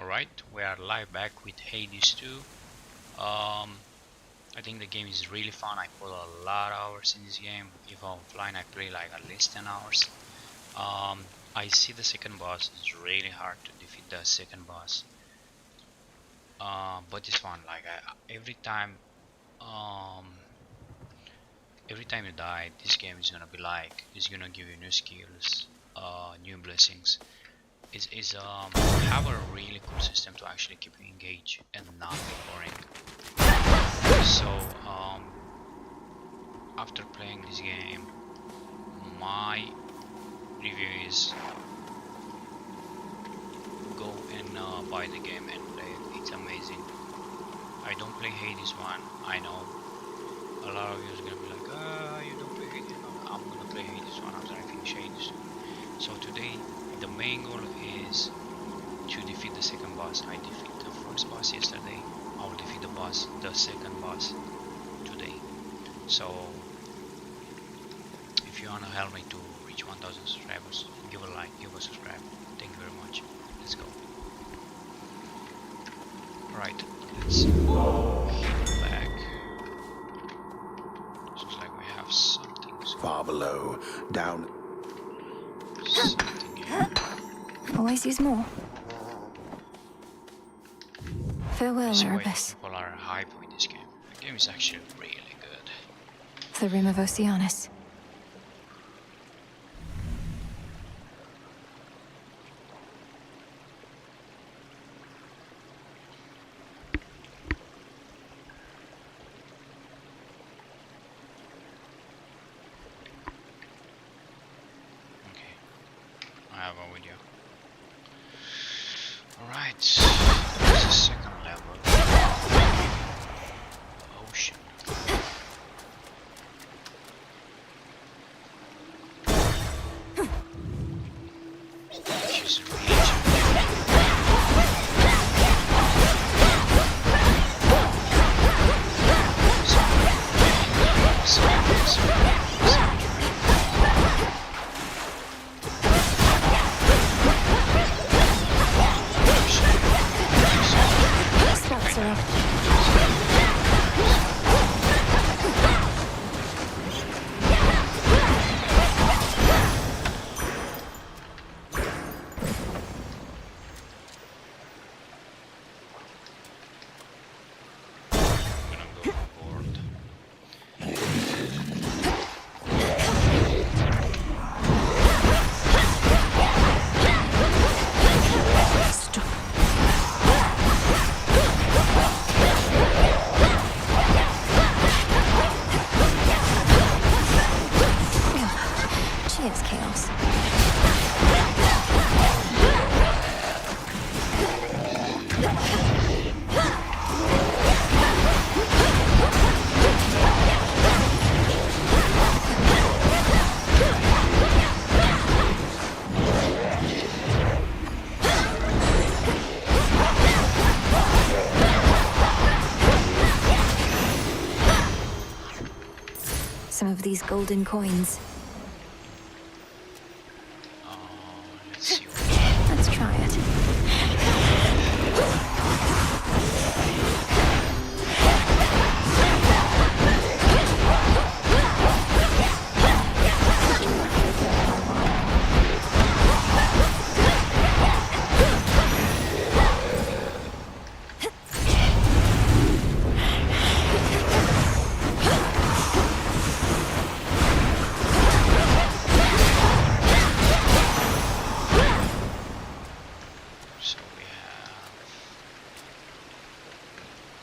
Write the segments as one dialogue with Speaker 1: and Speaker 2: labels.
Speaker 1: Alright, we are live back with Hades 2. I think the game is really fun. I put a lot of hours in this game. If offline I play like at least 10 hours. I see the second boss is really hard to defeat the second boss. But it's fun. Like every time you die, this game is gonna be like, it's gonna give you new skills, new blessings. Is have a really cool system to actually keep you engaged and not be boring. So after playing this game, my review is go and buy the game and play it. It's amazing. I don't play Hades 1. I know a lot of you is gonna be like, you don't play Hades 1. I'm gonna play Hades 1 after I finish Hades 2. So today the main goal is to defeat the second boss. I defeated the first boss yesterday. I will defeat the second boss today. So if you wanna help me to reach 1000 subscribers, give a like, give a subscribe. Thank you very much. Let's go. Right, let's heal back. Looks like we have something.
Speaker 2: Far below, down.
Speaker 1: Something here.
Speaker 3: Always use more. Farewell,
Speaker 1: So
Speaker 3: Erebus.
Speaker 1: people are hype with this game. The game is actually really good.
Speaker 3: The Rim of Oceanus.
Speaker 1: Okay, I have a video. Alright, this is the second level. Ocean. She's really
Speaker 3: Spots are up.
Speaker 1: gonna go board.
Speaker 3: Stop. Cheers, Chaos. Some of these golden coins.
Speaker 1: Let's see what
Speaker 3: Let's try it.
Speaker 1: so we have.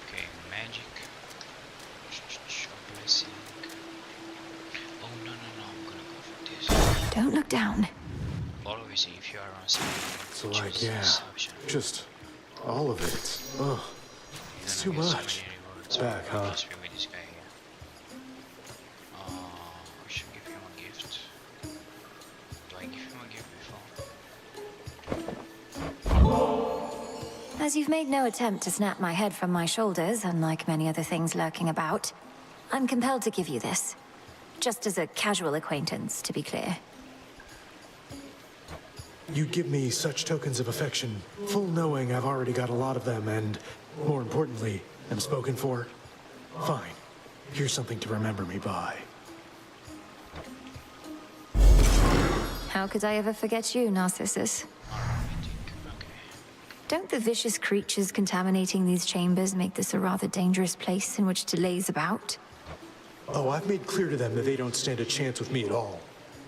Speaker 1: Okay, magic. Blessing. Oh no, I'm gonna go for this.
Speaker 3: Don't look down.
Speaker 1: Always, if you are on something,
Speaker 2: So like,
Speaker 1: choose
Speaker 2: yeah,
Speaker 1: this option.
Speaker 2: just all of it. Ugh, it's too
Speaker 1: You're gonna get so
Speaker 2: much.
Speaker 1: many rewards.
Speaker 2: Back, huh?
Speaker 1: Let's be with this guy here. We should give him a gift. Do I give him a gift before?
Speaker 3: As you've made no attempt to snap my head from my shoulders, unlike many other things lurking about, I'm compelled to give you this. Just as a casual acquaintance, to be clear.
Speaker 2: You give me such tokens of affection, full knowing I've already got a lot of them and, more importantly, am spoken for. Fine. Here's something to remember me by.
Speaker 3: How could I ever forget you, Narcissus? Don't the vicious creatures contaminating these chambers make this a rather dangerous place in which to laze about?
Speaker 2: Oh, I've made clear to them that they don't stand a chance with me at all.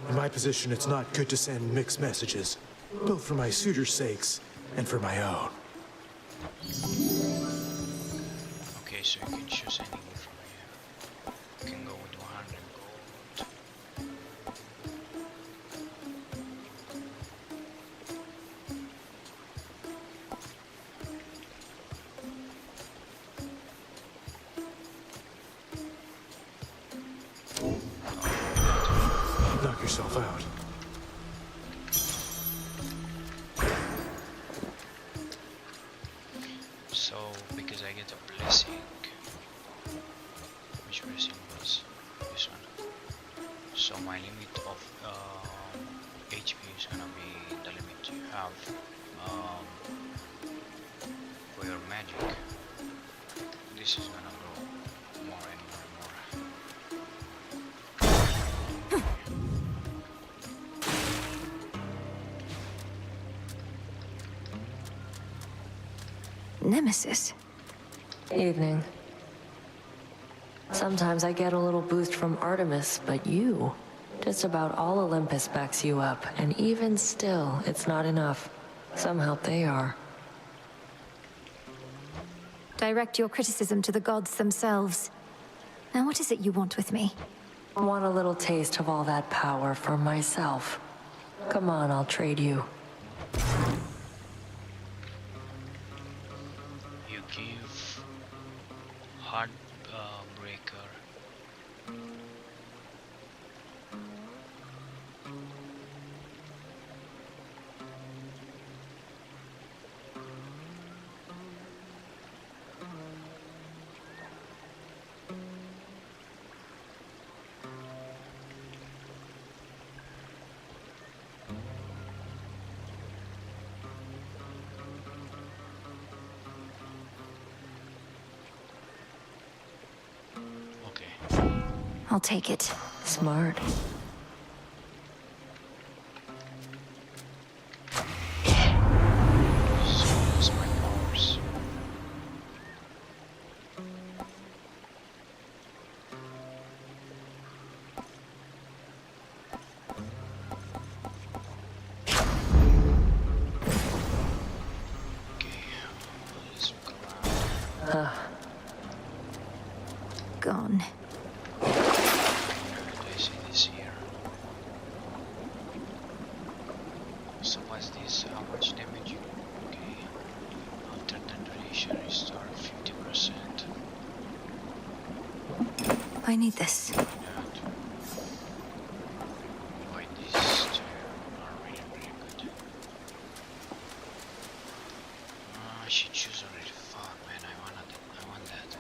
Speaker 2: In my position, it's not good to send mixed messages, both for my suitors' sakes and for my own.
Speaker 1: Okay, so you can choose anything from here. You can go with 100 gold.
Speaker 2: Knock yourself out.
Speaker 1: So, because I get a blessing, which blessing was this one? So my limit of HP is gonna be the limit you have for your magic. This is gonna grow more and more and more.
Speaker 3: Nemesis?
Speaker 4: Evening. Sometimes I get a little boost from Artemis, but you... Just about all Olympus backs you up, and even still, it's not enough. Some help they are.
Speaker 3: Direct your criticism to the gods themselves. Now what is it you want with me?
Speaker 4: I want a little taste of all that power for myself. Come on, I'll trade you.
Speaker 1: You give heartbreaker.
Speaker 3: I'll take it.
Speaker 4: Smart.
Speaker 1: So that's my powers. Okay, let's look around.
Speaker 3: Gone.
Speaker 1: I see this here. So what's this? How much damage you... Okay. After the duration, restore 50%.
Speaker 3: I need this.
Speaker 1: That. Why these two are really, really good. I should choose already. Fuck, man, I want that.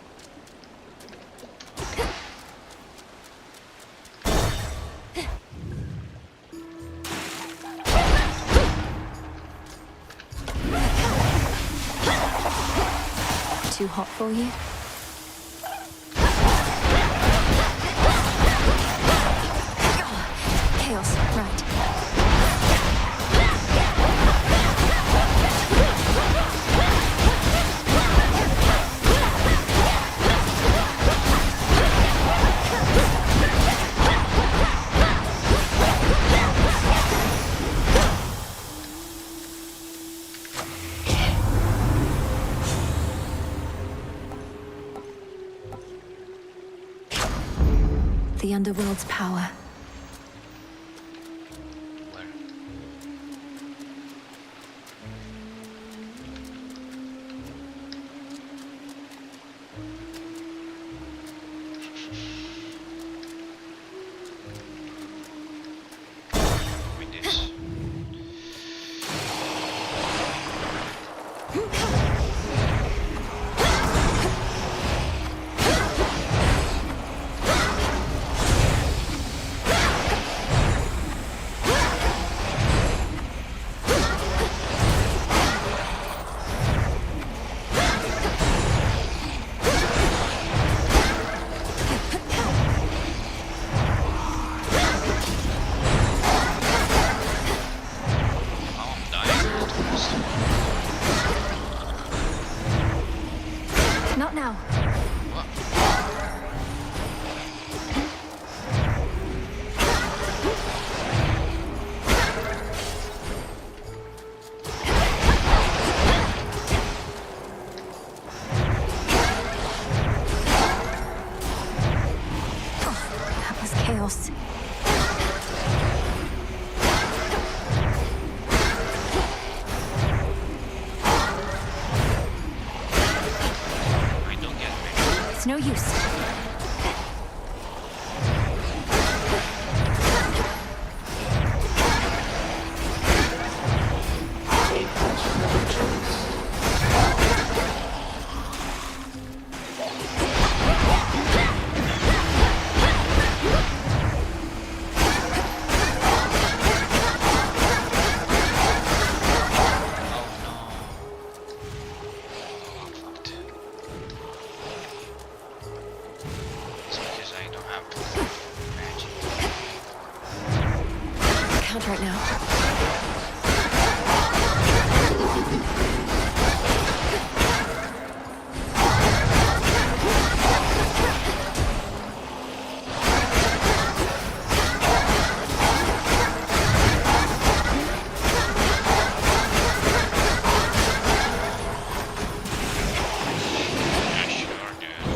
Speaker 3: Too hot for you? Chaos, right. The underworld's power.
Speaker 1: Where? With this.
Speaker 3: now.
Speaker 1: What?
Speaker 3: That was chaos.
Speaker 1: I don't get it.
Speaker 3: It's no use.
Speaker 1: It's because I don't have magic.
Speaker 3: Count right now.
Speaker 1: Yeah, sure, dude.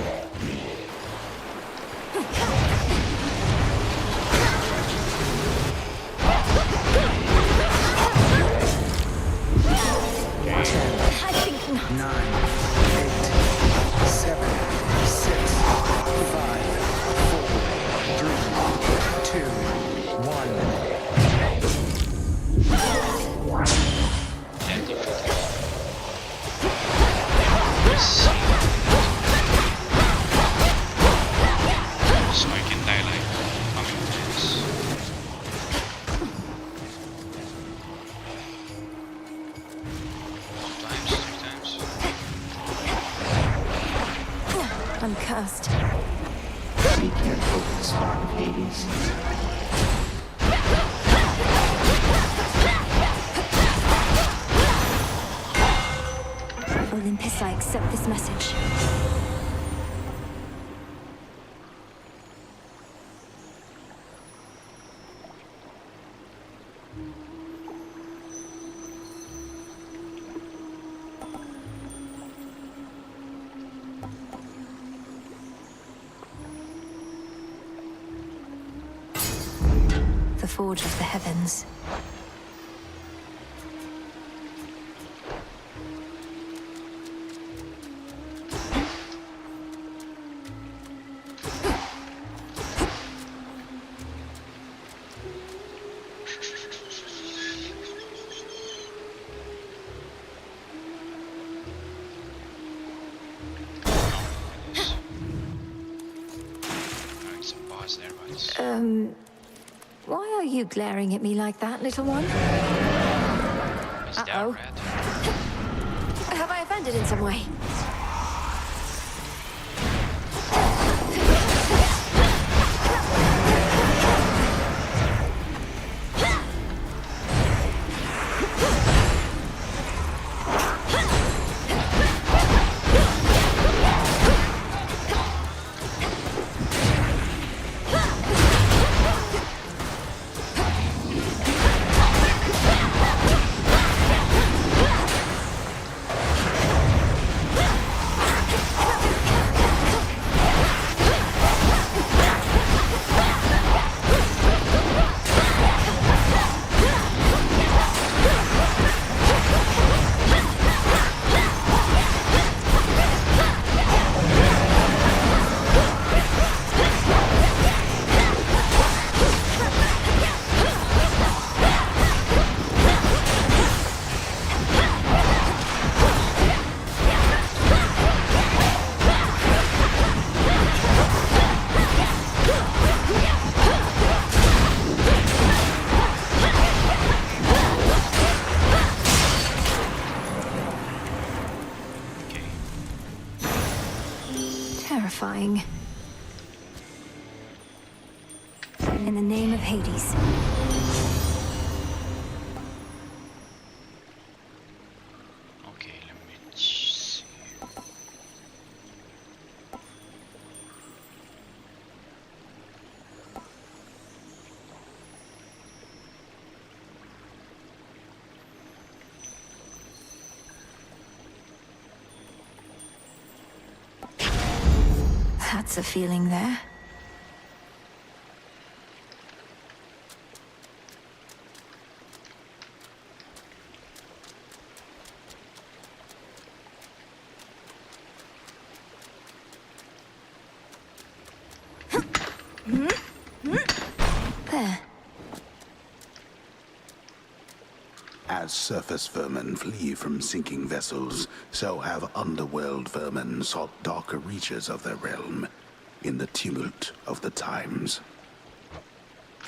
Speaker 3: I think not.
Speaker 5: 9, 8, 7, 6, 5, 4, 3, 2, 1.
Speaker 1: That defeated. Let's see. So I can die like how many times? Two times, three times.
Speaker 3: I'm cursed.
Speaker 5: Be careful, Spark Hades.
Speaker 3: Olympus, I accept this message. The forge of the heavens.
Speaker 1: It's a boss there, but it's
Speaker 3: Why are you glaring at me like that, little one?
Speaker 1: is that
Speaker 3: Uh-oh.
Speaker 1: red?
Speaker 3: Have I offended in some way? Terrifying. In the name of Hades.
Speaker 1: Okay, let me see.
Speaker 3: That's a feeling there. There.
Speaker 6: As surface vermin flee from sinking vessels, so have underworld vermin sought darker reaches of their realm in the tumult of the times.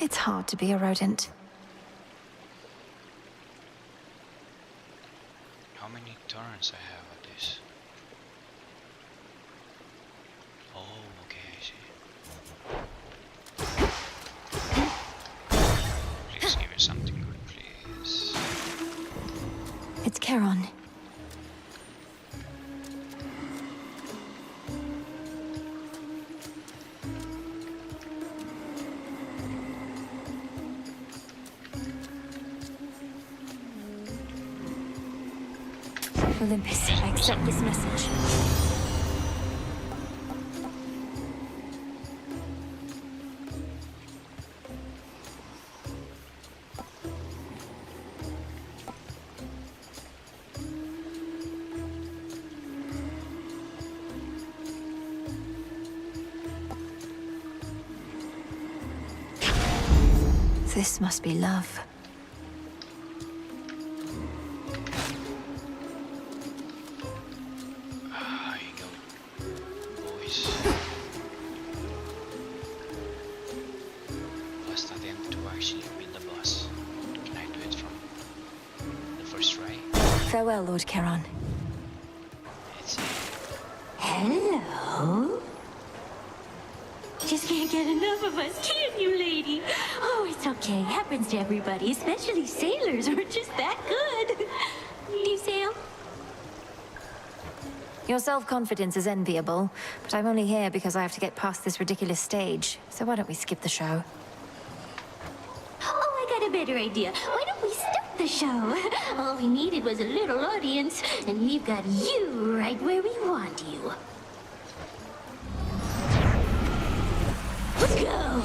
Speaker 3: It's hard to be a rodent.
Speaker 1: How many turns I have of this? Oh, okay, I see. Please give me something good, please.
Speaker 3: It's Charon. Olympus, I accept this message. This must be love.
Speaker 1: Here you go, boys. Last attempt to actually win the boss. Can I do it from the first try?
Speaker 3: Farewell, Lord Charon.
Speaker 1: Let's see.
Speaker 7: Hello? Just can't get enough of us, can you, lady? Oh, it's okay. Happens to everybody, especially sailors. We're just that good. Do you sail?
Speaker 3: Your self-confidence is enviable, but I'm only here because I have to get past this ridiculous stage. So why don't we skip the show?
Speaker 7: Oh, I got a better idea. Why don't we start the show? All we needed was a little audience, and we've got you right where we want you. Let's go!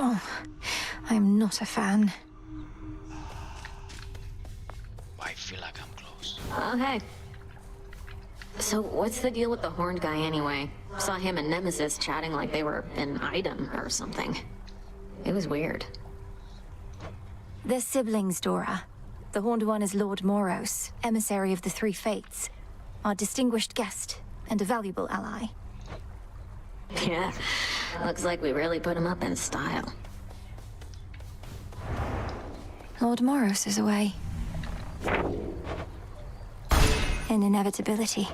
Speaker 3: Oh, I'm not a fan.
Speaker 1: I feel like I'm close.
Speaker 4: Oh, hey. So what's the deal with the horned guy anyway? Saw him and Nemesis chatting like they were an item or something. It was weird.
Speaker 3: They're siblings, Dora. The Horned One is Lord Moros, emissary of the Three Fates. Our distinguished guest and a valuable ally.
Speaker 4: Yeah, looks like we really put him up in style.
Speaker 3: Lord Moros is away. An inevitability.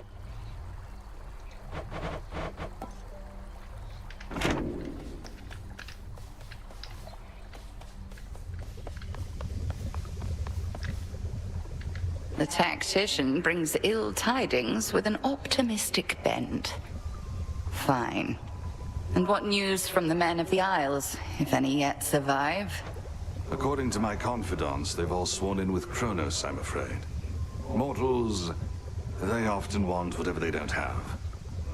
Speaker 8: The tactician brings ill tidings with an optimistic bent. Fine. And what news from the men of the Isles, if any yet survive?
Speaker 9: According to my confidants, they've all sworn in with Kronos, I'm afraid. Mortals, they often want whatever they don't have.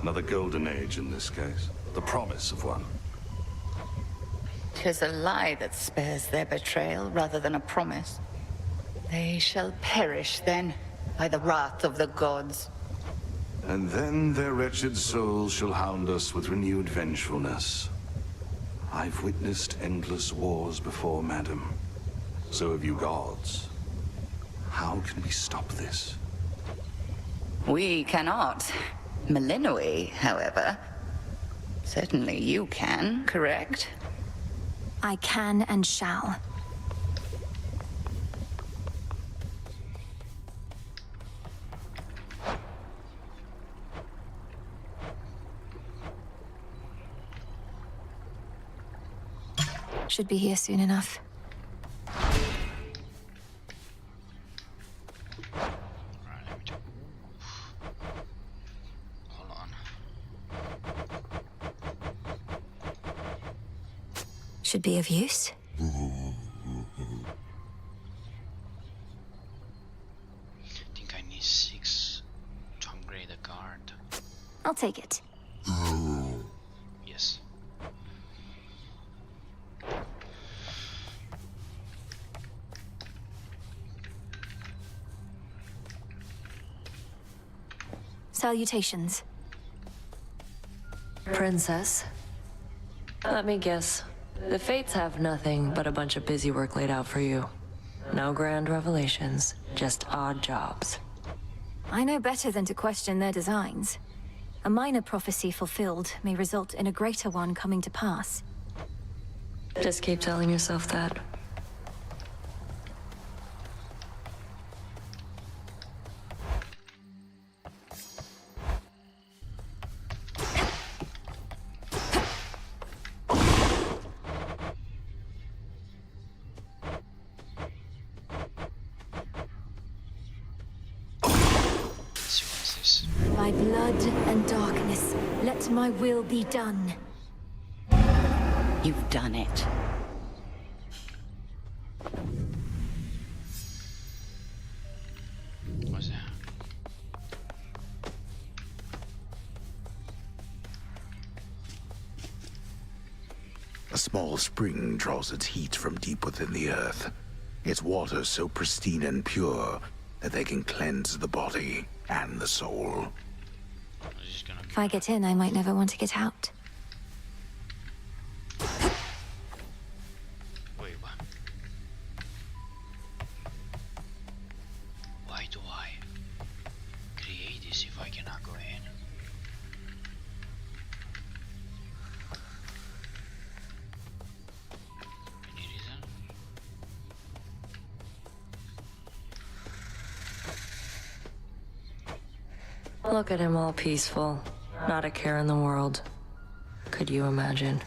Speaker 9: Another golden age in this case. The promise of one.
Speaker 8: 'Tis a lie that spares their betrayal rather than a promise. They shall perish then, by the wrath of the gods.
Speaker 9: And then their wretched souls shall hound us with renewed vengefulness. I've witnessed endless wars before, madam. So have you gods. How can we stop this?
Speaker 8: We cannot. Melinoi, however. Certainly you can, correct?
Speaker 3: I can and shall. Should be here soon enough.
Speaker 1: Alright, let me check. Hold on.
Speaker 3: Should be of use.
Speaker 1: I think I need 6 to upgrade the card.
Speaker 3: I'll take it.
Speaker 1: Yes.
Speaker 3: Salutations.
Speaker 4: Princess? Let me guess. The Fates have nothing but a bunch of busy work laid out for you. No grand revelations, just odd jobs.
Speaker 3: I know better than to question their designs. A minor prophecy fulfilled may result in a greater one coming to pass.
Speaker 4: Just keep telling yourself that.
Speaker 1: Let's see what's this.
Speaker 3: By blood and darkness, let my will be done.
Speaker 8: You've done it.
Speaker 1: What's that?
Speaker 6: A small spring draws its heat from deep within the earth. Its water so pristine and pure that they can cleanse the body and the soul.
Speaker 1: This is gonna be
Speaker 3: If I get in, I might never want to get out.
Speaker 1: Wait, what? Why do I create this if I cannot go in? Any reason?
Speaker 4: Look at him all peaceful, not a care in the world. Could you imagine?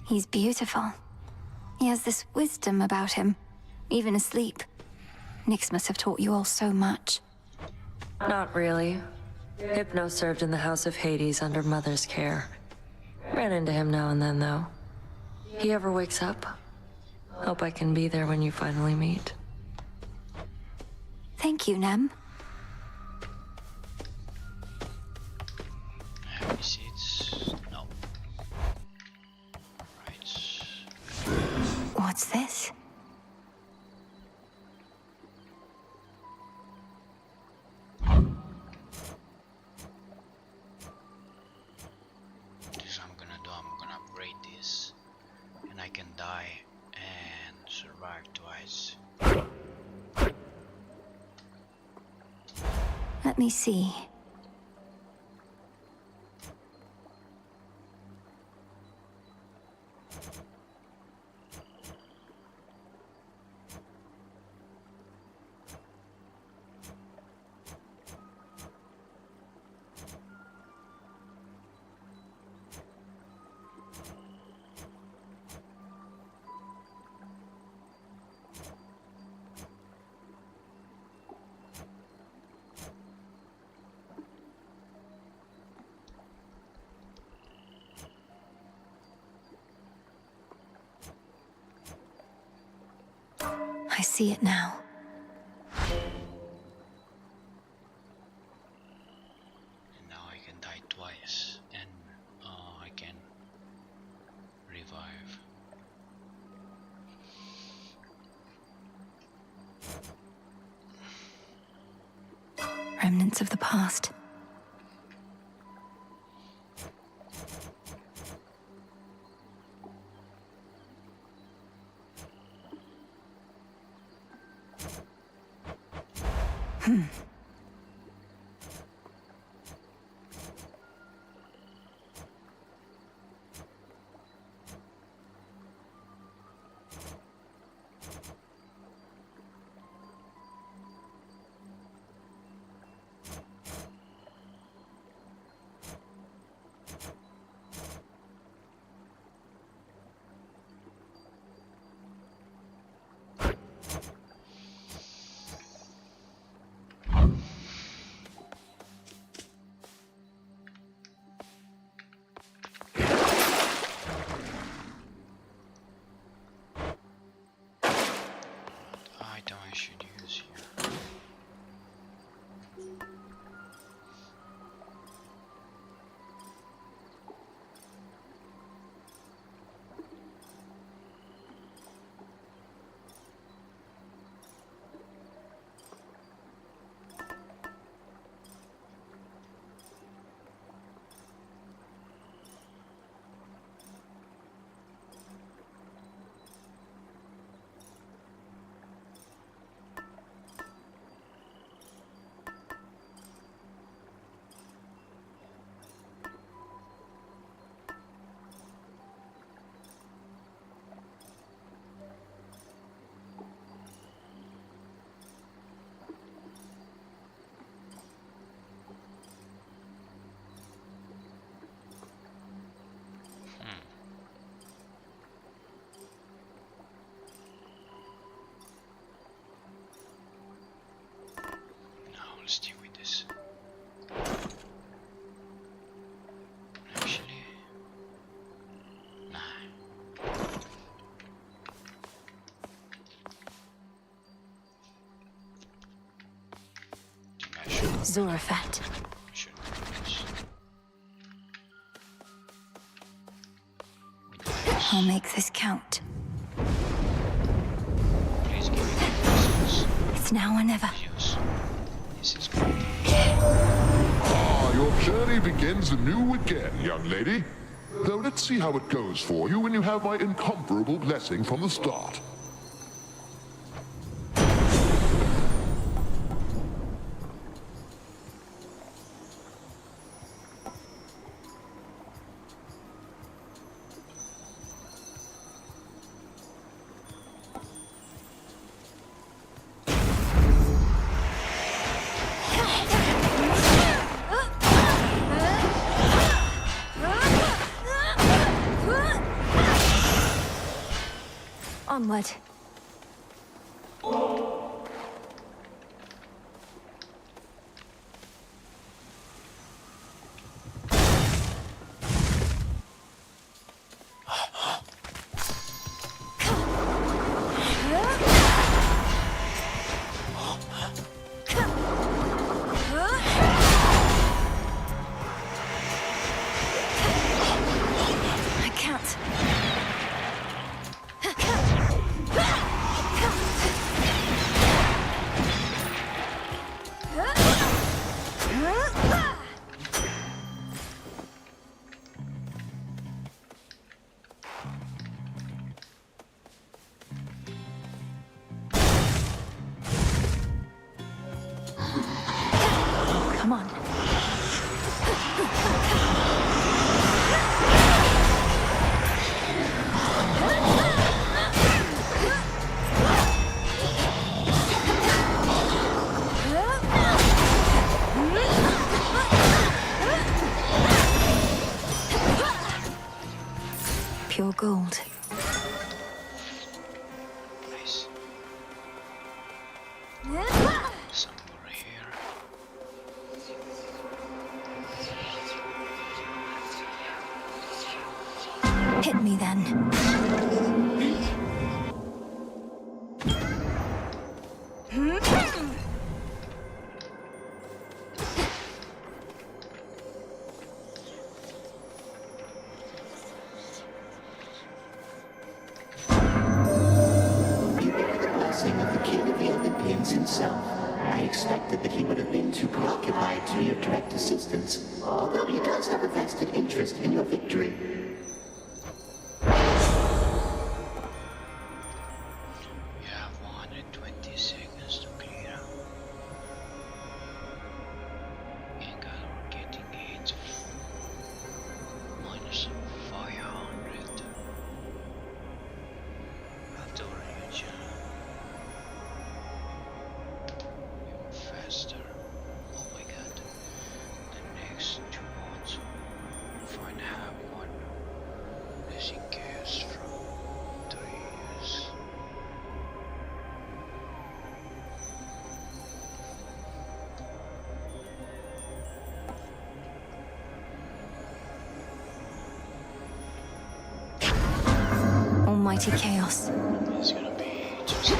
Speaker 3: He's beautiful. He has this wisdom about him, even asleep. Nyx must have taught you all so much.
Speaker 4: Not really. Hypno served in the House of Hades under Mother's care. Ran into him now and then, though. He ever wakes up? Hope I can be there when you finally meet.
Speaker 3: Thank you, Nem.
Speaker 1: Happy seats? No. Right.
Speaker 3: What's this?
Speaker 1: This I'm gonna do, I'm gonna upgrade this. And I can die and survive twice.
Speaker 3: Let me see. see it now.
Speaker 1: And now I can die twice, and I can revive.
Speaker 3: Remnants of the past.
Speaker 1: Item I should use here. Let's deal with this. Actually, nah. Think I should.
Speaker 3: Zorafat.
Speaker 1: Should do this.
Speaker 3: I'll make this count.
Speaker 1: Please give me the results.
Speaker 3: It's now or never.
Speaker 1: Use. This is great.
Speaker 10: Your journey begins anew again, young lady. Though let's see how it goes for you when you have my incomparable blessing from the start.
Speaker 3: Onward. I can't. Come on. Pure gold.
Speaker 1: Nice. Somewhere here.
Speaker 3: Hit me then.
Speaker 5: Of the King of the Olympians himself. I expected that he would have been too preoccupied to be of direct assistance, although he does have a vested interest in your victory.
Speaker 1: You have 120 seconds to clear. And we're getting it minus 500. Have to reach faster. Oh my god. The next 2 months if I have one missing chaos from 3 years.
Speaker 3: Almighty chaos.
Speaker 1: It's gonna be just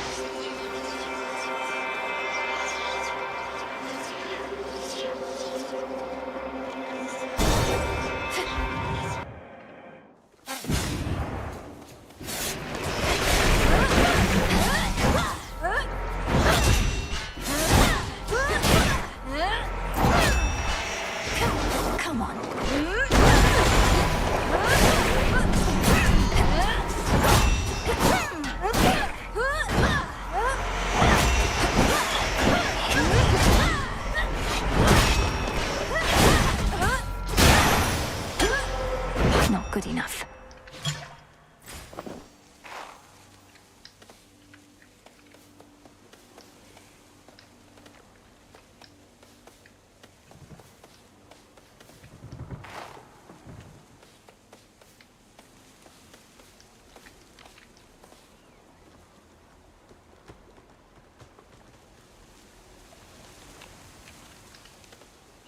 Speaker 3: Come on. Not good enough.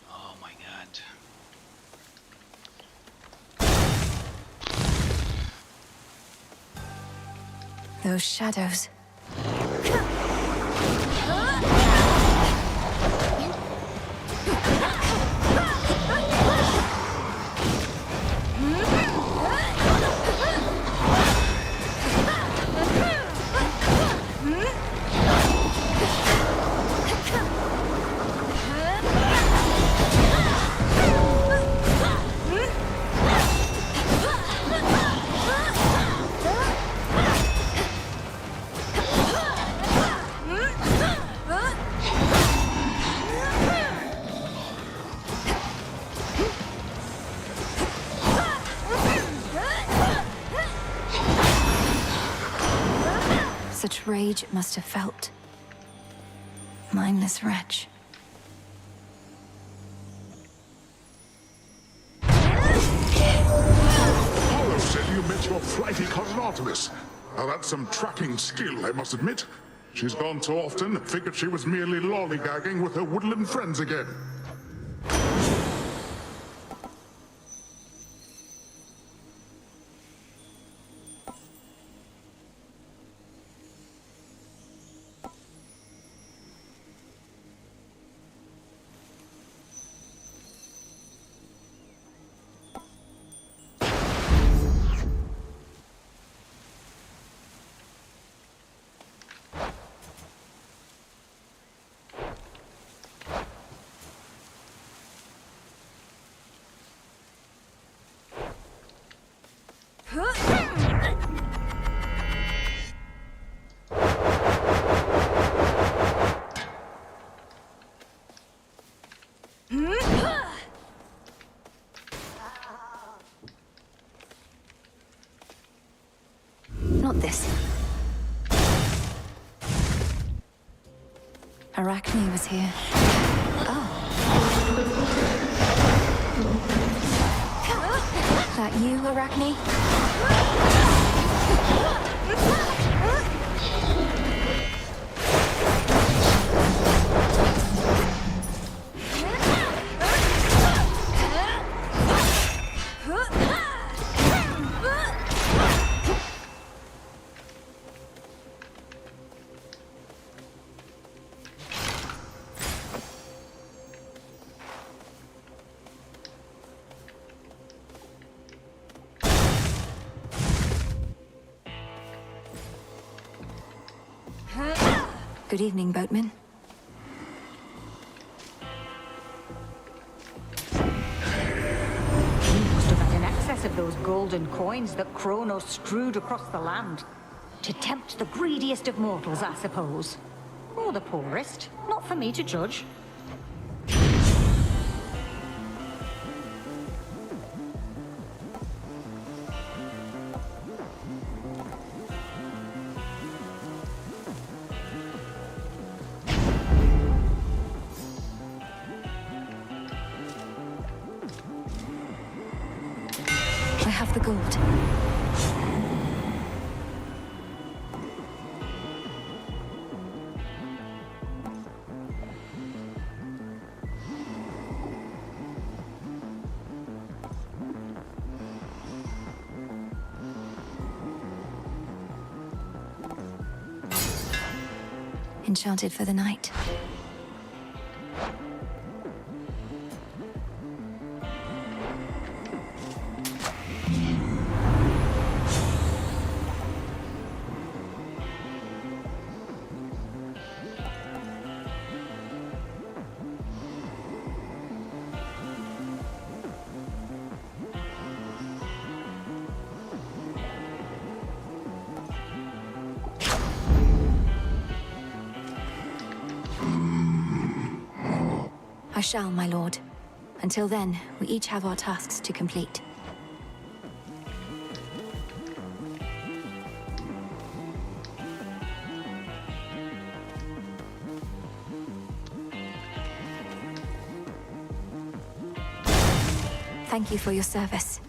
Speaker 1: oh my god.
Speaker 3: Those shadows. Such rage it must have felt. Mindless wretch.
Speaker 10: Apollo said you met your flighty cousin Artemis. Now that's some tracking skill, I must admit. She's gone so often, figured she was merely lollygagging with her woodland friends again.
Speaker 3: Not this. Arachne was here. Oh. That you, Arachne? Good evening, boatman.
Speaker 11: He must have had an excess of those golden coins that Kronos strewed across the land. To tempt the greediest of mortals, I suppose. Or the poorest. Not for me to judge.
Speaker 3: I have the gold. Enchanted for the night. I shall, my lord. Until then, we each have our tasks to complete. Thank you for your service.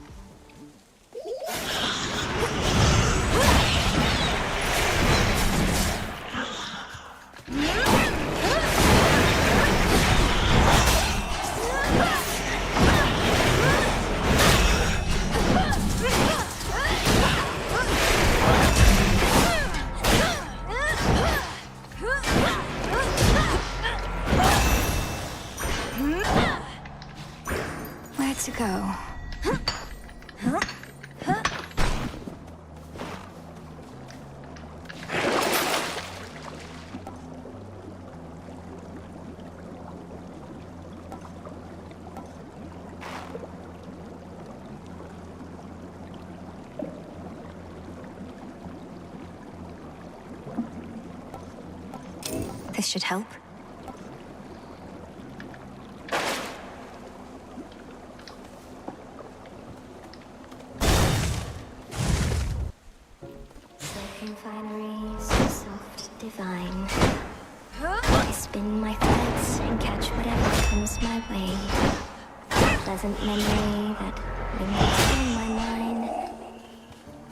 Speaker 3: Where to go? This should help.
Speaker 7: Silken finery, so soft, divine. I spin my threads and catch whatever comes my way. A pleasant memory that lingers in my mind.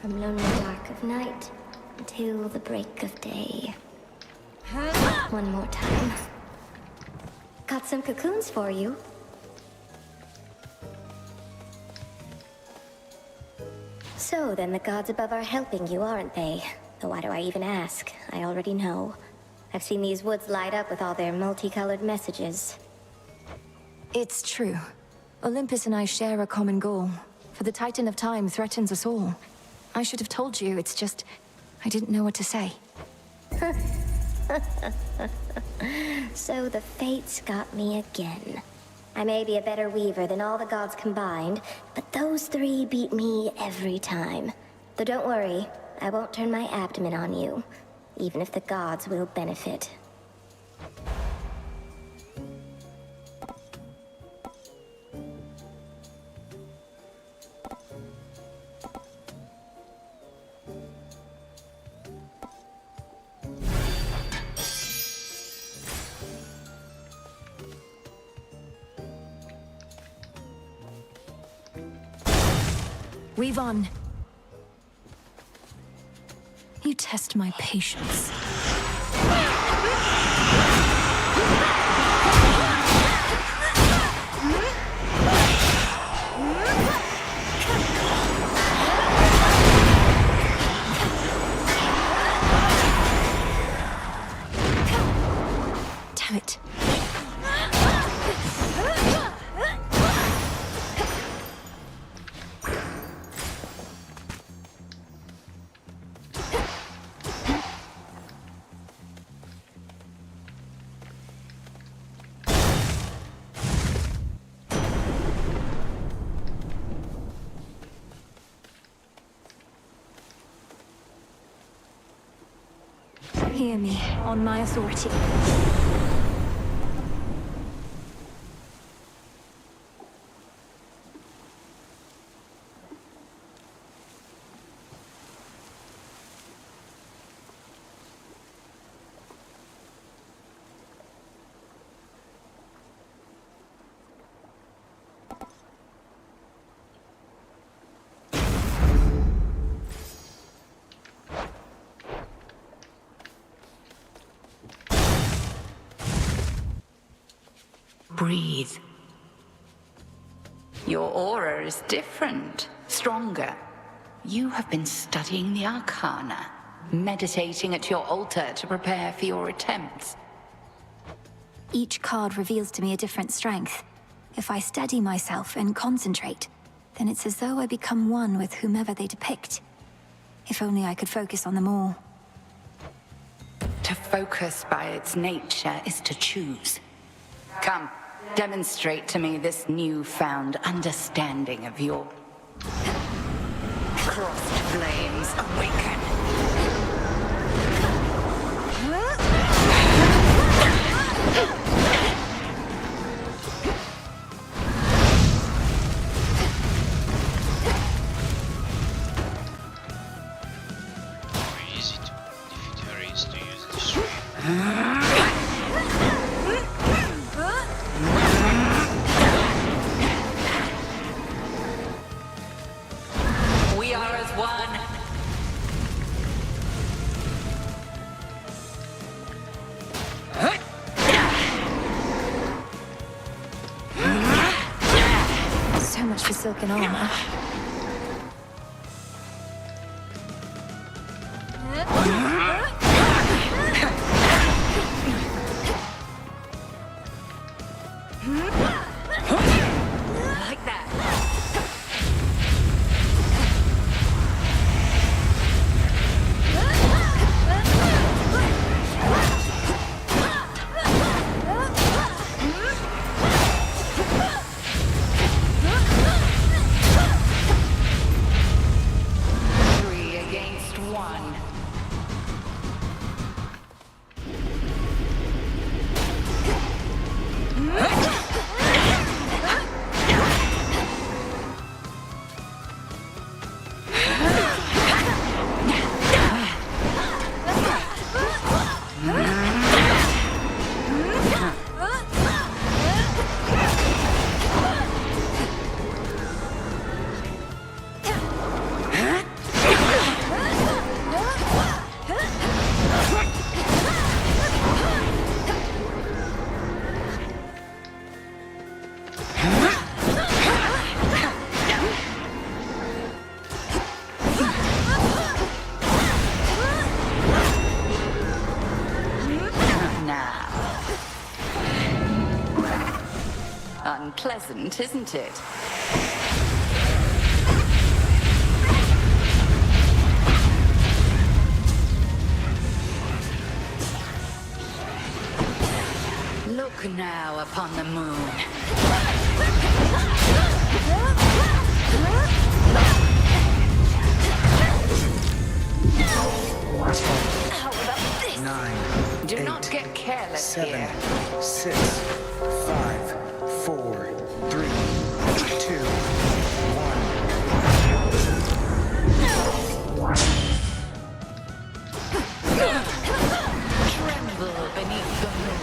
Speaker 7: From lonely dark of night until the break of day. One more time. Got some cocoons for you. So then the gods above are helping you, aren't they? Though why do I even ask? I already know. I've seen these woods light up with all their multicolored messages.
Speaker 3: It's true. Olympus and I share a common goal. For the Titan of Time threatens us all. I should have told you, it's just... I didn't know what to say.
Speaker 7: So the fates got me again. I may be a better weaver than all the gods combined, but those three beat me every time. Though don't worry, I won't turn my abdomen on you, even if the gods will benefit.
Speaker 3: Weave on. You test my patience. Damn it. Hear me, on my authority.
Speaker 8: Breathe. Your aura is different, stronger. You have been studying the Arcana, meditating at your altar to prepare for your attempts.
Speaker 3: Each card reveals to me a different strength. If I steady myself and concentrate, then it's as though I become one with whomever they depict. If only I could focus on them all.
Speaker 8: To focus by its nature is to choose. Come, demonstrate to me this newfound understanding of your... Crossed flames awaken.
Speaker 1: Very easy to defeat her is to use the stream.
Speaker 8: We are as one.
Speaker 3: So much for silken armor.
Speaker 8: Like that. Three against one. Unpleasant, isn't it? Look now upon the moon. How about this?
Speaker 12: 9.
Speaker 8: Do
Speaker 12: 8,
Speaker 8: not get careless
Speaker 12: 7,
Speaker 8: here.
Speaker 12: 6, 5, 4, 3, 2, 1.
Speaker 8: Tremble beneath the moon.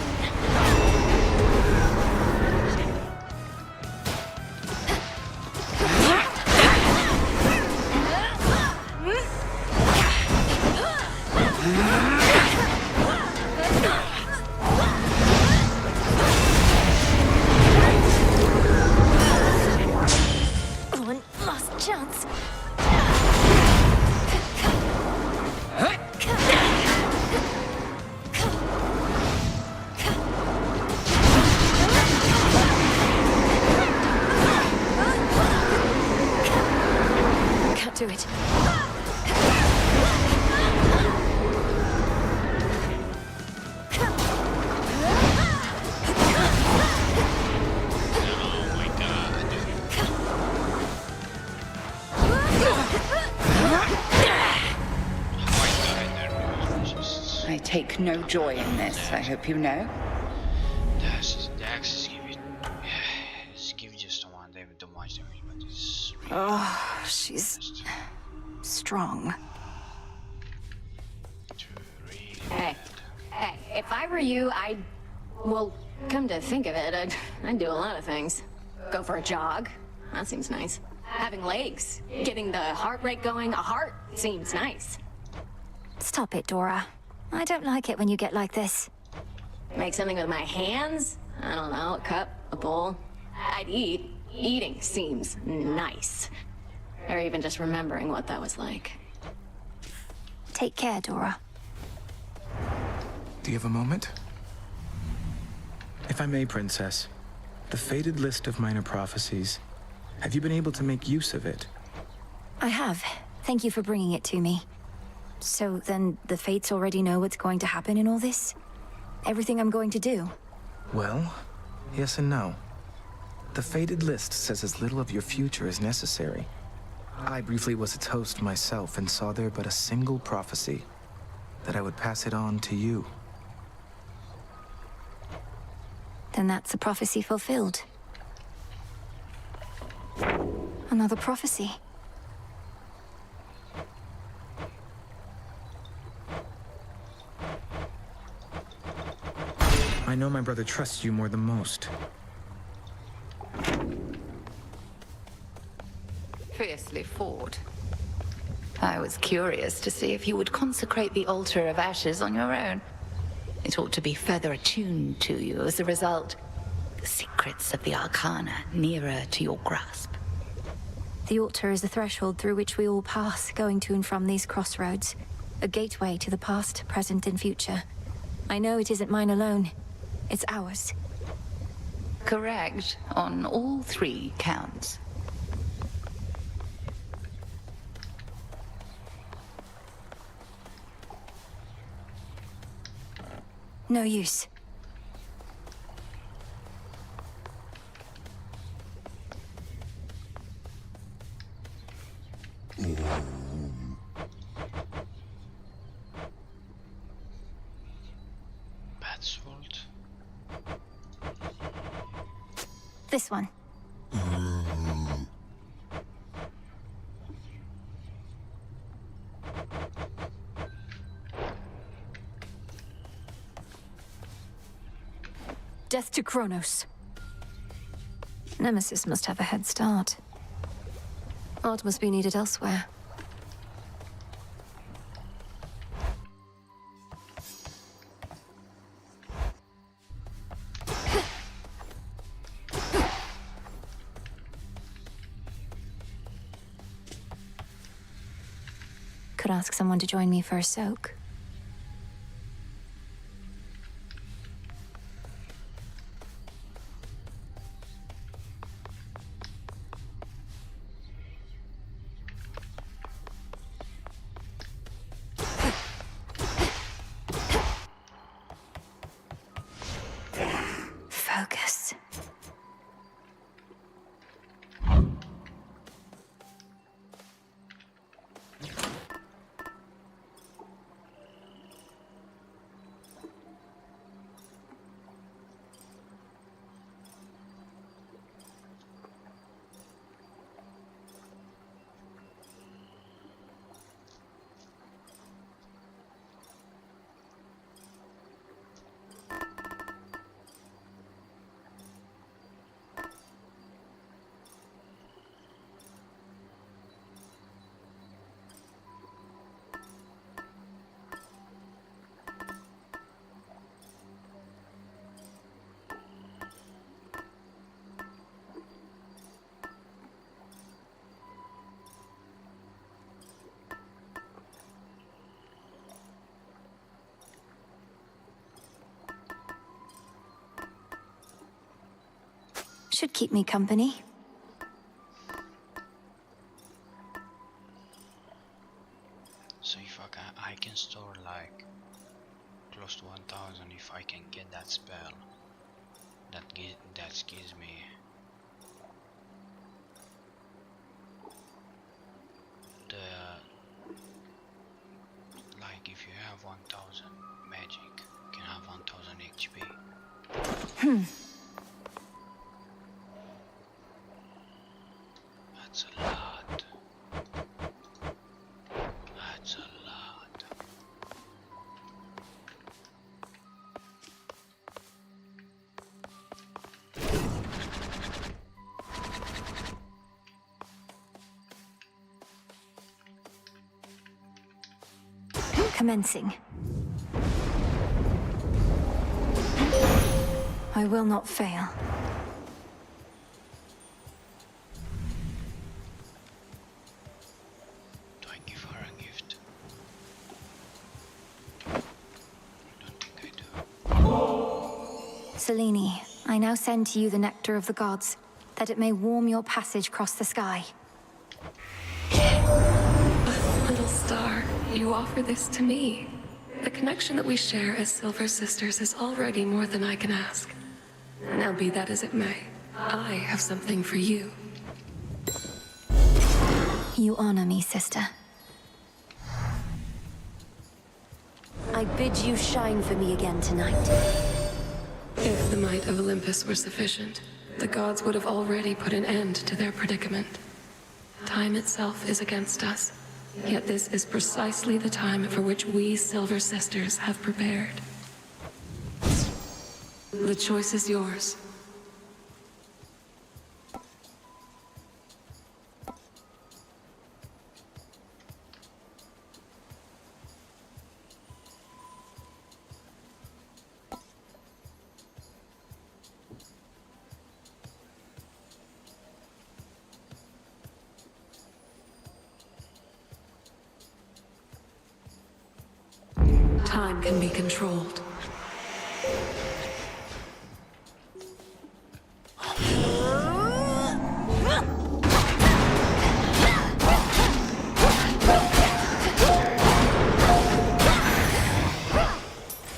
Speaker 8: take no joy in this, I hope you know.
Speaker 1: The axes give just one damage, too much damage, but it's really
Speaker 3: Oh, she's
Speaker 1: just
Speaker 3: strong.
Speaker 1: really
Speaker 13: Hey,
Speaker 1: bad.
Speaker 13: hey, if I were you, well, come to think of it, I'd do a lot of things. Go for a jog. That seems nice. Having legs, getting the heart rate going, a heart seems nice.
Speaker 3: Stop it, Dora. I don't like it when you get like this.
Speaker 13: Make something with my hands? I don't know, a cup, a bowl. I'd eat. Eating seems nice. Or even just remembering what that was like.
Speaker 3: Take care, Dora.
Speaker 12: Do you have a moment? If I may, Princess, the fated list of minor prophecies. Have you been able to make use of it?
Speaker 3: I have. Thank you for bringing it to me. So then the Fates already know what's going to happen in all this? Everything I'm going to do?
Speaker 12: Well, yes and no. The fated list says as little of your future as necessary. I briefly was its host myself and saw there but a single prophecy, that I would pass it on to you.
Speaker 3: Then that's a prophecy fulfilled. Another prophecy.
Speaker 12: I know my brother trusts you more than most.
Speaker 8: Fiercely fought. I was curious to see if you would consecrate the altar of ashes on your own. It ought to be further attuned to you as a result. The secrets of the Arcana nearer to your grasp.
Speaker 3: The altar is the threshold through which we all pass, going to and from these crossroads. A gateway to the past, present, and future. I know it isn't mine alone. It's ours.
Speaker 8: Correct, on all 3 counts.
Speaker 3: No use.
Speaker 1: Batswold.
Speaker 3: This one. Death to Kronos. Nemesis must have a head start. Art must be needed elsewhere. Could ask someone to join me for a soak. Focus. Should keep me company.
Speaker 1: So if I can store like close to 1000 if I can get that spell. That gives me the, like if you have 1000 mana magic. Can have 1000 HP. That's a lot. That's a lot.
Speaker 3: Commencing. I will not fail.
Speaker 1: Do I give her a gift? I don't think I do.
Speaker 3: Selene, I now send to you the nectar of the gods, that it may warm your passage across the sky.
Speaker 14: Little star, you offer this to me. The connection that we share as Silver Sisters is already more than I can ask. Now be that as it may, I have something for you.
Speaker 3: You honor me, sister.
Speaker 15: I bid you shine for me again tonight.
Speaker 14: If the might of Olympus were sufficient, the gods would have already put an end to their predicament. Time itself is against us, yet this is precisely the time for which we Silver Sisters have prepared. The choice is yours. Time can be controlled.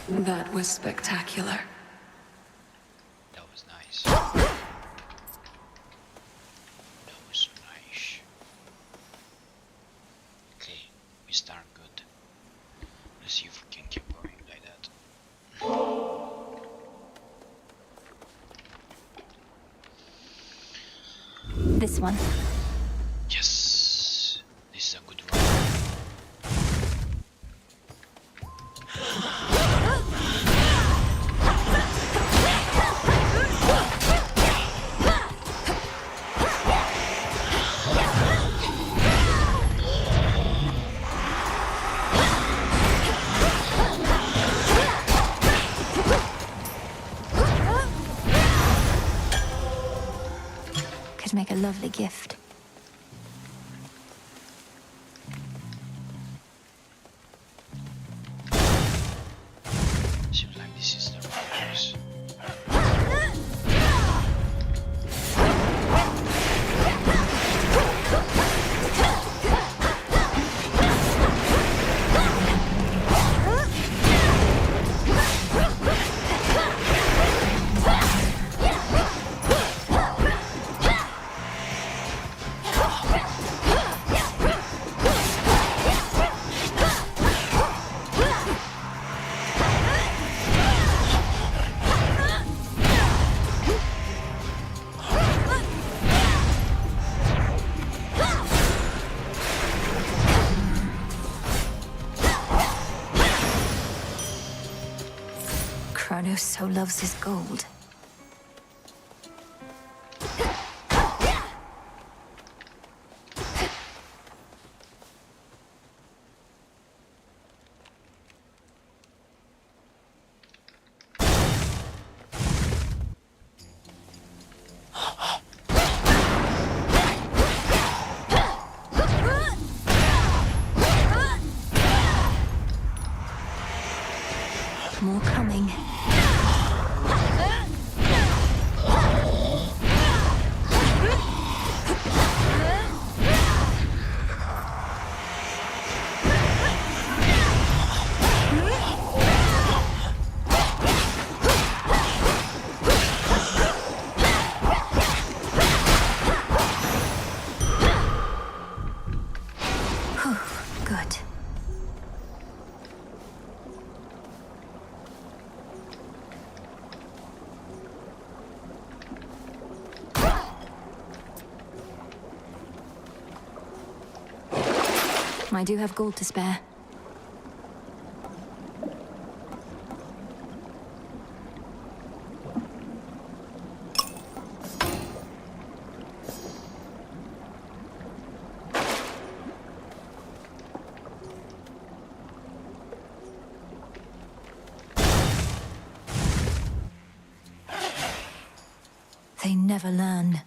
Speaker 14: That was spectacular.
Speaker 1: That was nice. That was nice. Okay, we start good. Let's see if we can keep going like that.
Speaker 3: This one.
Speaker 1: Yes, this is a good run.
Speaker 3: Could make a lovely gift.
Speaker 1: Seems like this is the reverse.
Speaker 3: Kronos so loves his gold. More coming. I do have gold to spare. They never learn.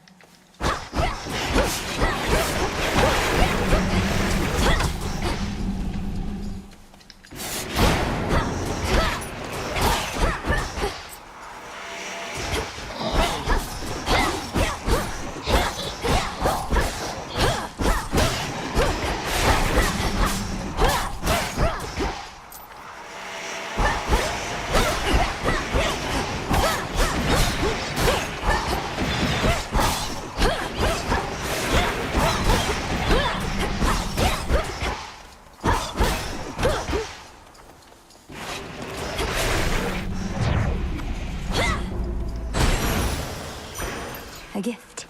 Speaker 3: A gift.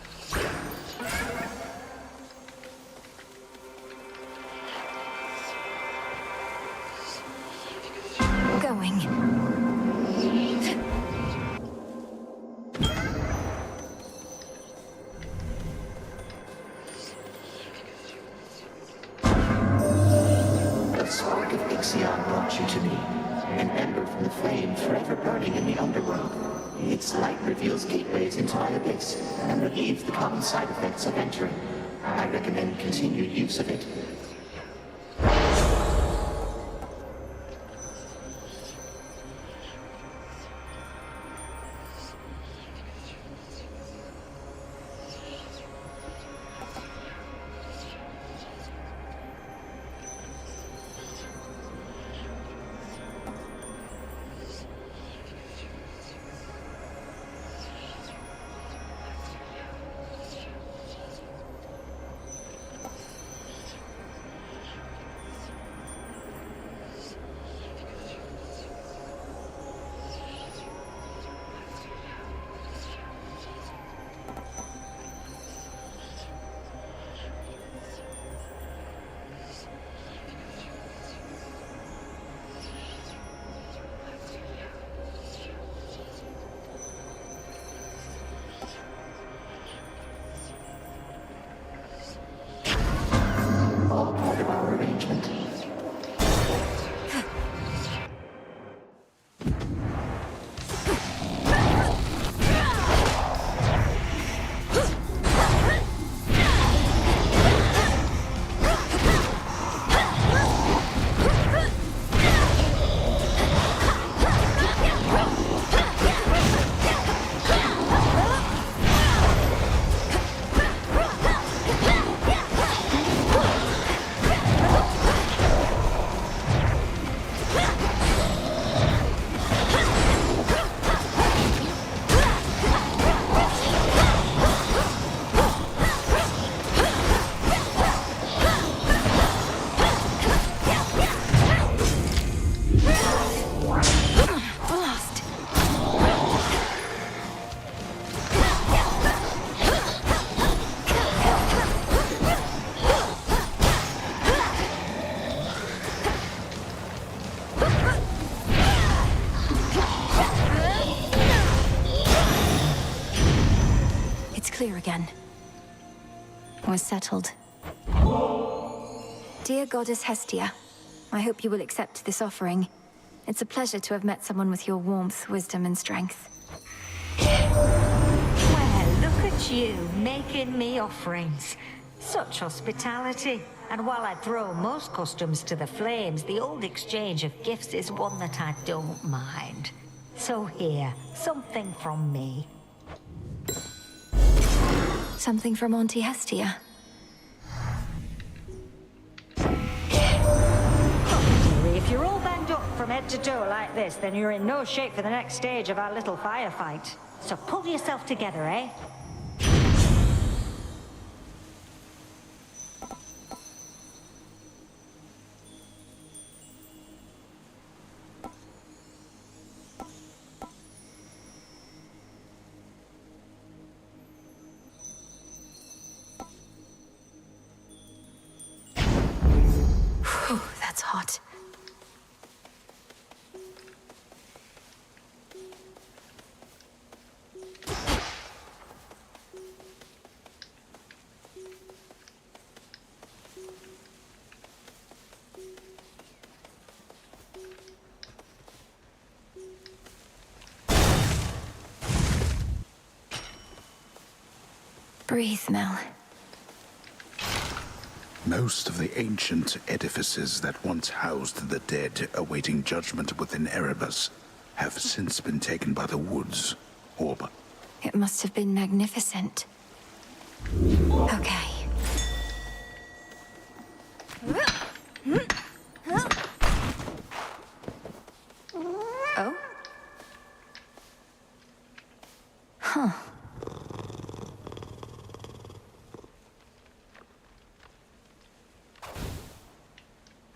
Speaker 3: Going.
Speaker 5: The spark of Ixion brought you to me, an ember from the flame forever burning in the underworld. Its light reveals gateways into my abyss and relieves the common side effects of entering. I recommend continued use of it. All part of our arrangement.
Speaker 3: Clear again. We're settled. Dear Goddess Hestia, I hope you will accept this offering. It's a pleasure to have met someone with your warmth, wisdom, and strength.
Speaker 11: Well, look at you, making me offerings. Such hospitality. And while I throw most customs to the flames, the old exchange of gifts is one that I don't mind. So here, something from me.
Speaker 3: Something from Auntie Hestia.
Speaker 11: If you're all banged up from head to toe like this, then you're in no shape for the next stage of our little firefight. So pull yourself together, eh?
Speaker 3: Breathe, Mel.
Speaker 6: Most of the ancient edifices that once housed the dead awaiting judgment within Erebus have since been taken by the woods, or by...
Speaker 3: It must have been magnificent. Okay. Oh? Huh.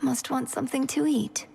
Speaker 3: Must want something to eat.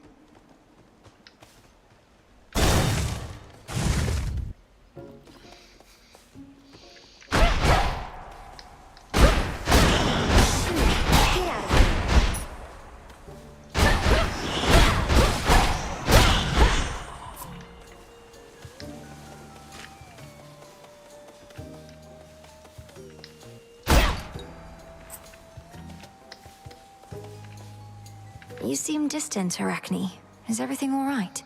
Speaker 3: You seem distant, Arachne. Is everything all right?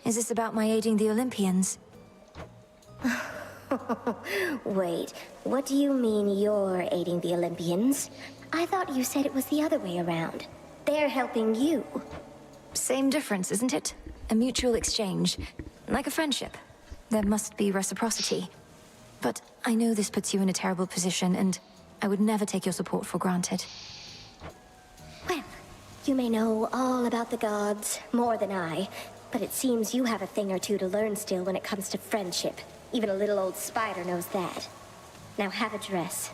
Speaker 3: Is this about my aiding the Olympians?
Speaker 7: Wait, what do you mean you're aiding the Olympians? I thought you said it was the other way around. They're helping you.
Speaker 3: Same difference, isn't it? A mutual exchange. Like a friendship. There must be reciprocity. But I know this puts you in a terrible position, and I would never take your support for granted.
Speaker 7: Well, you may know all about the gods, more than I, but it seems you have a thing or two to learn still when it comes to friendship. Even a little old spider knows that. Now have a dress.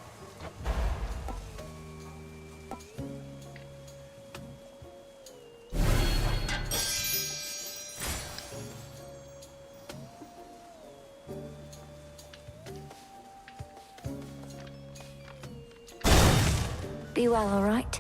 Speaker 3: Be well, all right?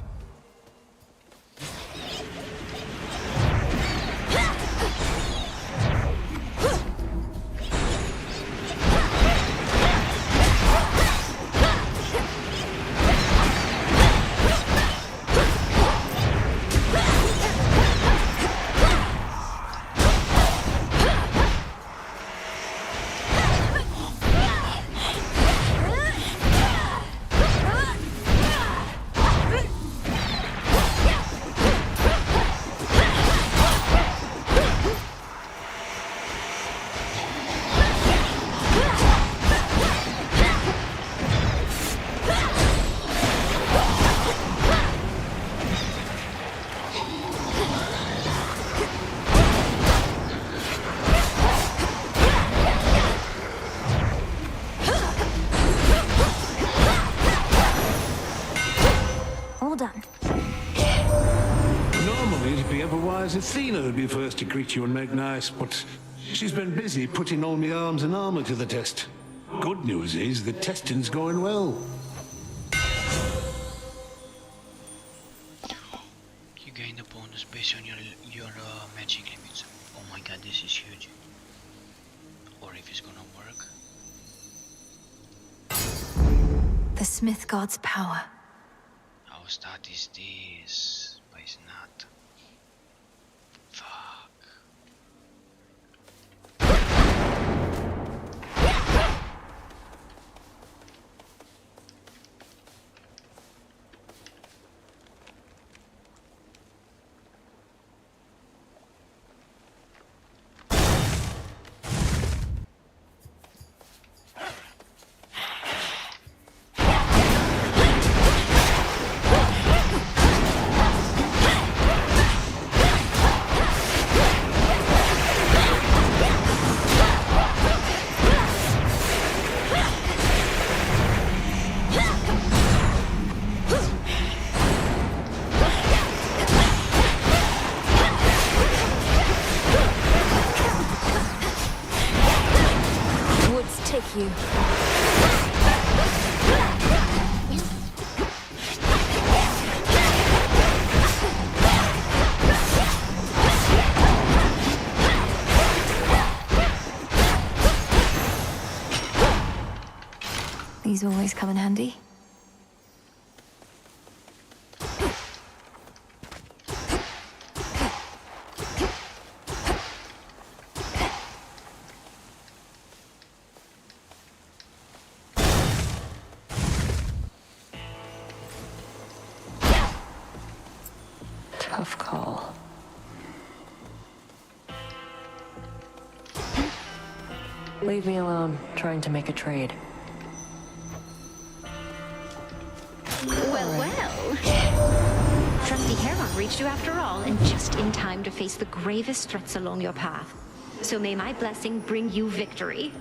Speaker 16: Athena would be first to greet you and make nice, but she's been busy putting all my arms and armor to the test. Good news is the testing's going well.
Speaker 1: You gain a bonus based on your magic limits. Oh my god, this is huge. Or if it's gonna work.
Speaker 3: The Smith God's power.
Speaker 1: How stat is this? But it's not.
Speaker 3: You. These always come in handy.
Speaker 4: tough call. Leave me alone, trying to make a trade.
Speaker 17: Well. Trusty Heron reached you after all, and just in time to face the gravest threats along your path. So may my blessing bring you victory.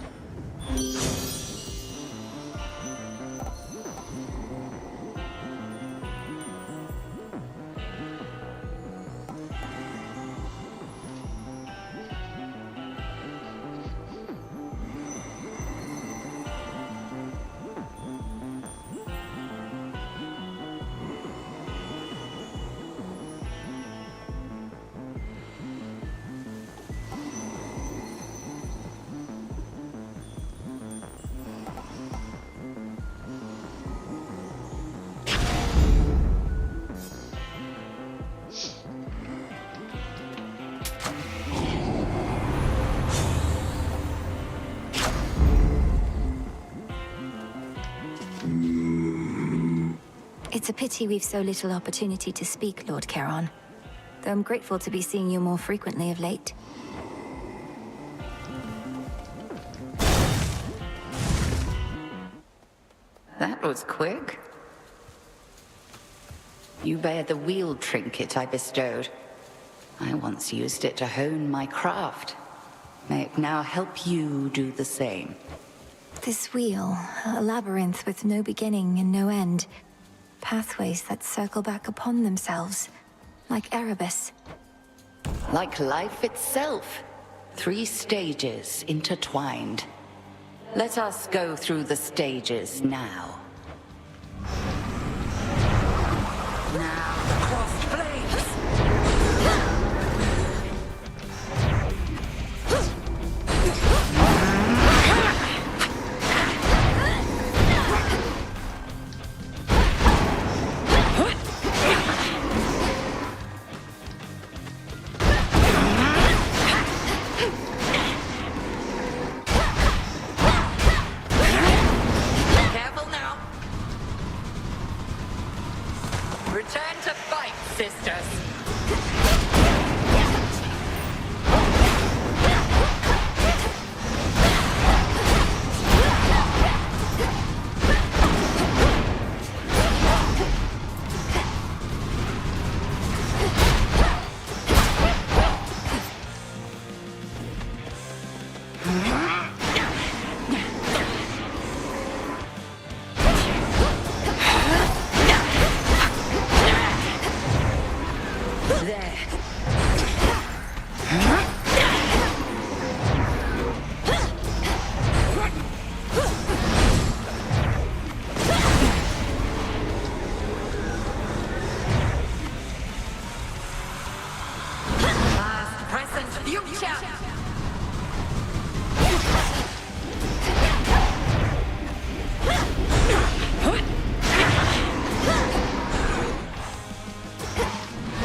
Speaker 3: It's a pity we've so little opportunity to speak, Lord Charon. Though I'm grateful to be seeing you more frequently of late.
Speaker 8: That was quick. You bear the wheel trinket I bestowed. I once used it to hone my craft. May it now help you do the same.
Speaker 3: This wheel, a labyrinth with no beginning and no end. Pathways that circle back upon themselves, like Erebus.
Speaker 8: Like life itself. 3 stages intertwined. Let us go through the stages now. Now, the crossed blades! Return to fight, sisters!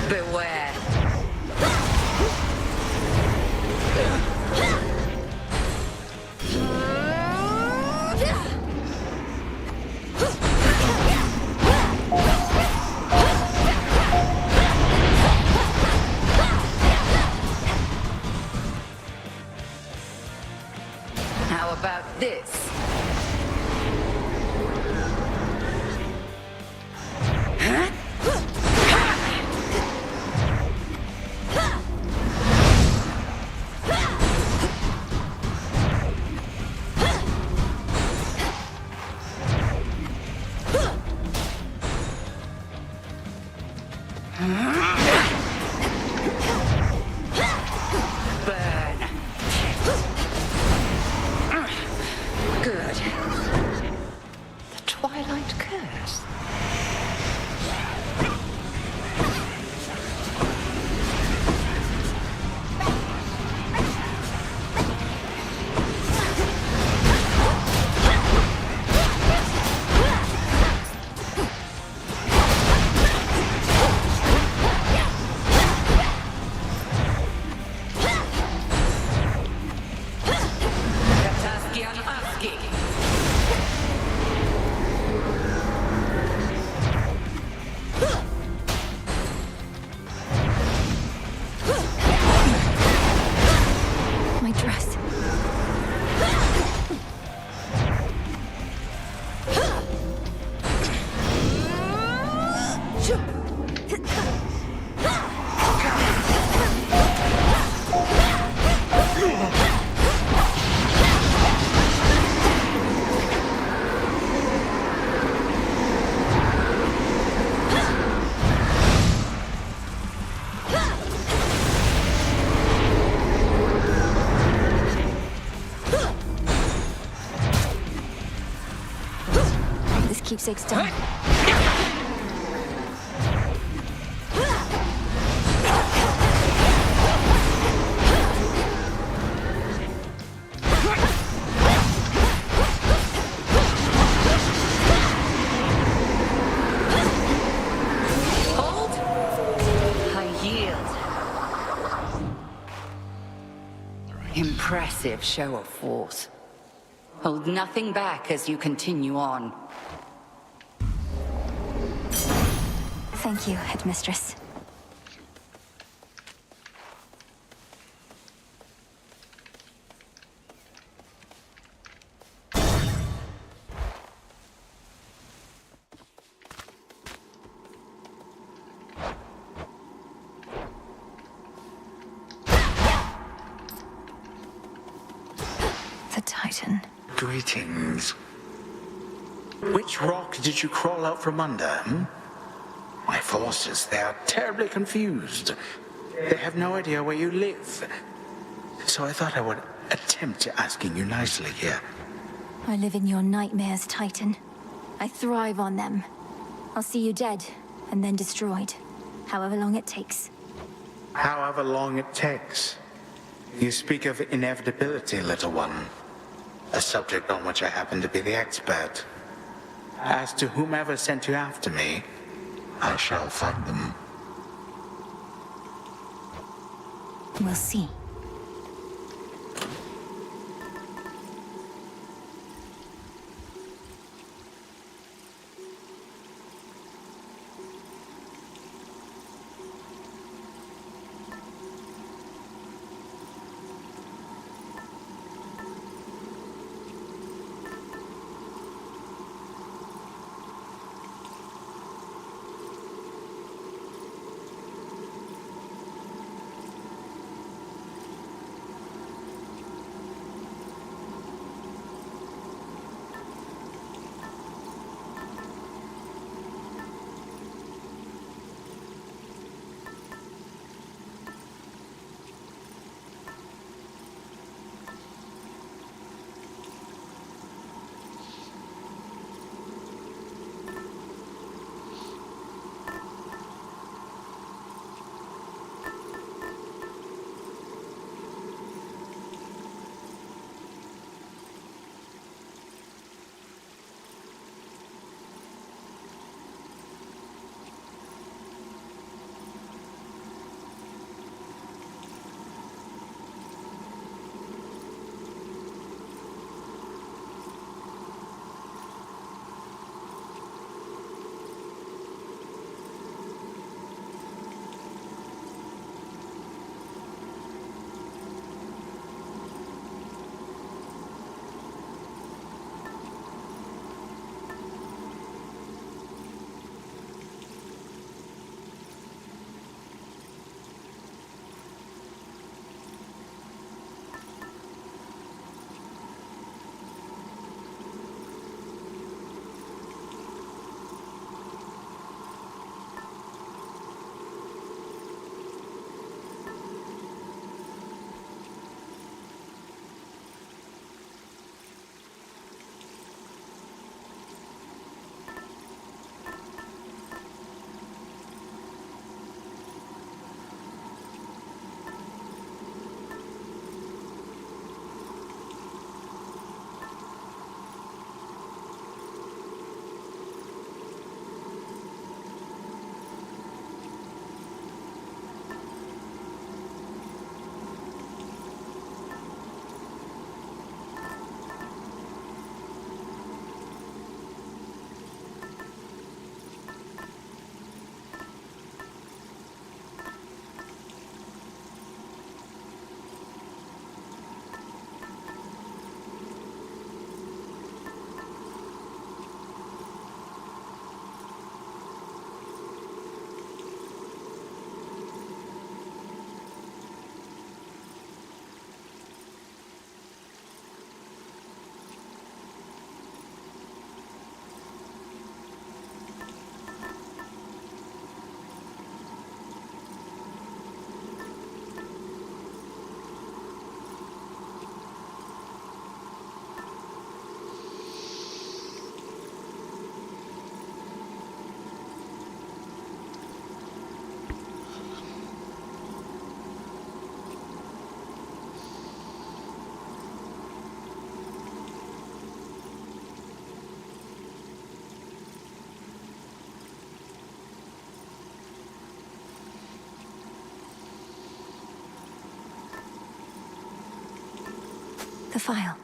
Speaker 8: Beware. How about this? Good. The Twilight Curse.
Speaker 3: Keepsake's done.
Speaker 8: Hold! I yield. Impressive show of force. Hold nothing back as you continue on.
Speaker 3: Thank you, Headmistress. The Titan.
Speaker 18: Greetings. Which rock did you crawl out from under, hmm? My forces, they are terribly confused. They have no idea where you live. So I thought I would attempt asking you nicely here.
Speaker 3: I live in your nightmares, Titan. I thrive on them. I'll see you dead, and then destroyed. However long it takes.
Speaker 18: However long it takes. You speak of inevitability, little one. A subject on which I happen to be the expert. As to whomever sent you after me, I shall find them.
Speaker 3: We'll see. the file.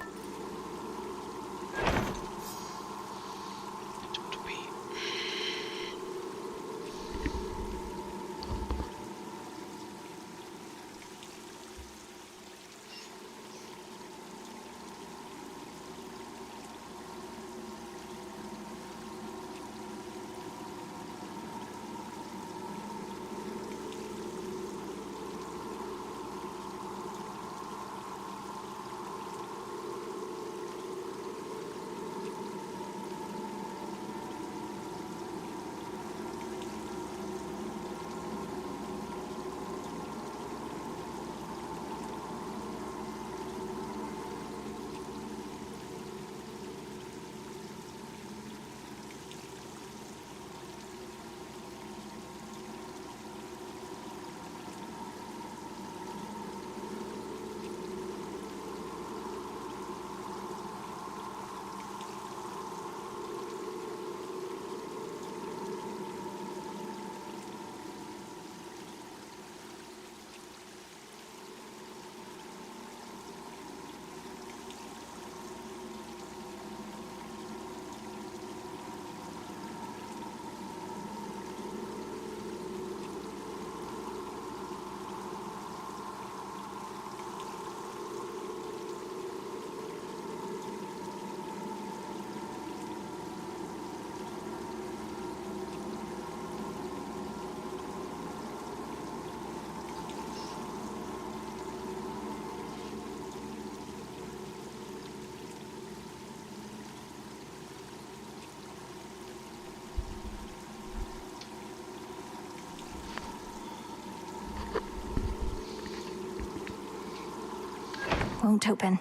Speaker 3: Won't open.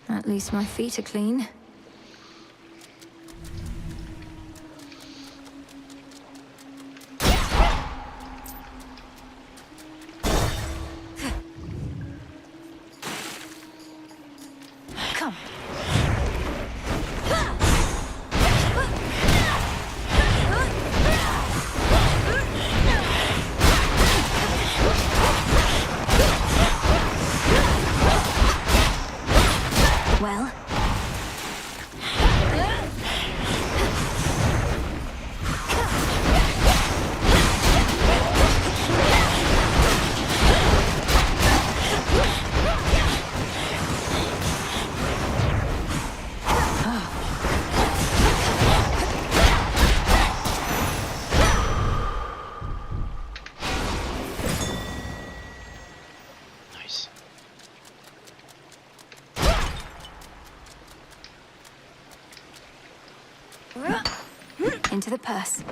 Speaker 3: At least my feet are clean. Come. Well?
Speaker 1: Nice.
Speaker 3: Into the purse.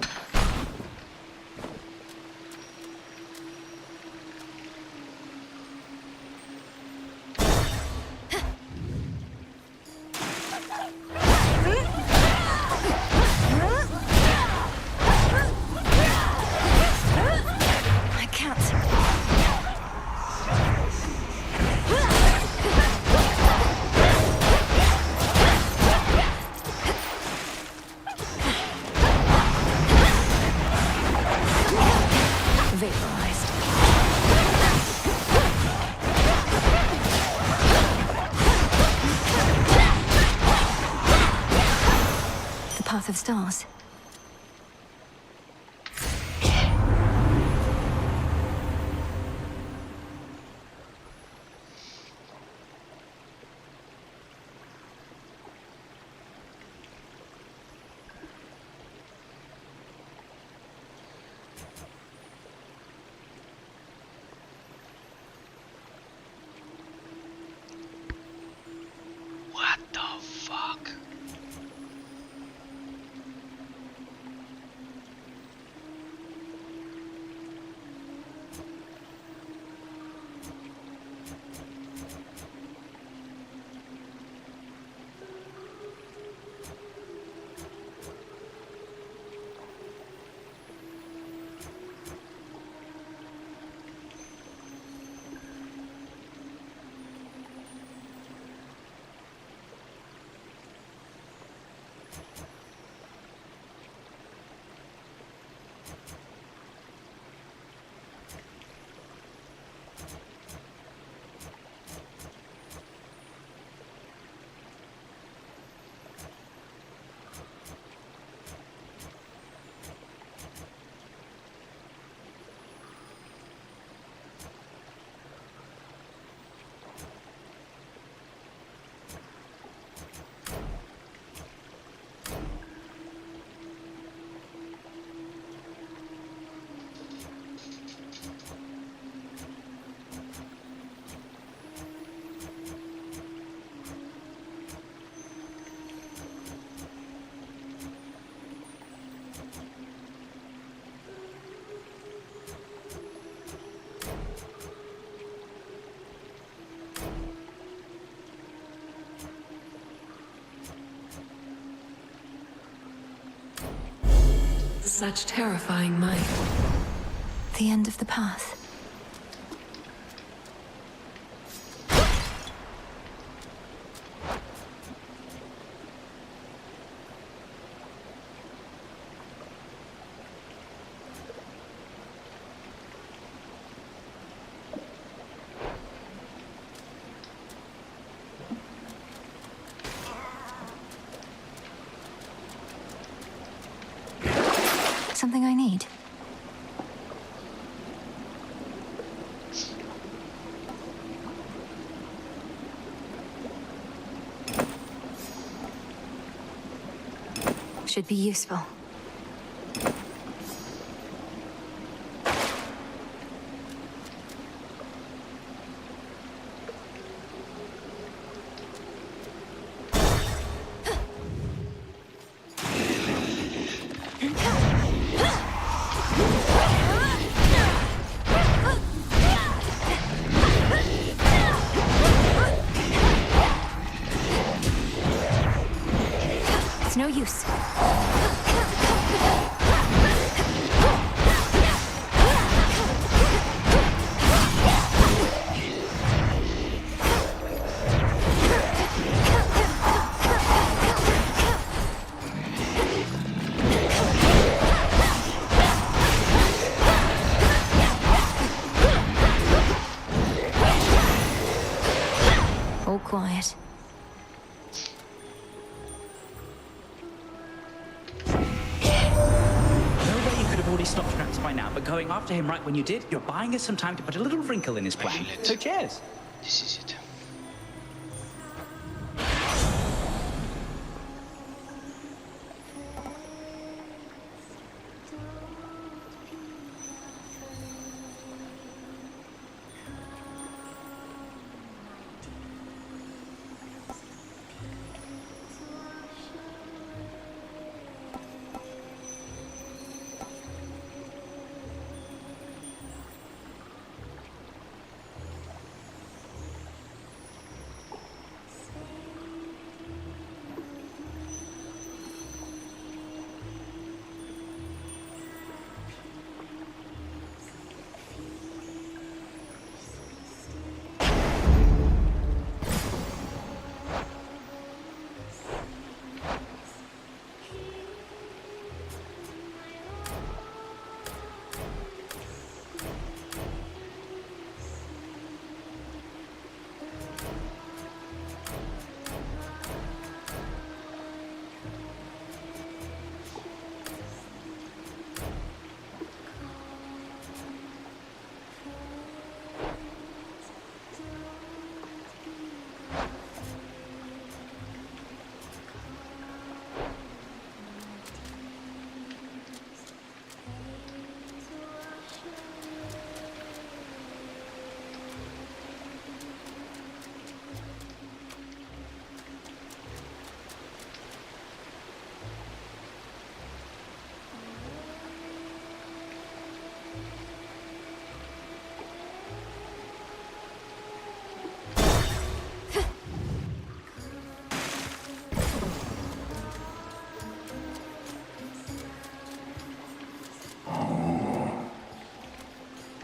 Speaker 3: I can't. Vaporized. The path of stars.
Speaker 1: What the fuck?
Speaker 14: such terrifying might.
Speaker 3: The end of the path. Something I need. Should be useful. It's no use. All quiet.
Speaker 19: Stopped Strax by now, but going after him right when you did, you're buying us some time to put a little wrinkle in his plan. So cheers.
Speaker 1: This is it.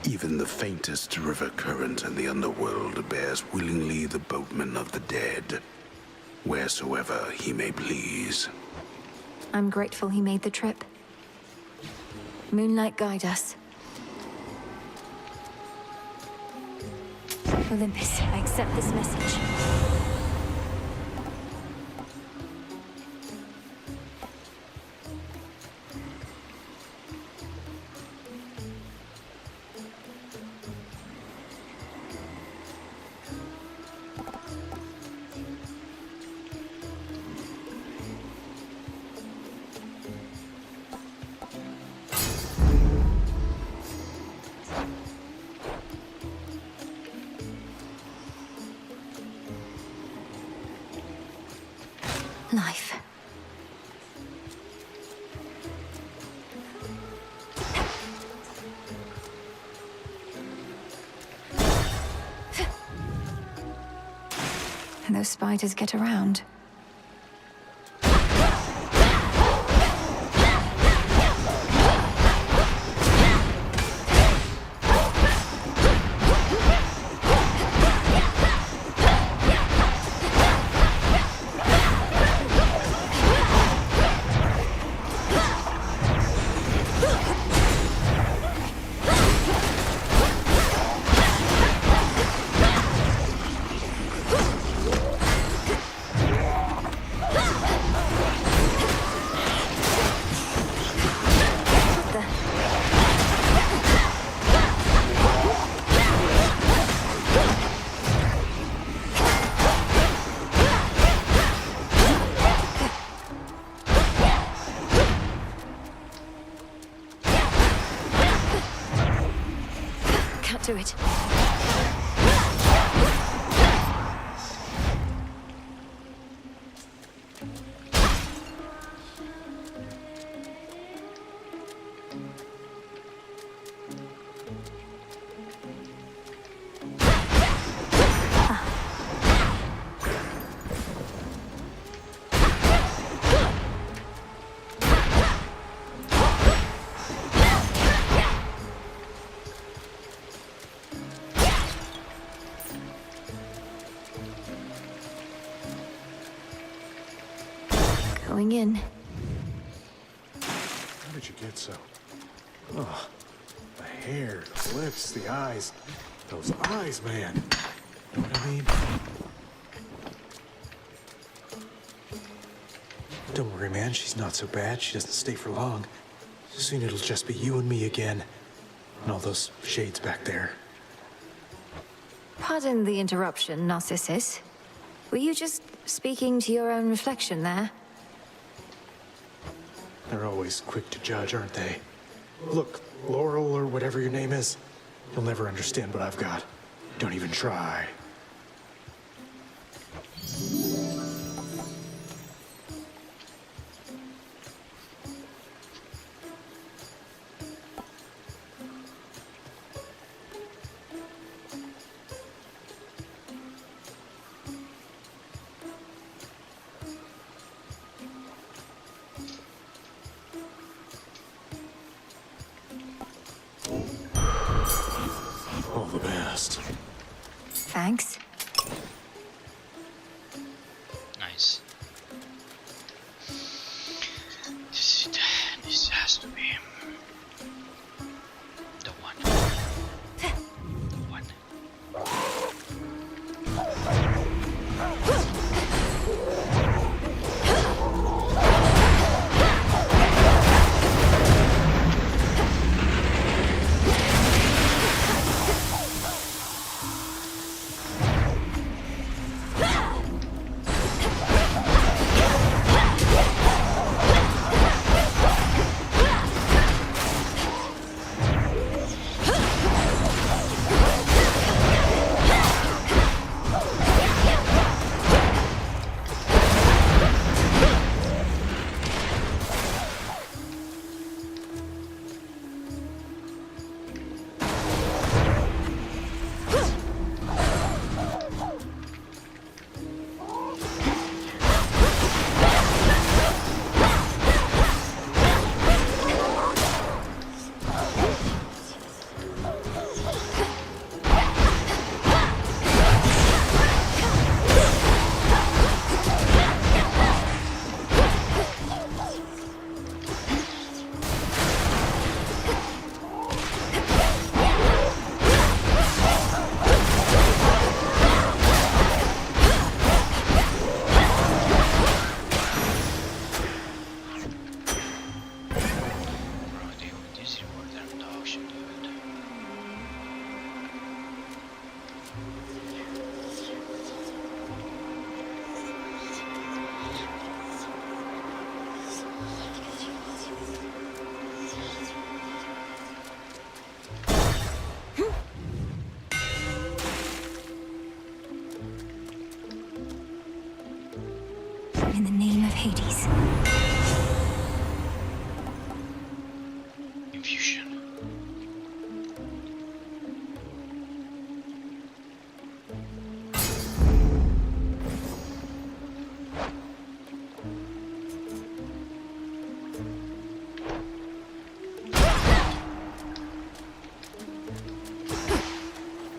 Speaker 6: Even the faintest river current in the underworld bears willingly the boatman of the dead, wheresoever he may please.
Speaker 3: I'm grateful he made the trip. Moonlight guide us. Olympus, I accept this message. Life. And those spiders get around. it. Going in.
Speaker 2: How did you get so? Oh, the hair, the lips, the eyes. Those eyes, man. Know what I mean? Don't worry, man. She's not so bad. She doesn't stay for long. Soon it'll just be you and me again. And all those shades back there.
Speaker 3: Pardon the interruption, Narcissus. Were you just speaking to your own reflection there?
Speaker 2: They're always quick to judge, aren't they? Look, Laurel, or whatever your name is, you'll never understand what I've got. Don't even try. All the best.
Speaker 3: Thanks.
Speaker 1: Nice. This has to be the one. One.
Speaker 3: In the name of Hades.
Speaker 1: Infusion.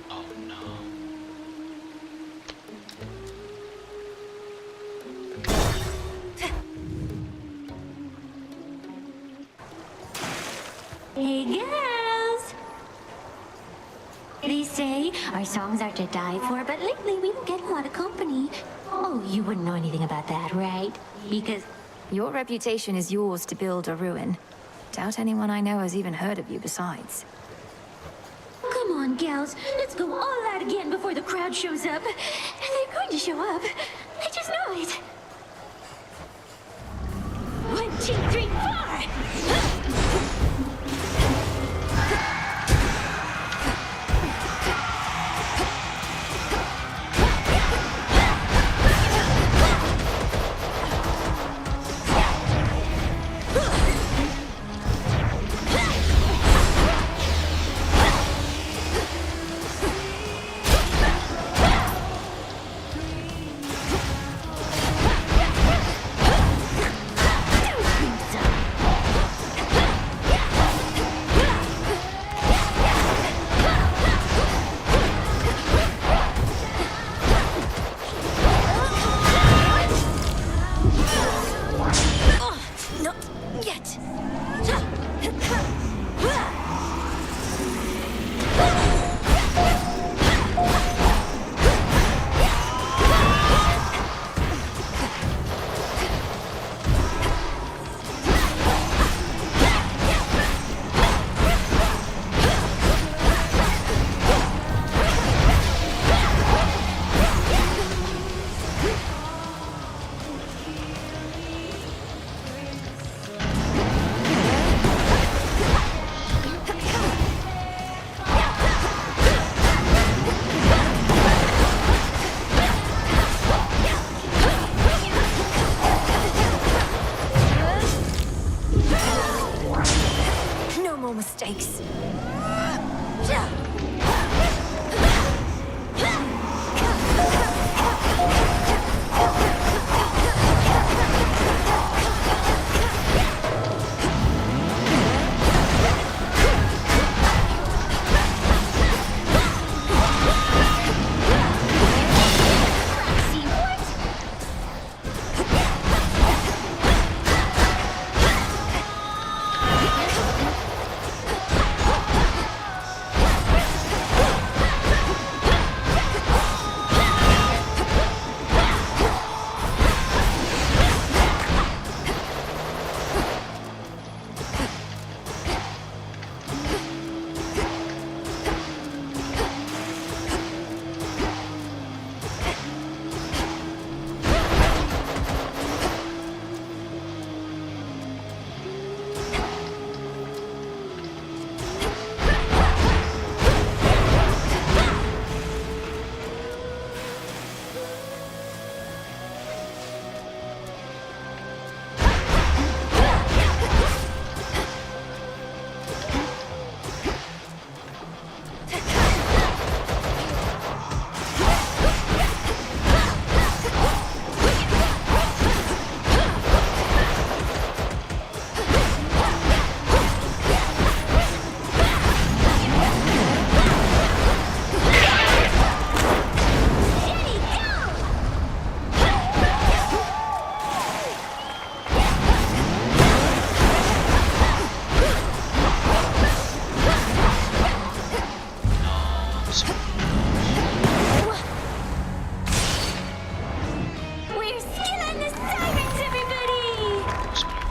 Speaker 1: Oh no.
Speaker 7: Hey, girls! They say our songs are to die for, but lately we don't get a lot of company. Oh, you wouldn't know anything about that, right? Because
Speaker 3: Your reputation is yours to build or ruin. Doubt anyone I know has even heard of you besides.
Speaker 7: come on, gals, let's go all out again before the crowd shows up. And they're going to show up. I just know it. 1, 2, 3, 4!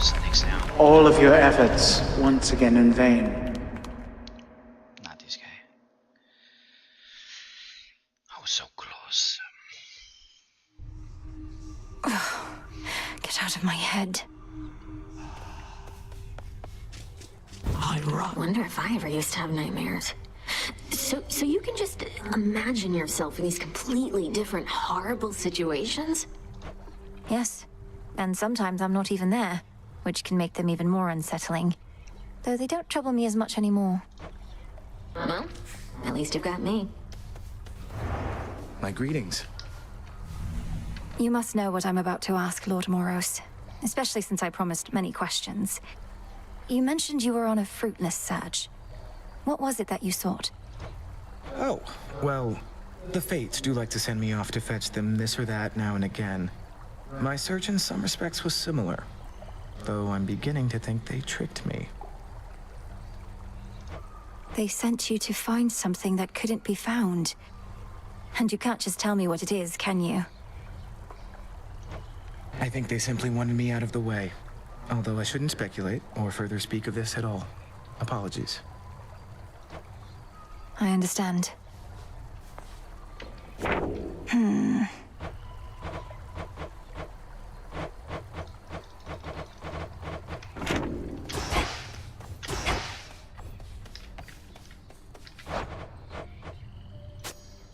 Speaker 1: Snakes down.
Speaker 18: All of your efforts once again in vain.
Speaker 1: Not this guy. I was so close.
Speaker 3: Get out of my head.
Speaker 13: I wonder if I ever used to have nightmares. So you can just imagine yourself in these completely different, horrible situations?
Speaker 3: Yes. And sometimes I'm not even there, which can make them even more unsettling. Though they don't trouble me as much anymore.
Speaker 13: Well, at least you've got me.
Speaker 12: My greetings.
Speaker 3: You must know what I'm about to ask, Lord Moros. Especially since I promised many questions. You mentioned you were on a fruitless search. What was it that you sought?
Speaker 12: Oh, well, the Fates do like to send me off to fetch them this or that now and again. My search in some respects was similar, though I'm beginning to think they tricked me.
Speaker 3: They sent you to find something that couldn't be found. And you can't just tell me what it is, can you?
Speaker 12: I think they simply wanted me out of the way. Although I shouldn't speculate or further speak of this at all. Apologies.
Speaker 3: I understand.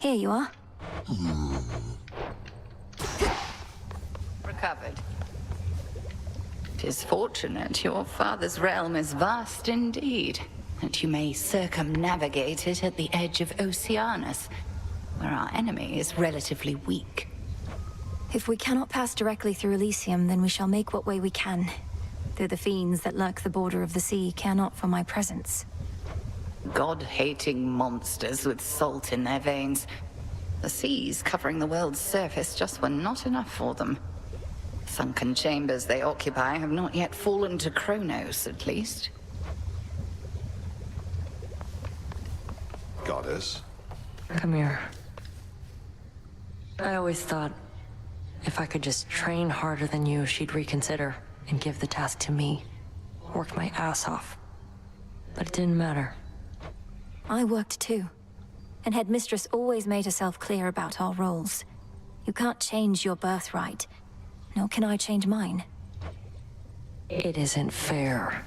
Speaker 3: Here you are.
Speaker 8: Recovered. 'Tis fortunate your father's realm is vast indeed, and you may circumnavigate it at the edge of Oceanus, where our enemy is relatively weak.
Speaker 3: If we cannot pass directly through Elysium, then we shall make what way we can. Though the fiends that lurk the border of the sea care not for my presence.
Speaker 8: God-hating monsters with salt in their veins. The seas covering the world's surface just were not enough for them. Sunken chambers they occupy have not yet fallen to Kronos, at least.
Speaker 9: Goddess?
Speaker 4: Come here. I always thought if I could just train harder than you, she'd reconsider and give the task to me. Work my ass off. But it didn't matter.
Speaker 3: I worked too. And Headmistress always made herself clear about our roles. You can't change your birthright, nor can I change mine.
Speaker 4: It isn't fair.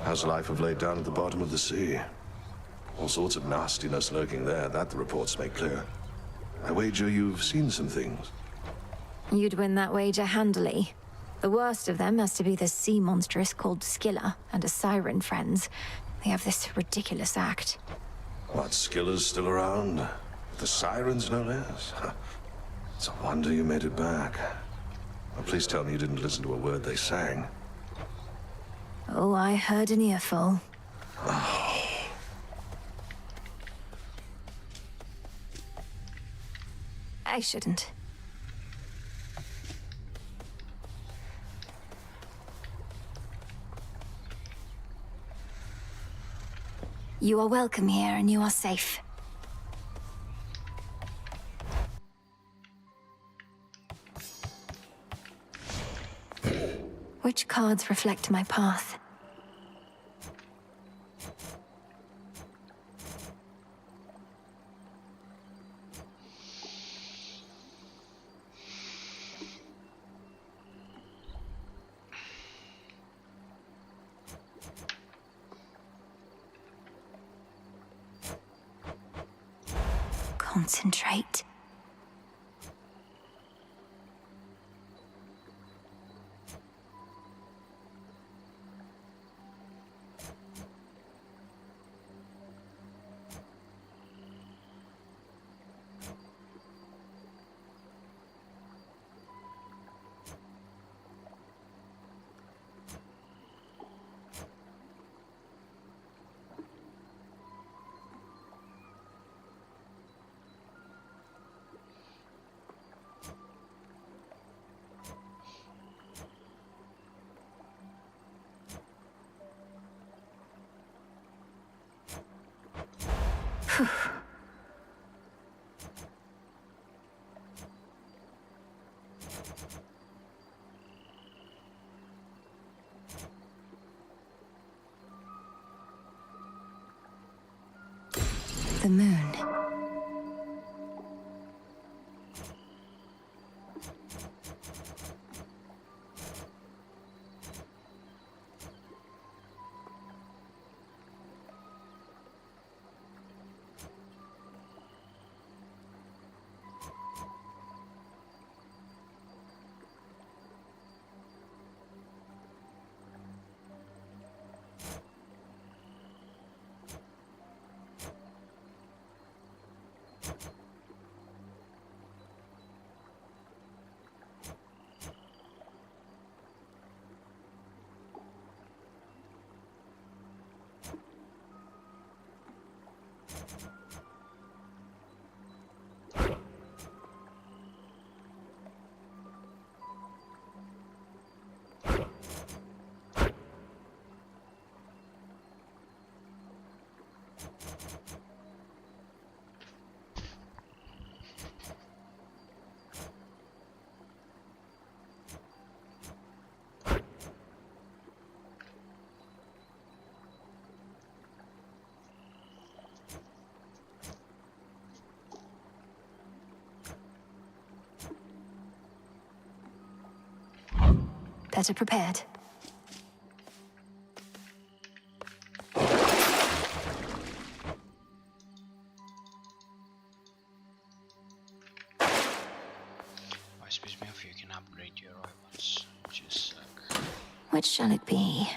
Speaker 9: How's life of late down at the bottom of the sea? All sorts of nastiness lurking there, that the reports make clear. I wager you've seen some things.
Speaker 3: You'd win that wager handily. The worst of them has to be the sea monstrous called Skilla and a siren friends. They have this ridiculous act.
Speaker 9: What, Skiller's still around? The sirens, no less? It's a wonder you made it back. Well, please tell me you didn't listen to a word they sang.
Speaker 3: Oh, I heard an earful. I shouldn't. You are welcome here, and you are safe. Which cards reflect my path? Concentrate. The moon. Better prepared.
Speaker 1: Excuse me, if you can upgrade your weapons, just like...
Speaker 3: Which shall it be?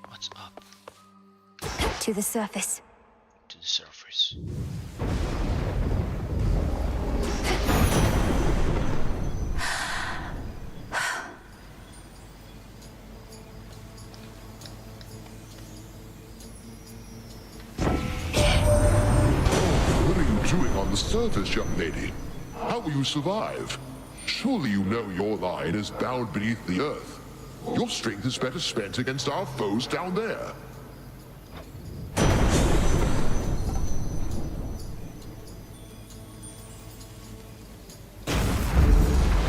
Speaker 1: What's up?
Speaker 3: To the surface.
Speaker 1: To the surface.
Speaker 10: What are you doing on the surface, young lady? How will you survive? Surely you know your line is bound beneath the earth. Your strength is better spent against our foes down there.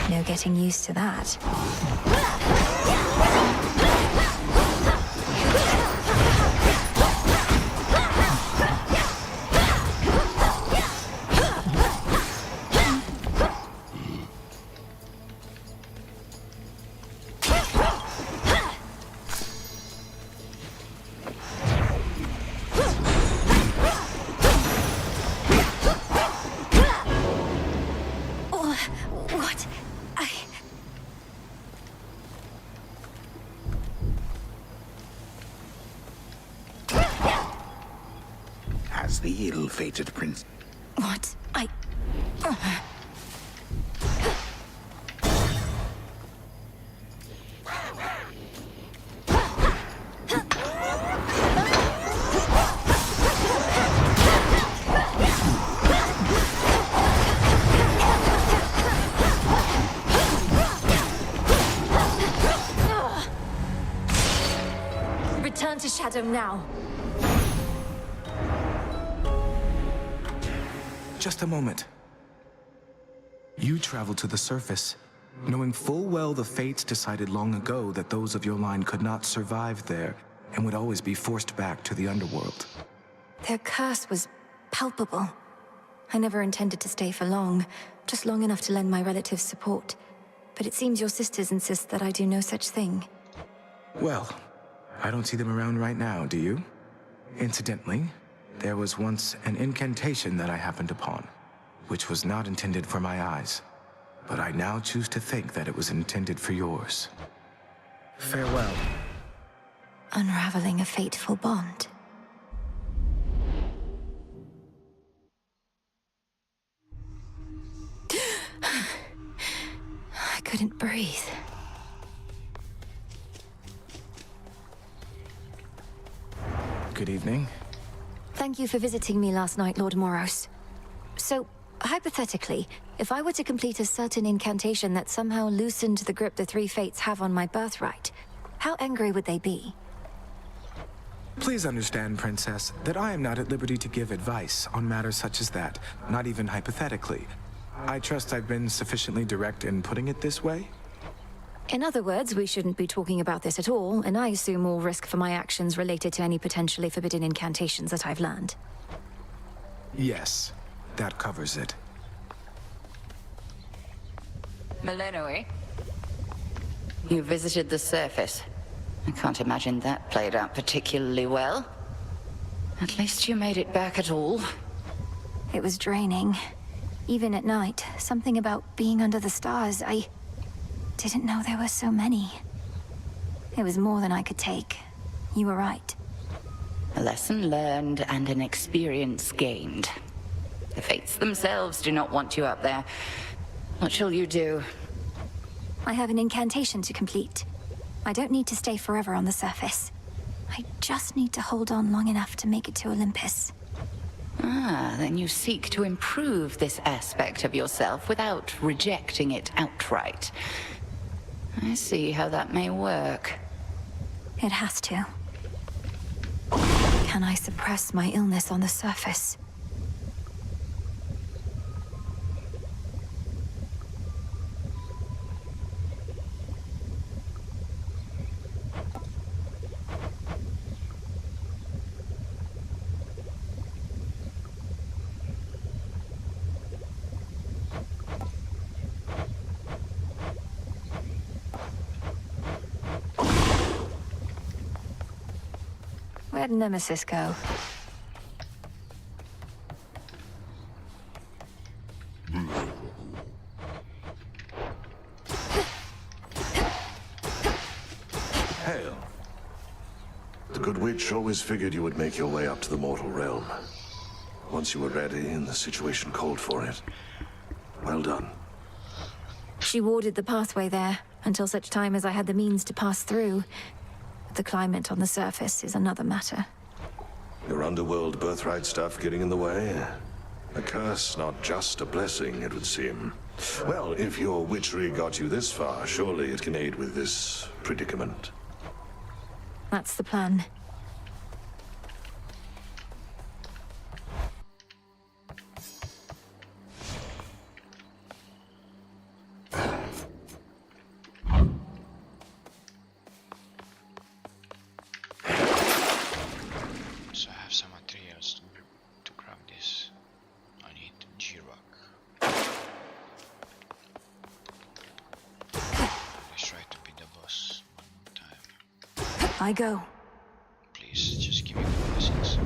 Speaker 3: No getting used to that. What?
Speaker 6: the ill-fated prince.
Speaker 3: What?
Speaker 15: Return to Shadow now.
Speaker 12: Just a moment. You traveled to the surface, knowing full well the fates decided long ago that those of your line could not survive there and would always be forced back to the underworld.
Speaker 3: Their curse was palpable. I never intended to stay for long, just long enough to lend my relatives support. But it seems your sisters insist that I do no such thing.
Speaker 12: Well, I don't see them around right now, do you? Incidentally, there was once an incantation that I happened upon, which was not intended for my eyes, but I now choose to think that it was intended for yours. Farewell.
Speaker 3: Unraveling a fateful bond. I couldn't breathe.
Speaker 12: Good evening.
Speaker 3: Thank you for visiting me last night, Lord Moros. So, hypothetically, if I were to complete a certain incantation that somehow loosened the grip the three fates have on my birthright, how angry would they be?
Speaker 12: Please understand, Princess, that I am not at liberty to give advice on matters such as that, not even hypothetically. I trust I've been sufficiently direct in putting it this way?
Speaker 3: In other words, we shouldn't be talking about this at all, and I assume all risk for my actions related to any potentially forbidden incantations that I've learned.
Speaker 12: Yes, that covers it.
Speaker 8: Milenoe, you visited the surface. I can't imagine that played out particularly well. At least you made it back at all.
Speaker 3: It was draining. Even at night, something about being under the stars, I didn't know there were so many. It was more than I could take. You were right.
Speaker 8: A lesson learned and an experience gained. The fates themselves do not want you up there. What shall you do?
Speaker 3: I have an incantation to complete. I don't need to stay forever on the surface. I just need to hold on long enough to make it to Olympus.
Speaker 8: Ah, then you seek to improve this aspect of yourself without rejecting it outright. I see how that may work.
Speaker 3: It has to. Can I suppress my illness on the surface? Where'd Nemesis go?
Speaker 9: Hail. The good witch always figured you would make your way up to the mortal realm. Once you were ready and the situation called for it. Well done.
Speaker 3: She warded the pathway there, until such time as I had the means to pass through. The climate on the surface is another matter.
Speaker 9: Your underworld birthright stuff getting in the way? A curse, not just a blessing, it would seem. Well, if your witchery got you this far, surely it can aid with this predicament.
Speaker 3: That's the plan.
Speaker 1: So I have some materials to craft this. I need G-Rock. Let's try to beat the boss one more time.
Speaker 3: I go.
Speaker 1: Please, just give me the blessings.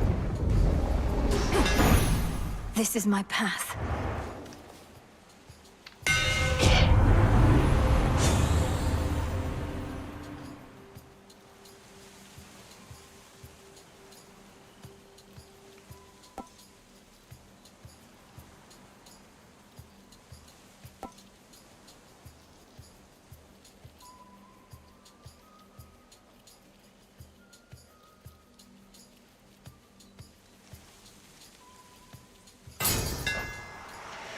Speaker 3: This is my path.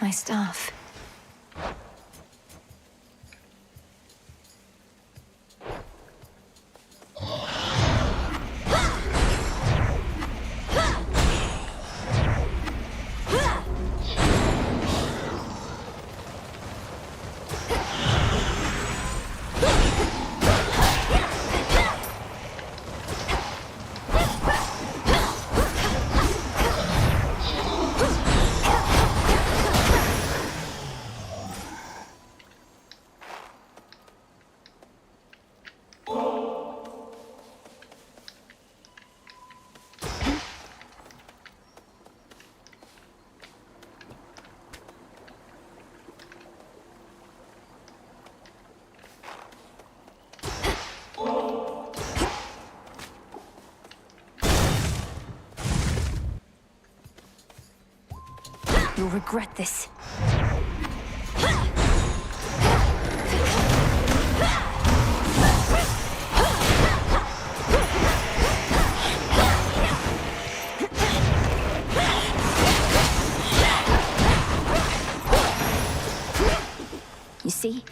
Speaker 3: my staff. You'll regret this. You see?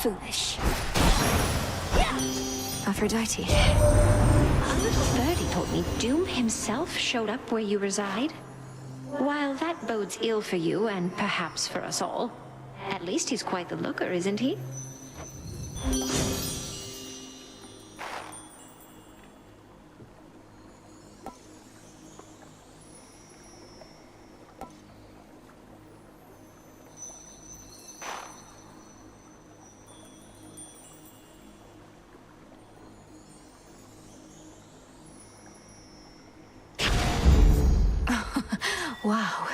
Speaker 3: Foolish. Aphrodite.
Speaker 17: A little birdie told me Doom himself showed up where you reside. While that bodes ill for you, and perhaps for us all, at least he's quite the looker, isn't he?
Speaker 3: Wow.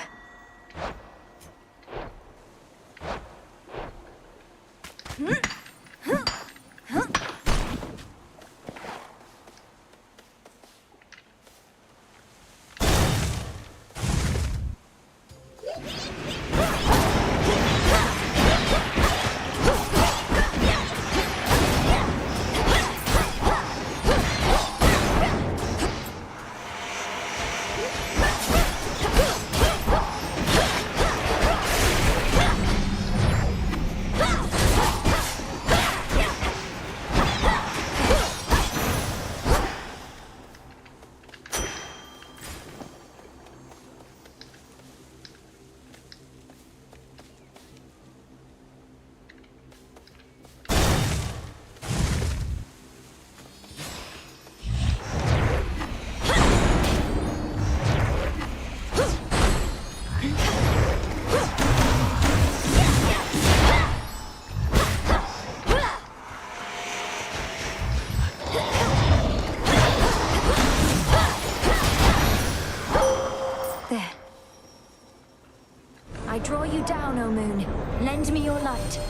Speaker 3: I draw you down, O Moon. Lend me your light.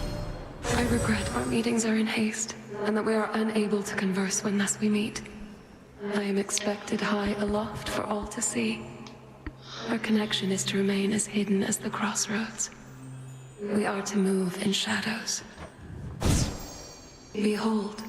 Speaker 14: I regret our meetings are in haste, and that we are unable to converse when thus we meet. I am expected high aloft for all to see. Our connection is to remain as hidden as the crossroads. We are to move in shadows. Behold.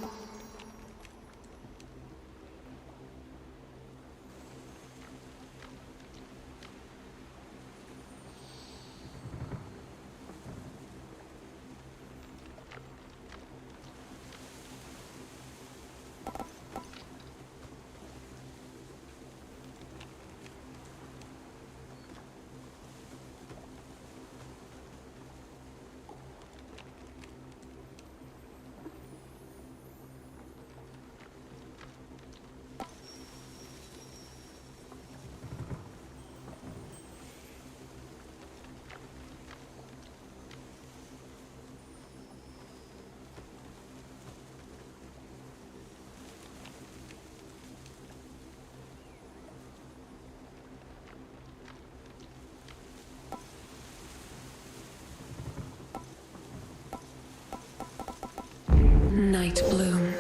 Speaker 14: bright bloom.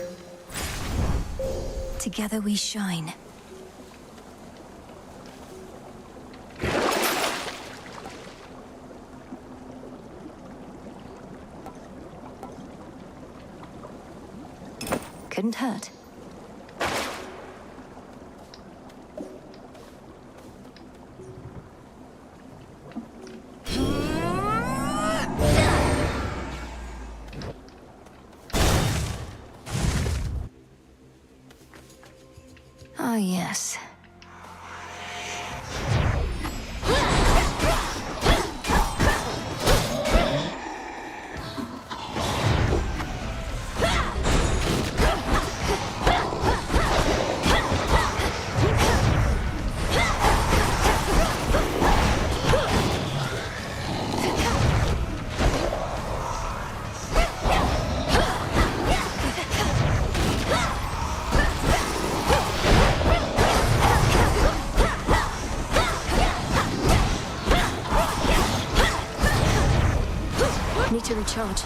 Speaker 3: Together we shine. Couldn't hurt. Ah, yes. Need to recharge.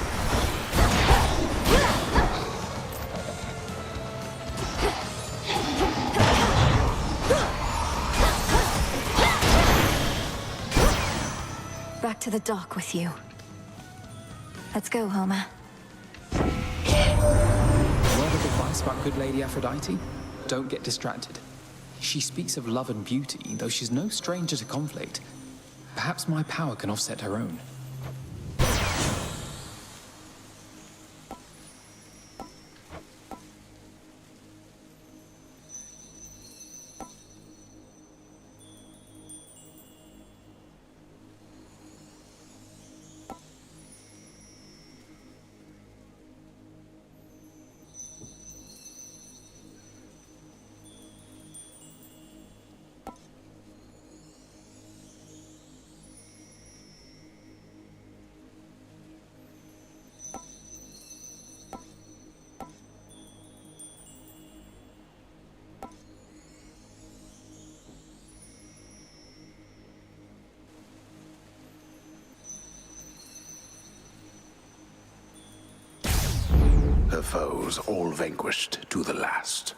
Speaker 3: Back to the dock with you. Let's go, Homer.
Speaker 12: Word of advice about good Lady Aphrodite? Don't get distracted. She speaks of love and beauty, though she's no stranger to conflict. Perhaps my power can offset her own.
Speaker 6: Her foes all vanquished to the last.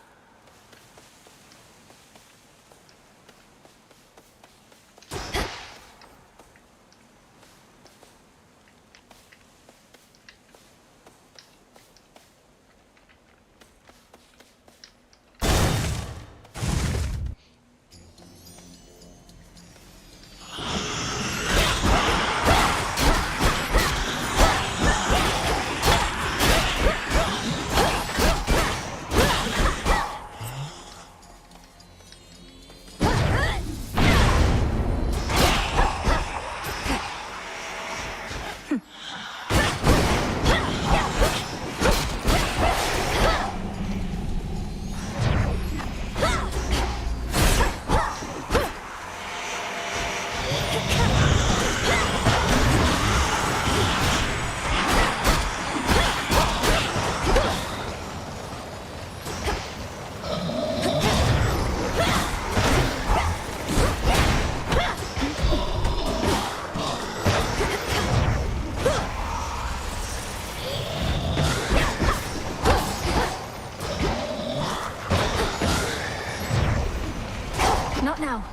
Speaker 3: Not now.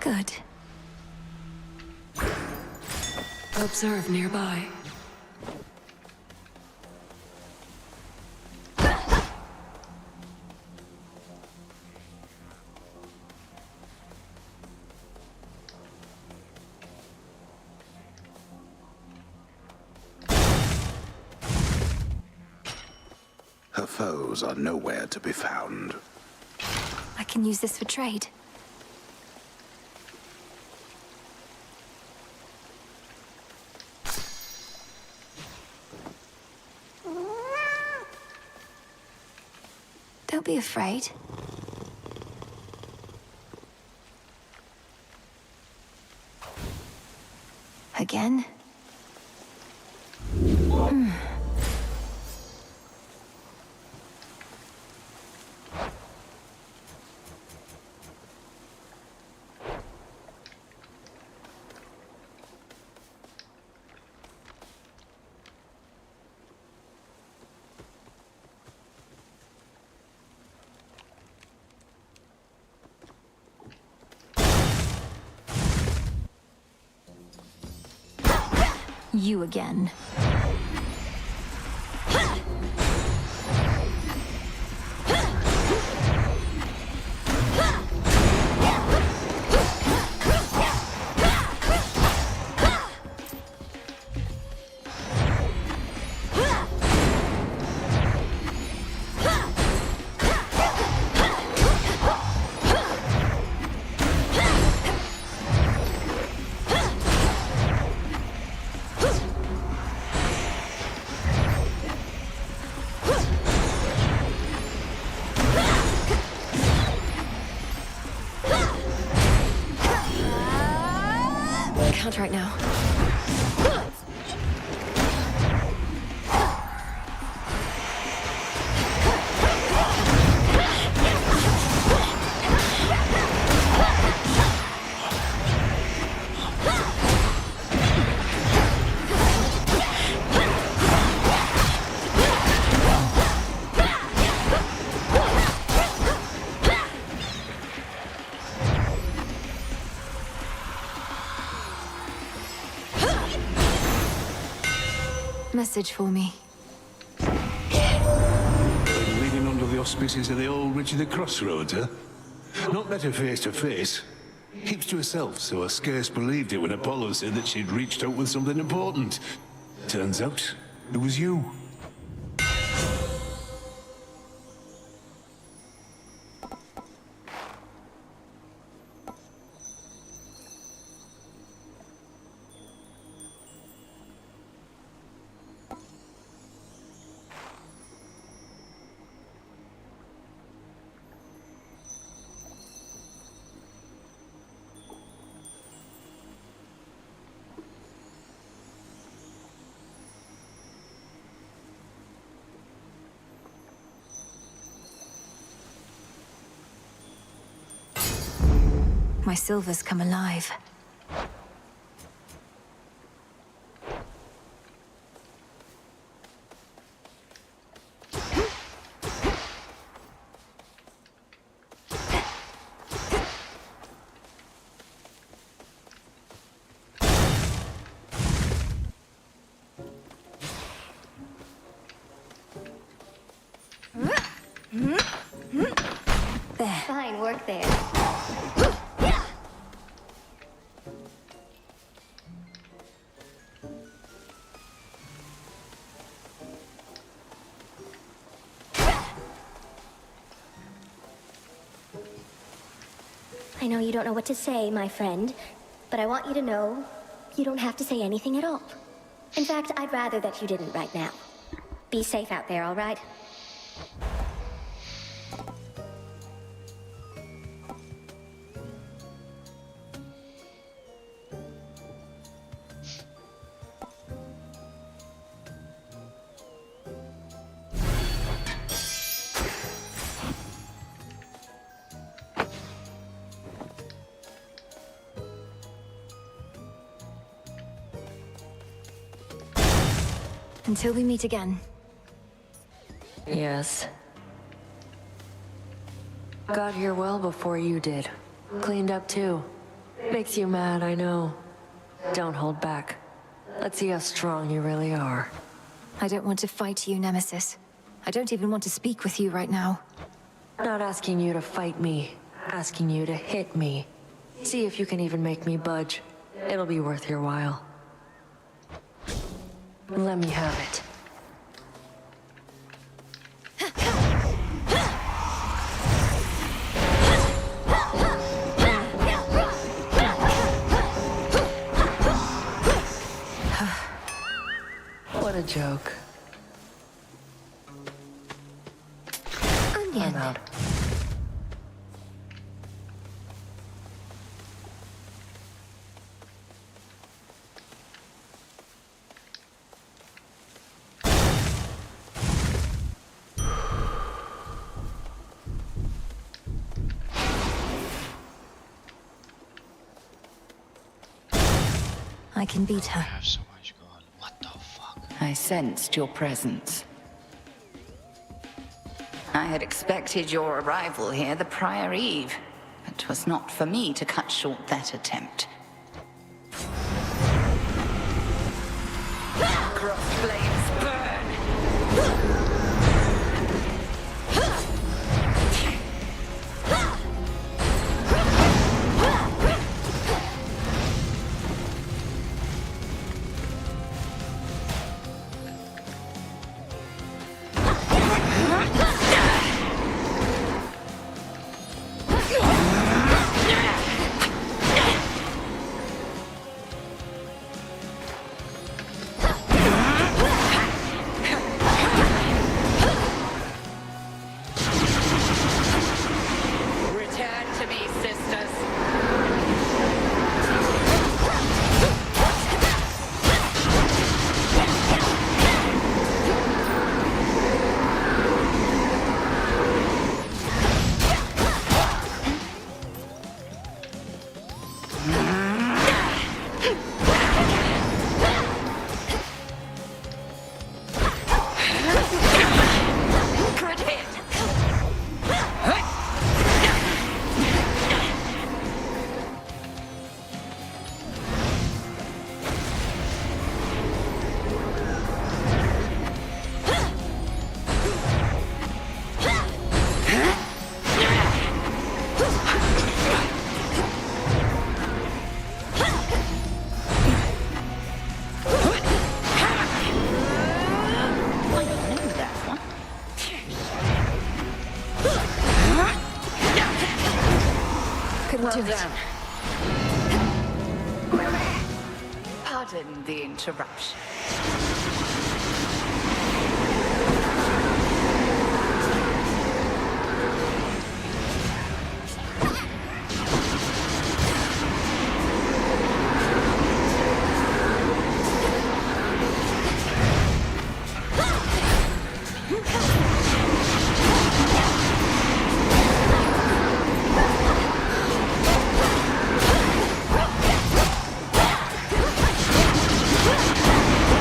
Speaker 3: Good.
Speaker 14: Observe nearby.
Speaker 6: Her foes are nowhere to be found.
Speaker 3: I can use this for trade. Don't be afraid. Again? You again.
Speaker 15: Can't right now.
Speaker 3: Message for me.
Speaker 16: Leading under the auspices of the old Richard the Crossroads, huh? Not met her face to face. Keeps to herself, so I scarce believed it when Apollo said that she'd reached out with something important. Turns out, it was you.
Speaker 3: My silver's come alive. There.
Speaker 7: Fine work there. I know you don't know what to say, my friend, but I want you to know you don't have to say anything at all. In fact, I'd rather that you didn't right now. Be safe out there, all right?
Speaker 3: Until we meet again.
Speaker 4: Yes. Got here well before you did. Cleaned up too. Makes you mad, I know. Don't hold back. Let's see how strong you really are.
Speaker 3: I don't want to fight you, Nemesis. I don't even want to speak with you right now.
Speaker 4: Not asking you to fight me. Asking you to hit me. See if you can even make me budge. It'll be worth your while. Let me have it. What a joke.
Speaker 3: Onion.
Speaker 4: I'm out.
Speaker 3: I can beat her.
Speaker 8: I sensed your presence. I had expected your arrival here the prior eve. It was not for me to cut short that attempt. down. Pardon the interruption.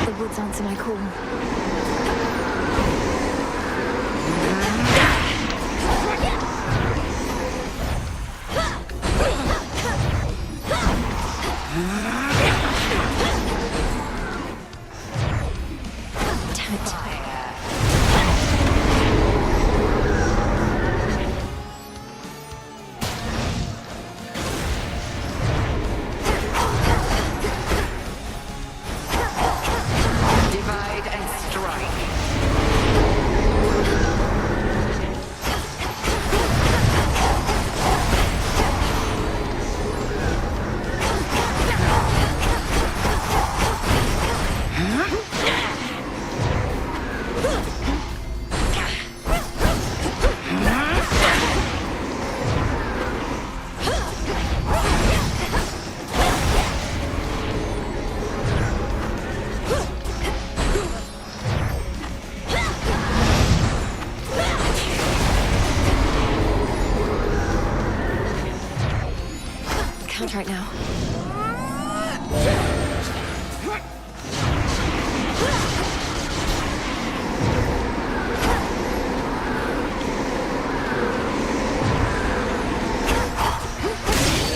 Speaker 3: The woods answer my call. Damn it.
Speaker 8: Divide and strike.
Speaker 3: Can't right now.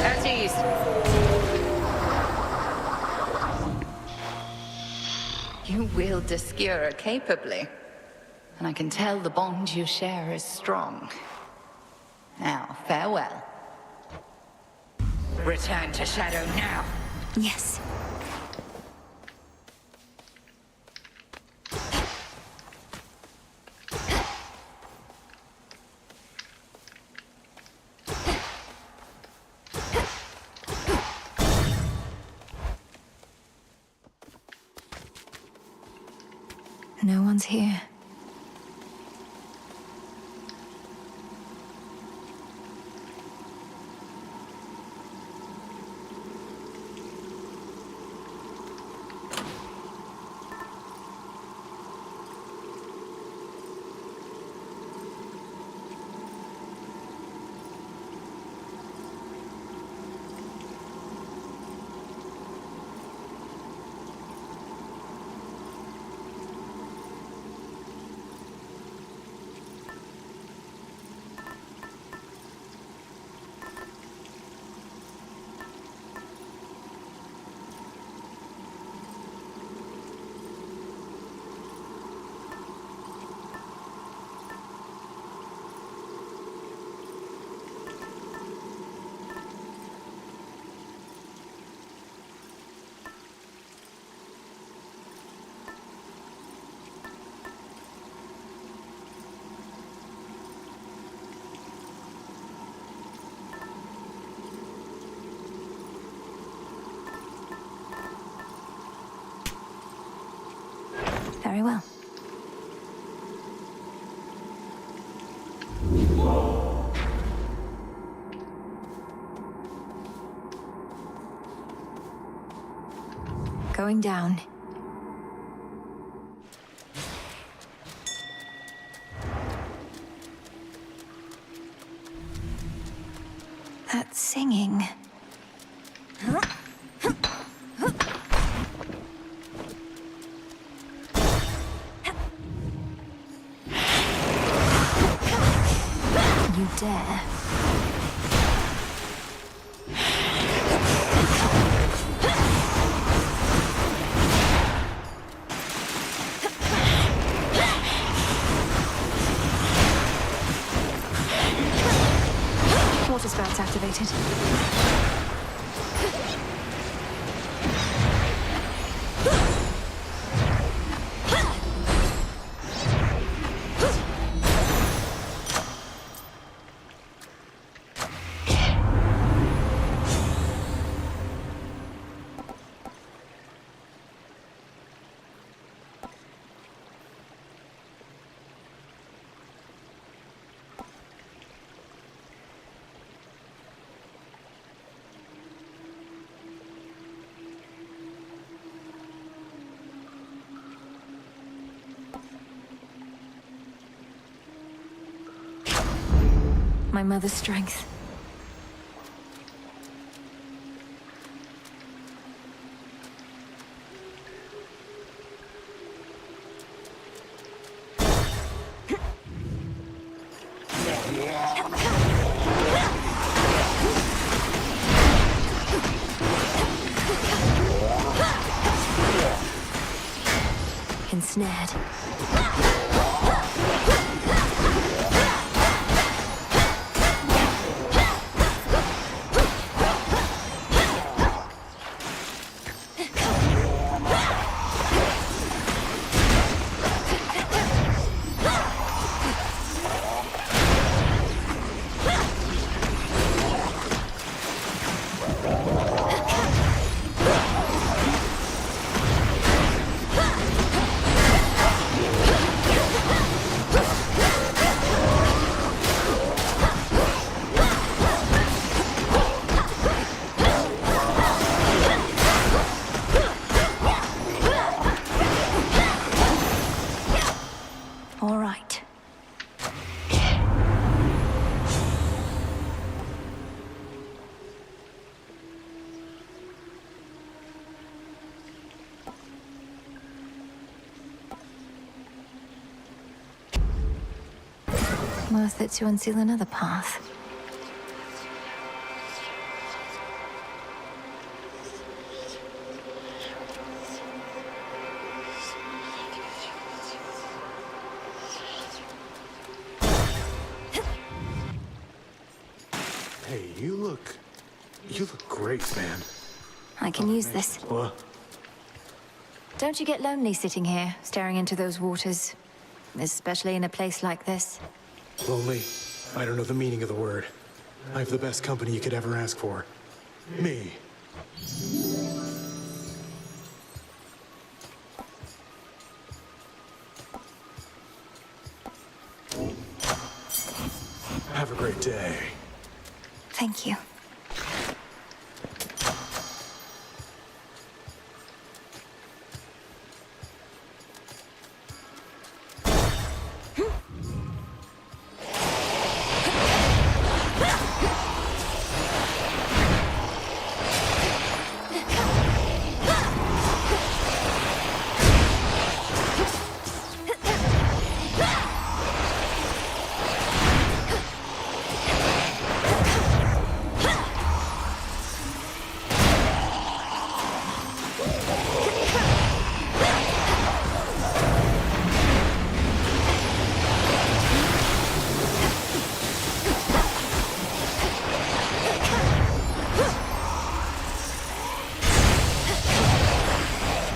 Speaker 8: At ease. You wield the skewer capably, and I can tell the bond you share is strong. Now, farewell. Return to Shadow now.
Speaker 3: Yes. No one's here. Very well. Going down. That singing. You dare. Water spouts activated. My mother's strength. Ensnared. All right. Worth it to unseal another path.
Speaker 2: Hey, you look great, man.
Speaker 3: I can use this.
Speaker 2: What?
Speaker 3: Don't you get lonely sitting here, staring into those waters? Especially in a place like this?
Speaker 2: Lonely? I don't know the meaning of the word. I have the best company you could ever ask for. Me. Have a great day.
Speaker 3: Thank you.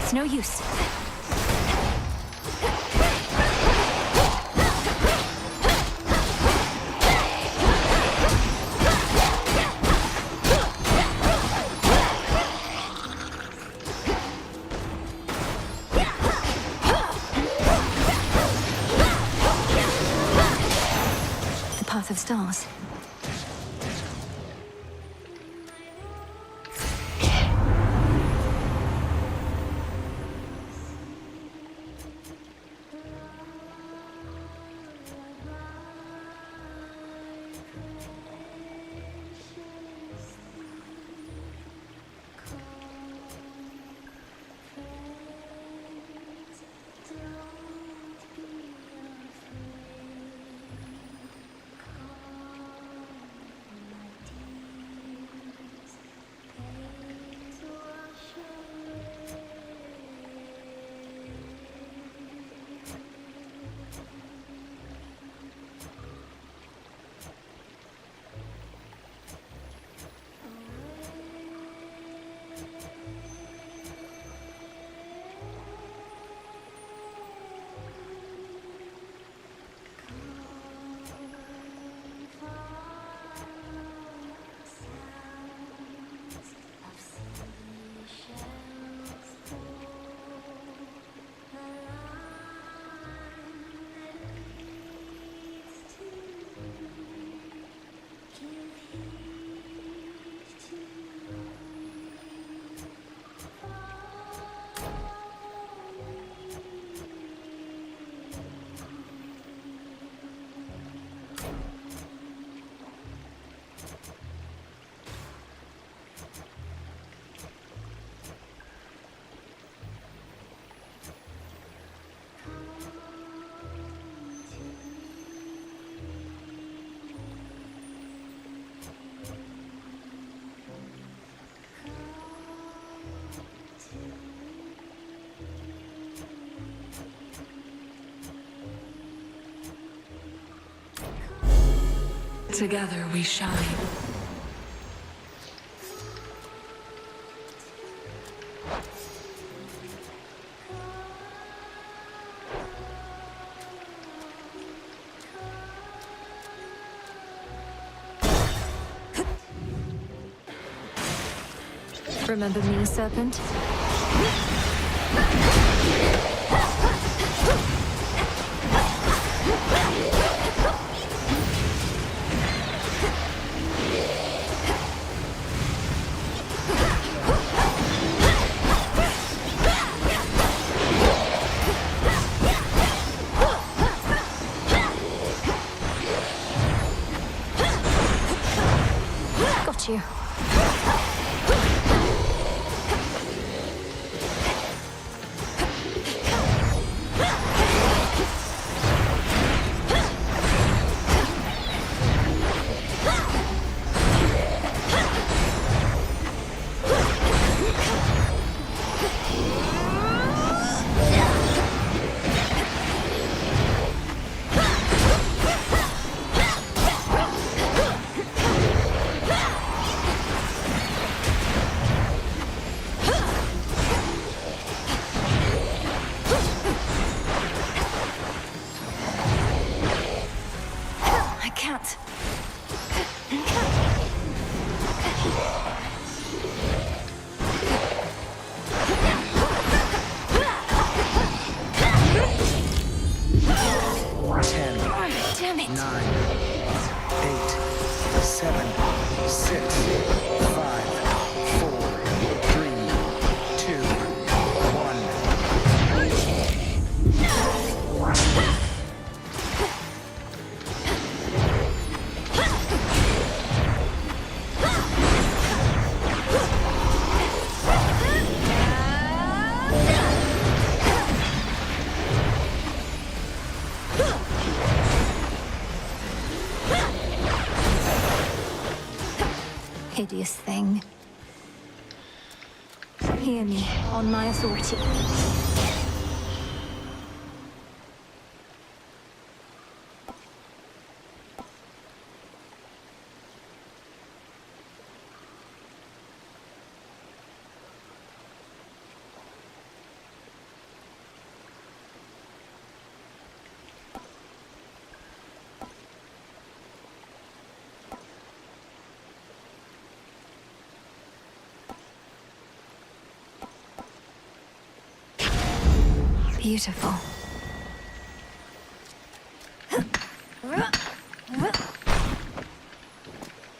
Speaker 3: It's no use. The path of stars.
Speaker 14: Together we shine.
Speaker 3: Remember me, Serpent? Got you. Hideous thing. Hear me, on my authority. Beautiful.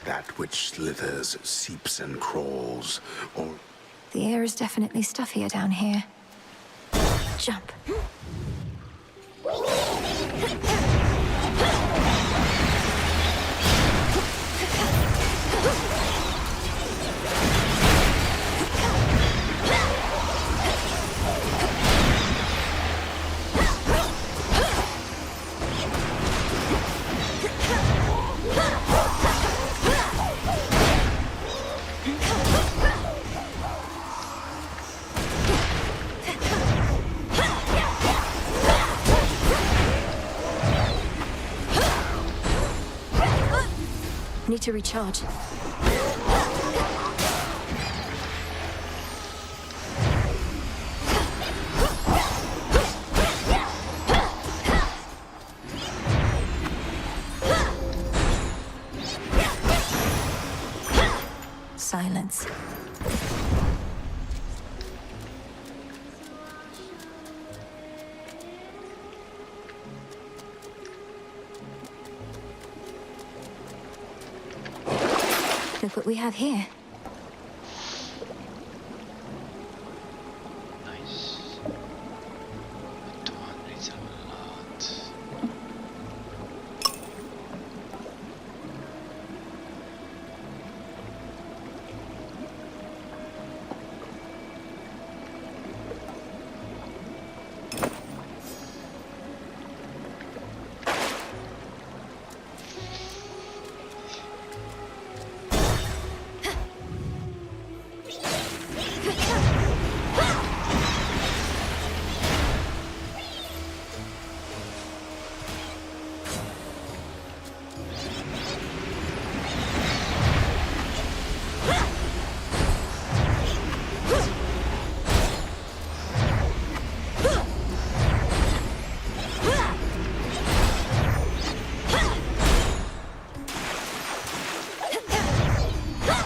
Speaker 6: That which slithers, seeps, and crawls, or...
Speaker 3: The air is definitely stuffier down here. Jump. Need to recharge. Silence. Look what we have here.
Speaker 1: Nice. 200 is a lot.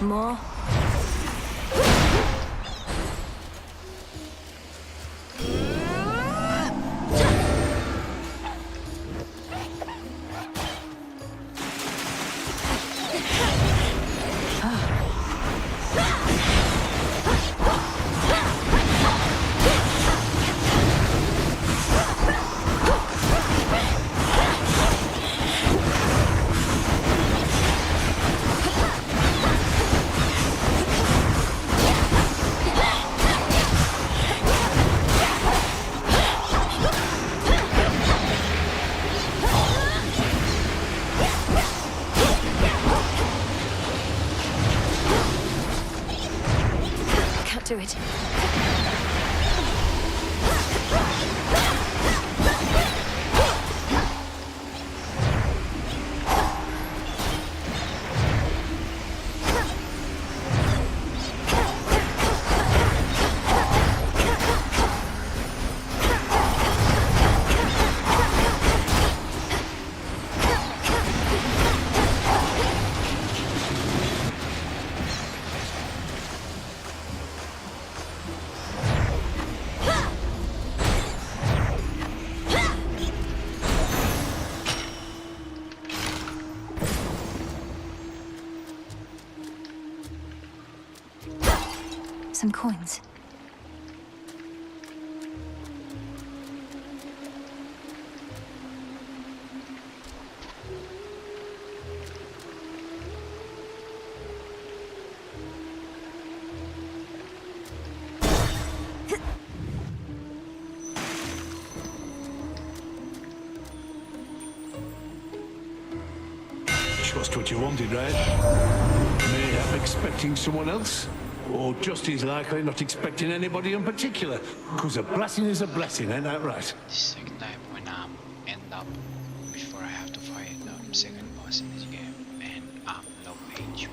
Speaker 3: More? Do it. Some coins.
Speaker 16: Just what you wanted, right? Mayhap expecting someone else? Or just as likely not expecting anybody in particular? Because a blessing is a blessing, ain't that right?
Speaker 1: The second time when I end up before I have to fight the second boss in this game, and I'm low HP.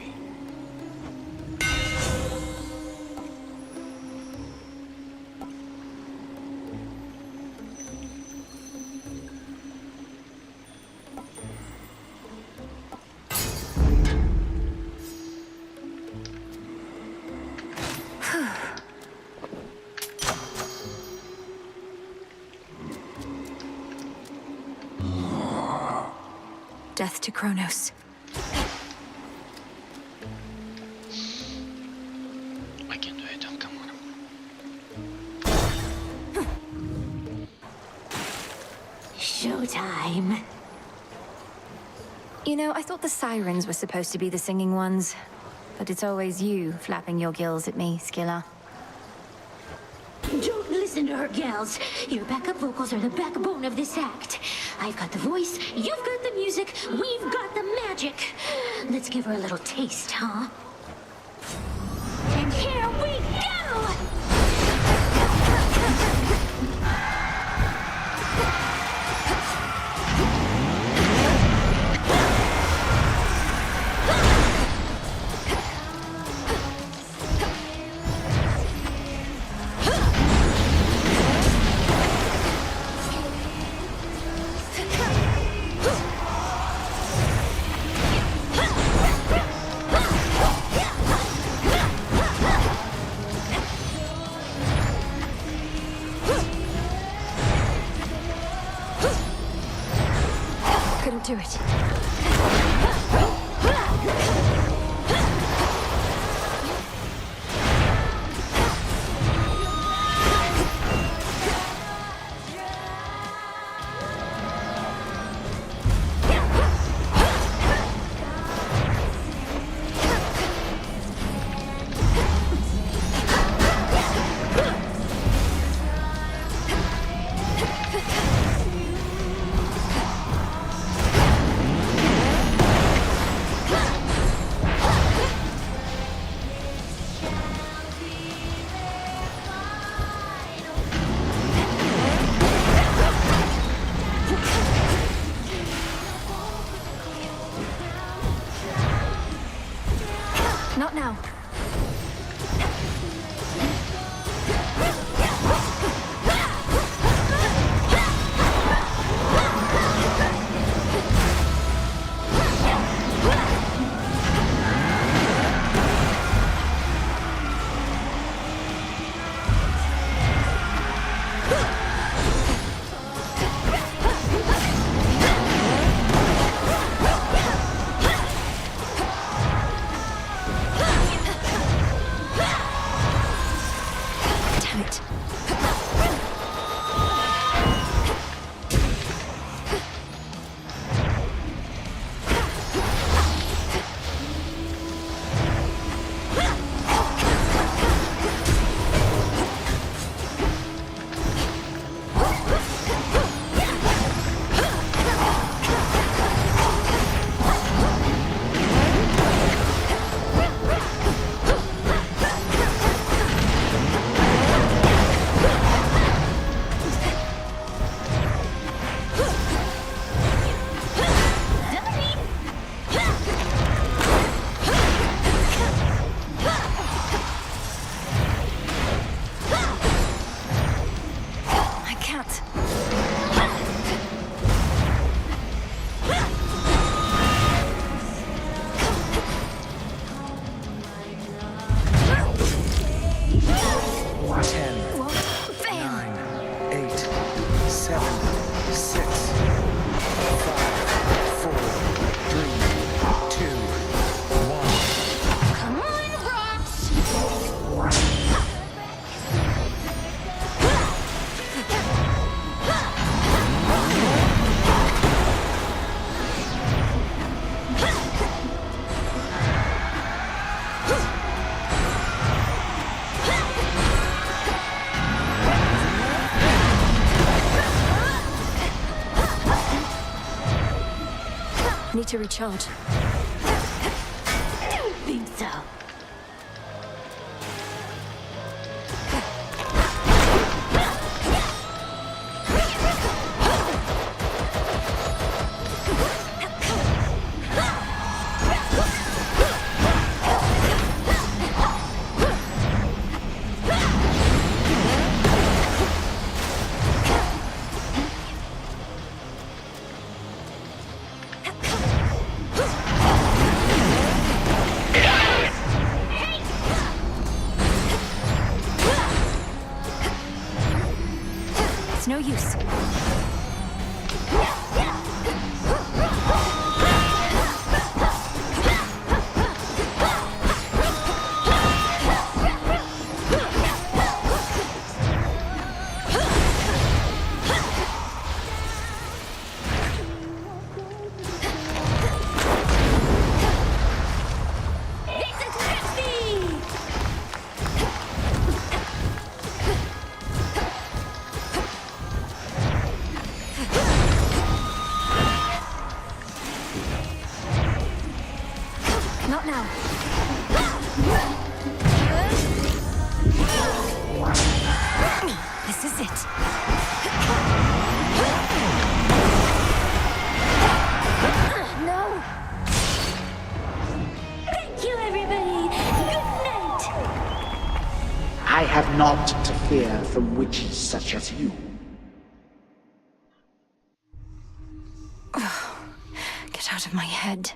Speaker 3: Death to Kronos.
Speaker 1: I can do it, come on.
Speaker 7: Showtime.
Speaker 3: You know, I thought the sirens were supposed to be the singing ones. But it's always you flapping your gills at me, Skilla.
Speaker 7: Don't listen to her, gals. Your backup vocals are the backbone of this act. I've got the voice, you've got the music, we've got the magic. Let's give her a little taste, huh? And here we go!
Speaker 3: Couldn't do it. Not now. Need to recharge.
Speaker 7: Don't think so.
Speaker 3: It's no use. Not now. This is it. No.
Speaker 7: Thank you, everybody. Good night.
Speaker 5: I have naught to fear from witches such as you.
Speaker 3: Get out of my head.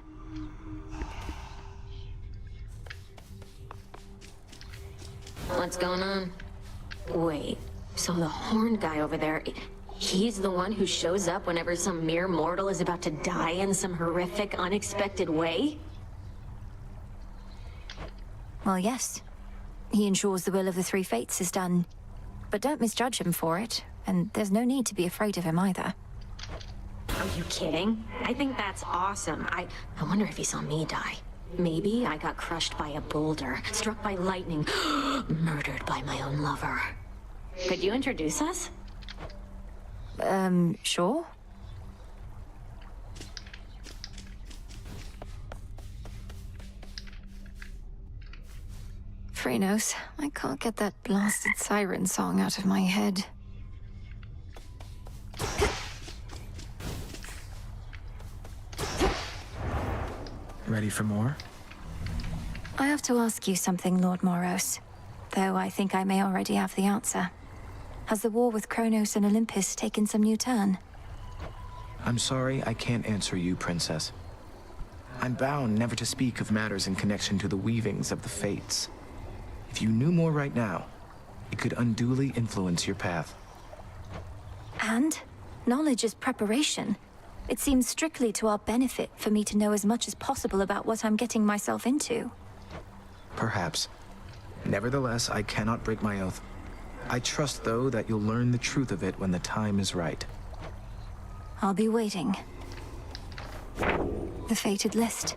Speaker 13: What's going on? Wait, so the horned guy over there, he's the one who shows up whenever some mere mortal is about to die in some horrific, unexpected way?
Speaker 3: Well, yes. He ensures the will of the Three Fates is done. But don't misjudge him for it, and there's no need to be afraid of him either.
Speaker 13: Are you kidding? I think that's awesome. I wonder if he saw me die. Maybe I got crushed by a boulder, struck by lightning, murdered by my own lover. Could you introduce us?
Speaker 3: Sure. Phrenos, I can't get that blasted siren song out of my head.
Speaker 12: Ready for more?
Speaker 3: I have to ask you something, Lord Moros. Though I think I may already have the answer. Has the war with Kronos and Olympus taken some new turn?
Speaker 12: I'm sorry I can't answer you, Princess. I'm bound never to speak of matters in connection to the weavings of the fates. If you knew more right now, it could unduly influence your path.
Speaker 3: And knowledge is preparation. It seems strictly to our benefit for me to know as much as possible about what I'm getting myself into.
Speaker 12: Perhaps. Nevertheless, I cannot break my oath. I trust, though, that you'll learn the truth of it when the time is right.
Speaker 3: I'll be waiting. The fated list.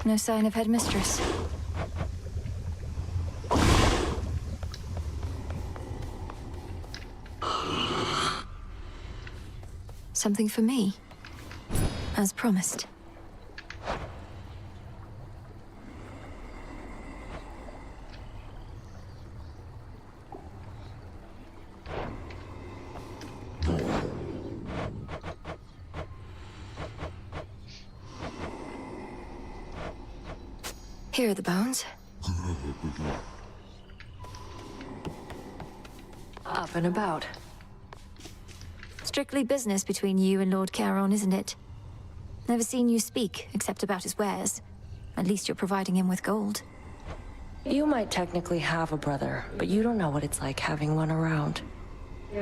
Speaker 3: No sign of headmistress. Something for me, as promised. Here are the bones.
Speaker 4: Up and about.
Speaker 3: Strictly business between you and Lord Charon, isn't it? Never seen you speak, except about his wares. At least you're providing him with gold.
Speaker 4: You might technically have a brother, but you don't know what it's like having one around.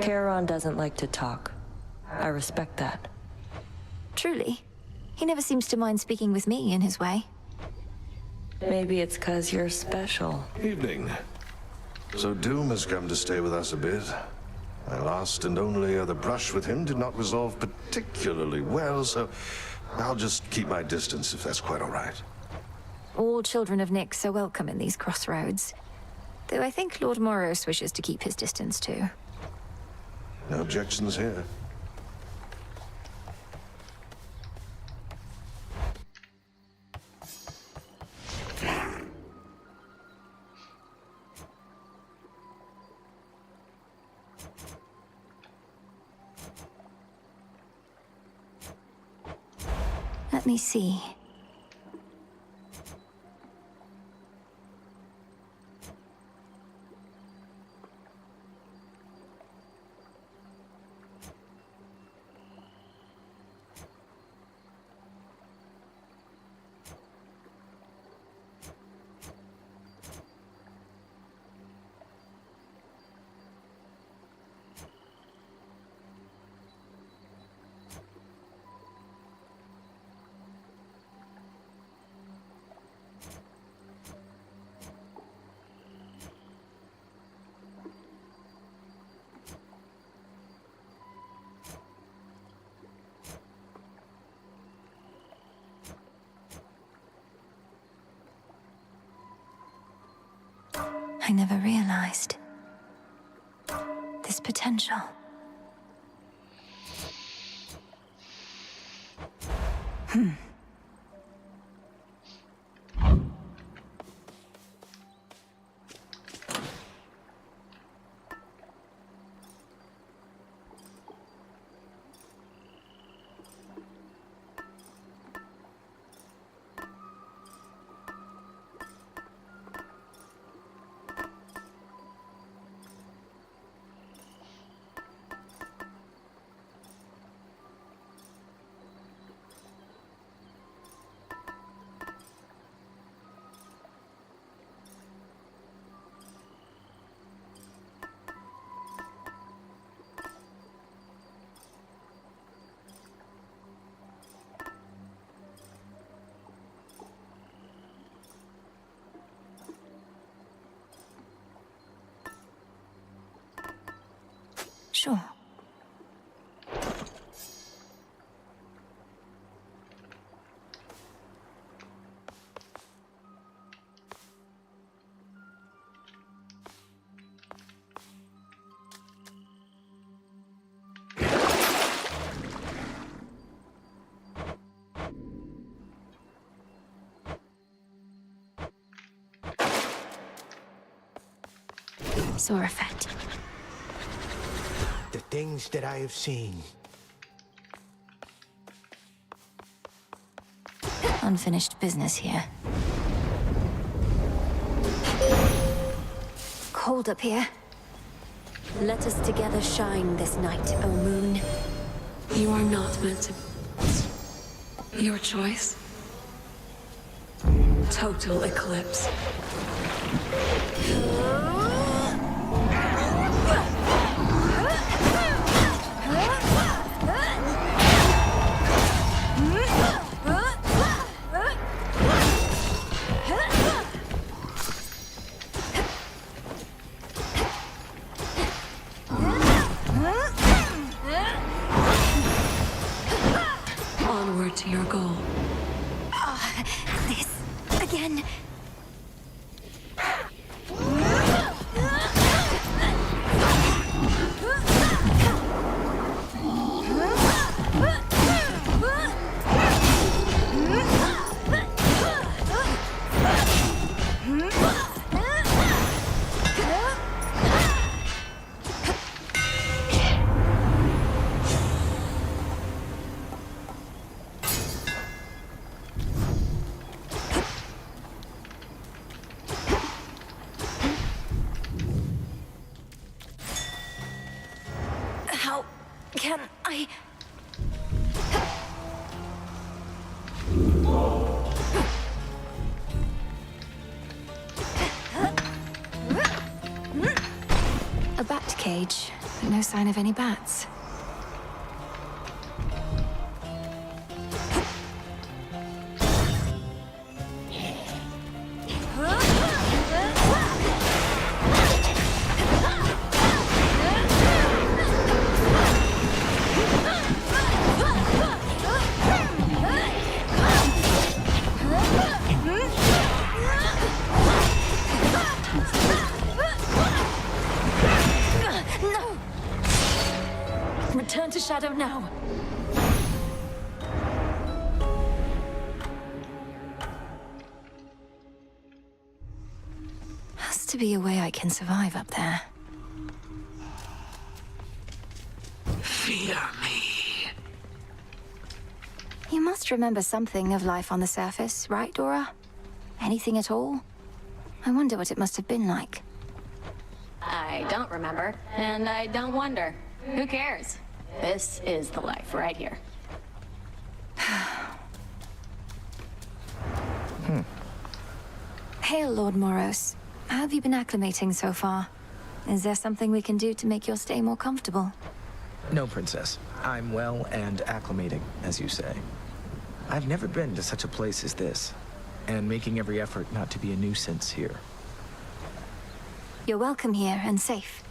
Speaker 4: Charon doesn't like to talk. I respect that.
Speaker 3: Truly. He never seems to mind speaking with me in his way.
Speaker 4: Maybe it's 'cause you're special.
Speaker 9: Evening. So Doom has come to stay with us a bit. My last and only other brush with him did not resolve particularly well, so I'll just keep my distance if that's quite all right.
Speaker 3: All children of Nyx are welcome in these crossroads. Though I think Lord Moros wishes to keep his distance too.
Speaker 9: No objections here.
Speaker 3: Let me see. I never realized this potential. Sure. Saw effect.
Speaker 20: The things that I have seen.
Speaker 3: Unfinished business here. Cold up here.
Speaker 15: Let us together shine this night, O moon.
Speaker 14: You are not meant to... Your choice? Total eclipse. Onward to your goal.
Speaker 3: This again. How can I? A bat cage, but no sign of any bats. No! Return to Shadow now. Has to be a way I can survive up there.
Speaker 9: Fear me.
Speaker 3: You must remember something of life on the surface, right, Dora? Anything at all? I wonder what it must have been like.
Speaker 13: I don't remember, and I don't wonder. Who cares? This is the life right here.
Speaker 3: Hail, Lord Moros. How have you been acclimating so far? Is there something we can do to make your stay more comfortable?
Speaker 12: No, Princess. I'm well and acclimating, as you say. I've never been to such a place as this, and making every effort not to be a nuisance here.
Speaker 3: You're welcome here and safe.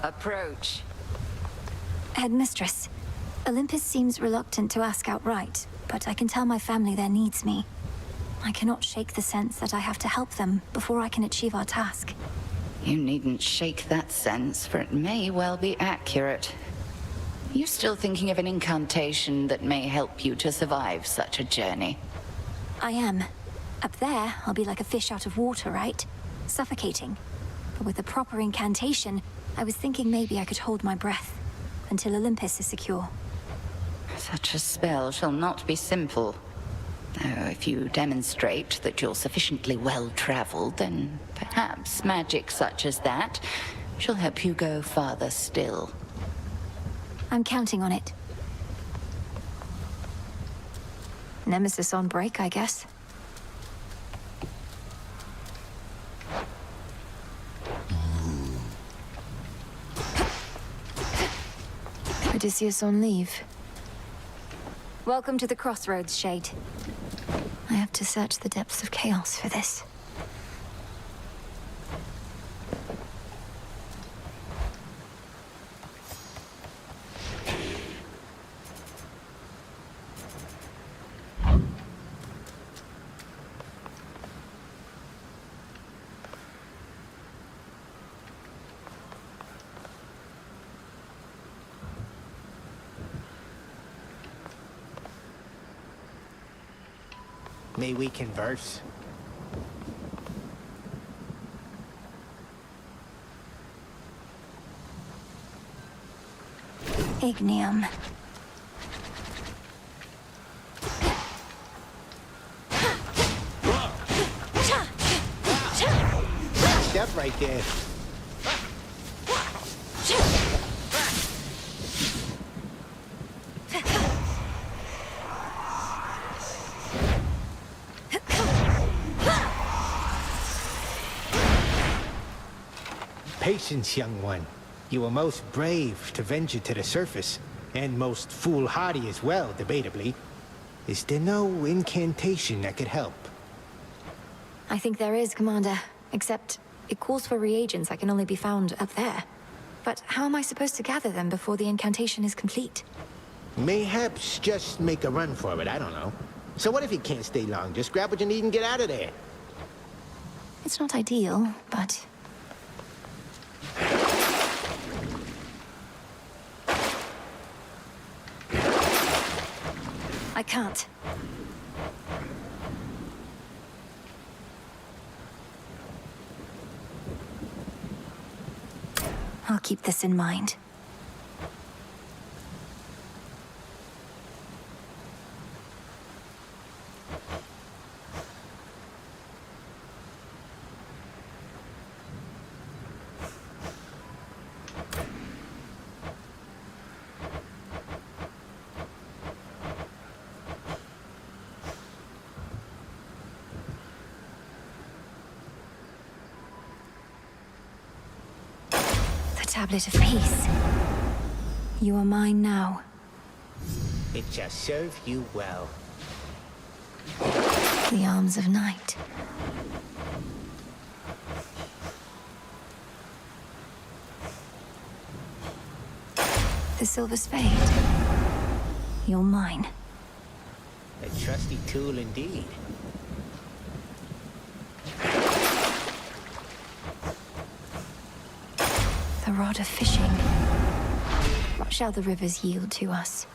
Speaker 8: Approach.
Speaker 3: Headmistress, Olympus seems reluctant to ask outright, but I can tell my family there needs me. I cannot shake the sense that I have to help them before I can achieve our task.
Speaker 8: You needn't shake that sense, for it may well be accurate. You're still thinking of an incantation that may help you to survive such a journey.
Speaker 3: I am. Up there, I'll be like a fish out of water, right? Suffocating. But with the proper incantation, I was thinking maybe I could hold my breath until Olympus is secure.
Speaker 8: Such a spell shall not be simple. Though if you demonstrate that you're sufficiently well-traveled, then perhaps magic such as that shall help you go farther still.
Speaker 3: I'm counting on it. Nemesis on break, I guess. Odysseus on leave. Welcome to the Crossroads, Shade. I have to search the depths of chaos for this.
Speaker 20: May we converse?
Speaker 3: Ignium.
Speaker 20: Step right there. Patience, young one. You were most brave to venture to the surface, and most foolhardy as well, debatably. Is there no incantation that could help?
Speaker 3: I think there is, Commander. Except, it calls for reagents that can only be found up there. But how am I supposed to gather them before the incantation is complete?
Speaker 20: Mayhaps just make a run for it, I don't know. So what if you can't stay long? Just grab what you need and get out of there.
Speaker 3: It's not ideal, but... I can't. I'll keep this in mind. Tablet of Peace. You are mine now.
Speaker 20: It shall serve you well.
Speaker 3: The Arms of Night. The Silver Spade. You're mine.
Speaker 20: A trusty tool indeed.
Speaker 3: The Rod of Fishing. What shall the rivers yield to us?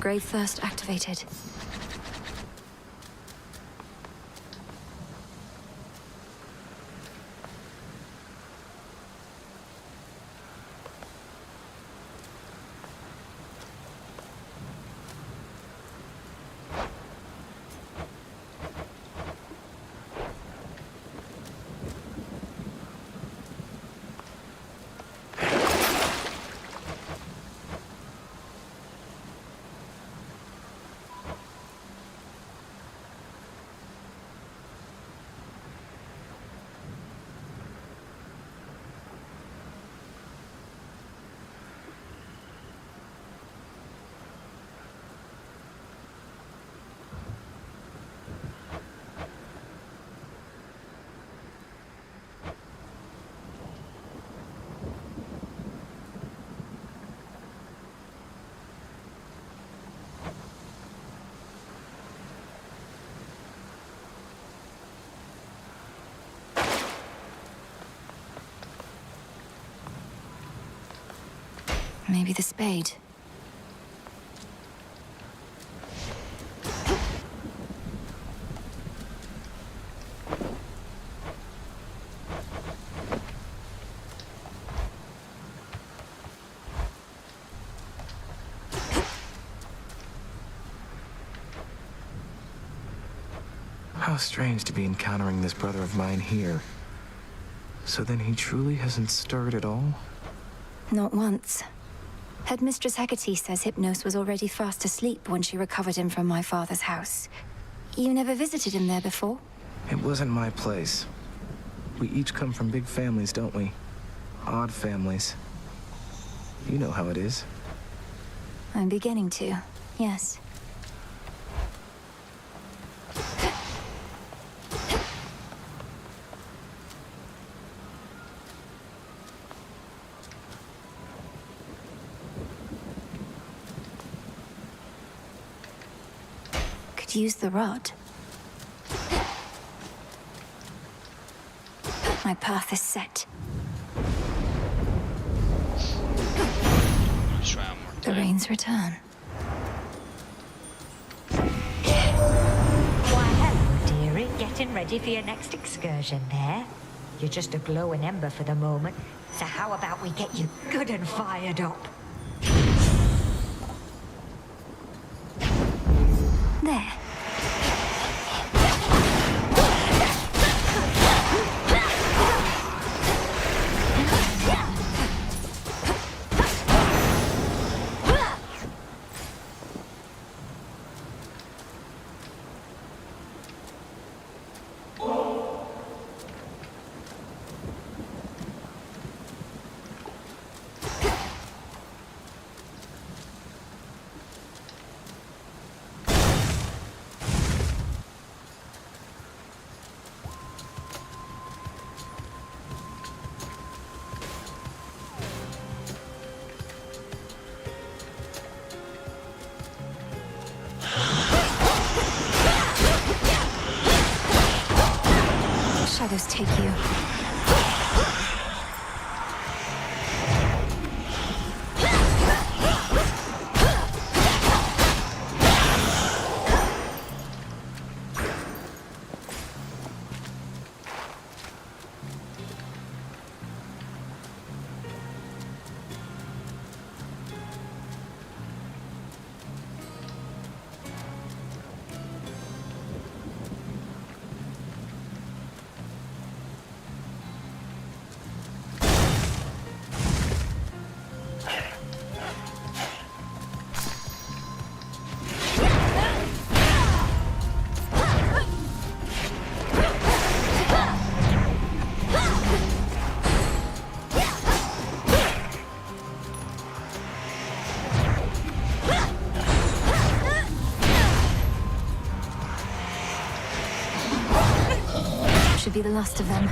Speaker 3: Grave Thirst activated. Maybe the spade.
Speaker 12: How strange to be encountering this brother of mine here. So then he truly hasn't stirred at all?
Speaker 3: Not once. Headmistress Hecate says Hypnos was already fast asleep when she recovered him from my father's house. You never visited him there before?
Speaker 12: It wasn't my place. We each come from big families, don't we? Odd families. You know how it is.
Speaker 3: I'm beginning to, yes. Use the rod. My path is set. The rains return.
Speaker 11: Why, hello, dearie. Getting ready for your next excursion there? You're just a glowing ember for the moment, so how about we get you good and fired up?
Speaker 3: There. Shadows take you. Should be the last of them.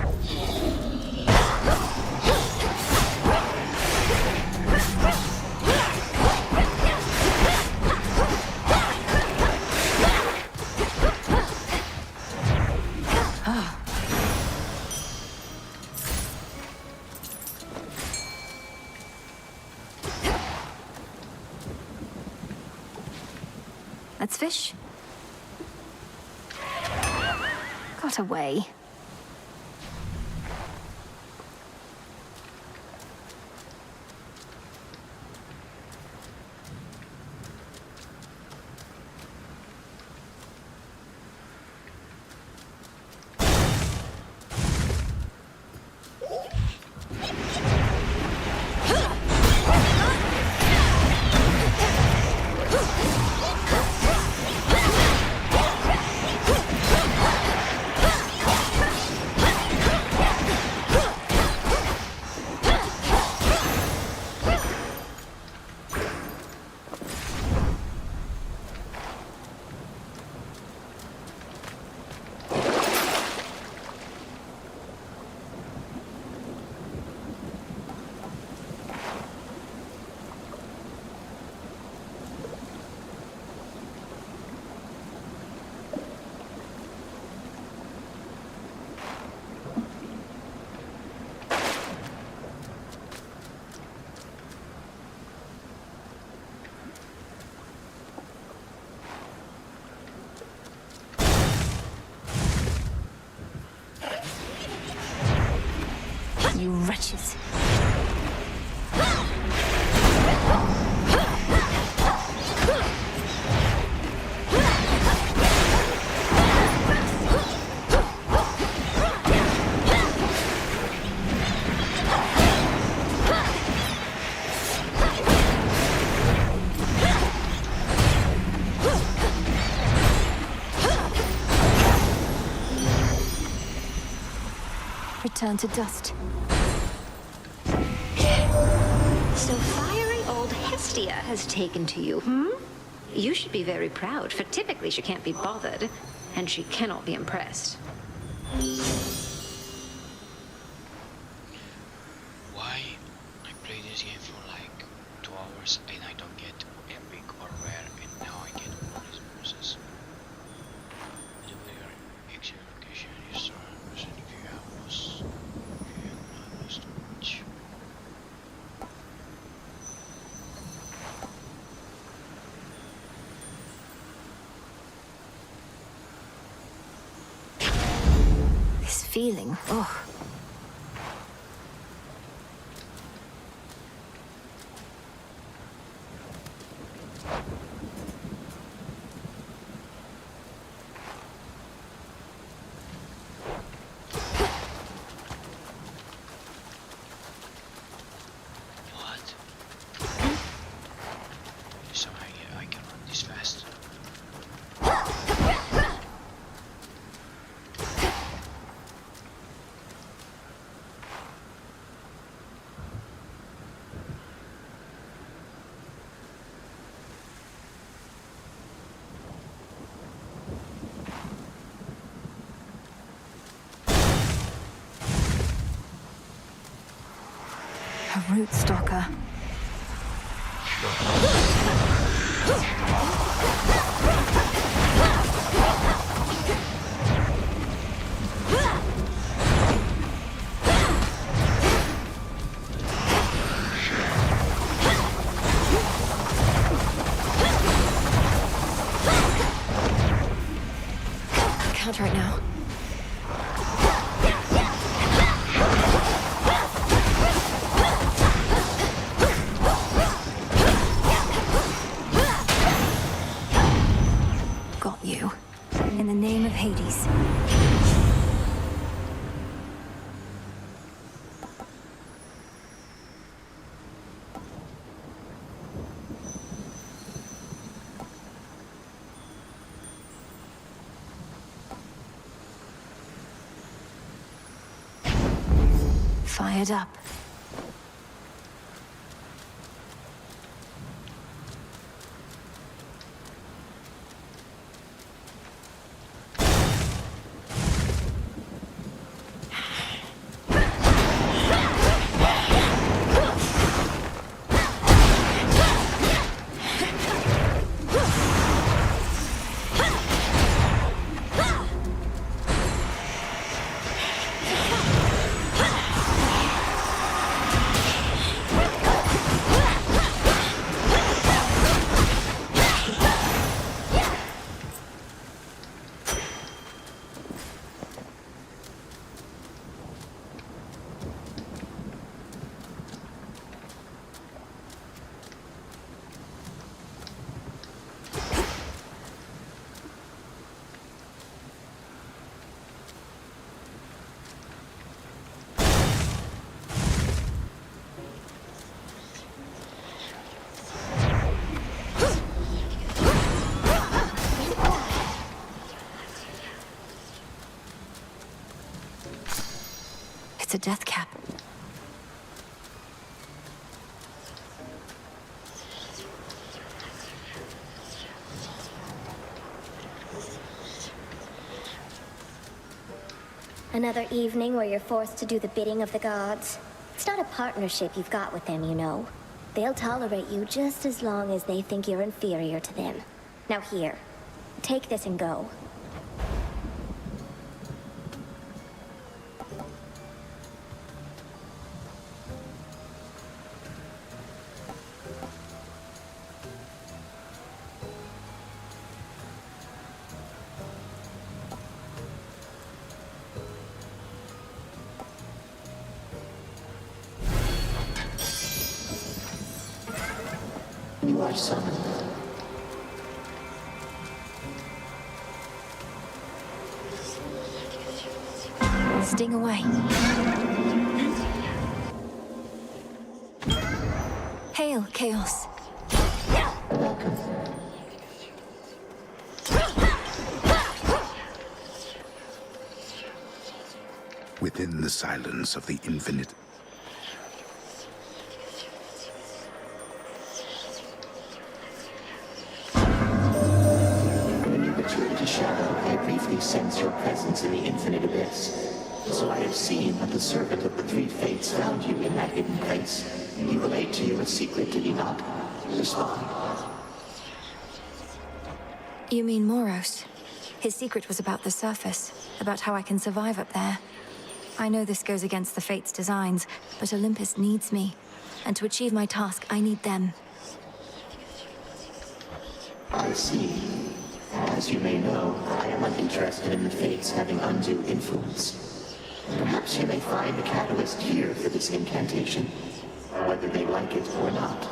Speaker 3: Let's fish. Got away. You wretches. Return to dust.
Speaker 17: So fiery old Hestia has taken to you, hmm? You should be very proud, for typically she can't be bothered, and she cannot be impressed.
Speaker 1: Why I play this game for like 2 hours and I don't get epic or rare, and now I get all these bonuses. The player exit location is stored if you have lost too much.
Speaker 3: This feeling, oh.
Speaker 1: So I can run this fast.
Speaker 3: A root stalker. Can't right now. Got you. In the name of Hades. Fired up. It's a death cap.
Speaker 7: Another evening where you're forced to do the bidding of the gods. It's not a partnership you've got with them, you know. They'll tolerate you just as long as they think you're inferior to them. Now here, take this and go.
Speaker 5: You are summoned.
Speaker 3: Sting away. Hail, Chaos.
Speaker 6: Within the silence of the infinite,
Speaker 5: When you return to Shadow, I briefly sense your presence in the infinite abyss. So I have seen that the servant of the three fates found you in that hidden place. He relayed to you a secret, did he not? Respond.
Speaker 3: You mean Moros? His secret was about the surface, about how I can survive up there. I know this goes against the Fates' designs, but Olympus needs me. And to achieve my task, I need them.
Speaker 5: I see. As you may know, I am uninterested in the Fates having undue influence. Perhaps you may find a catalyst here for this incantation, whether they like it or not.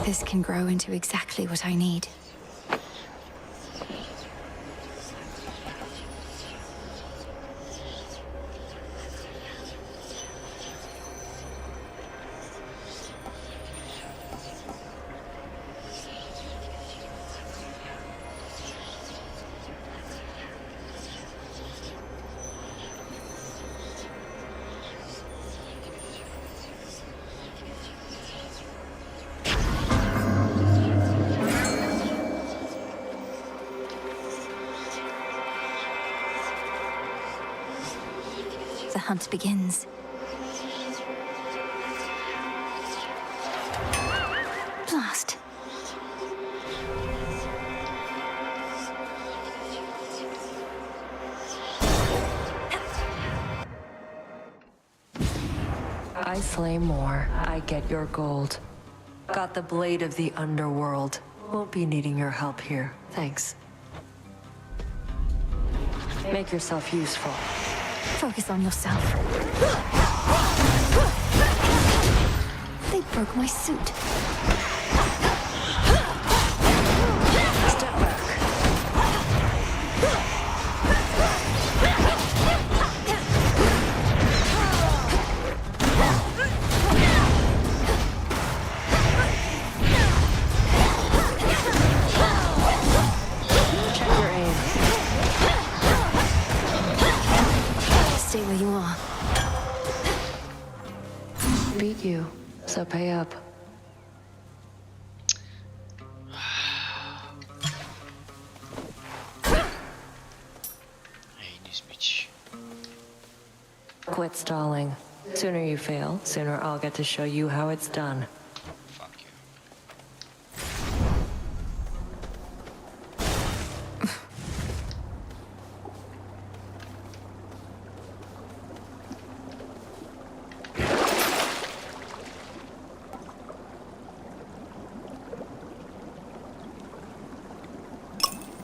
Speaker 3: This can grow into exactly what I need. The hunt begins. Blast.
Speaker 4: I slay more, I get your gold. Got the blade of the underworld. Won't be needing your help here, thanks. Make yourself useful.
Speaker 3: Focus on yourself. They broke my suit.
Speaker 4: Step back. Check your aim.
Speaker 3: Stay where you are.
Speaker 4: Beat you, so pay up.
Speaker 1: Hey, this bitch.
Speaker 4: Quit stalling. Sooner you fail, sooner I'll get to show you how it's done.
Speaker 1: Fuck you.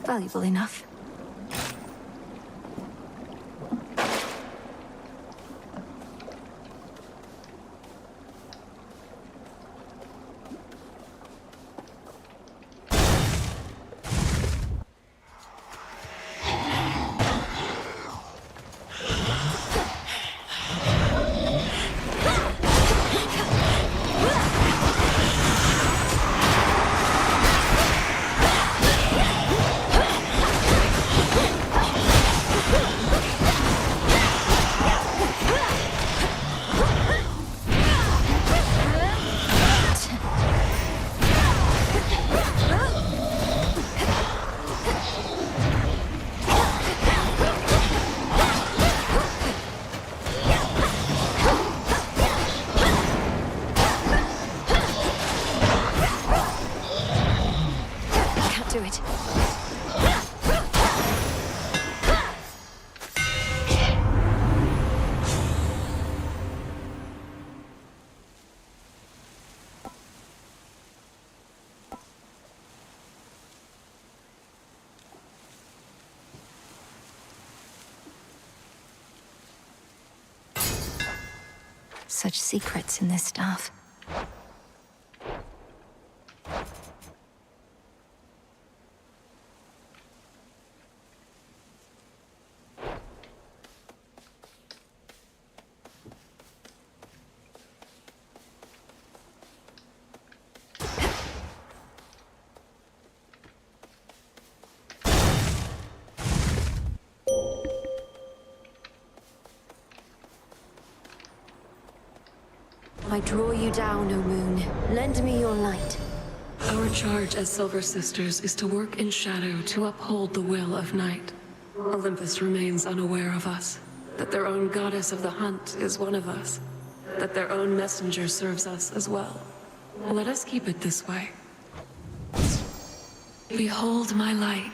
Speaker 3: Valuable enough. Such secrets in this stuff.
Speaker 15: I draw you down, O Moon. Lend me your light.
Speaker 14: Our charge as Silver Sisters is to work in shadow to uphold the will of night. Olympus remains unaware of us, that their own goddess of the hunt is one of us, that their own messenger serves us as well. Let us keep it this way. Behold my light.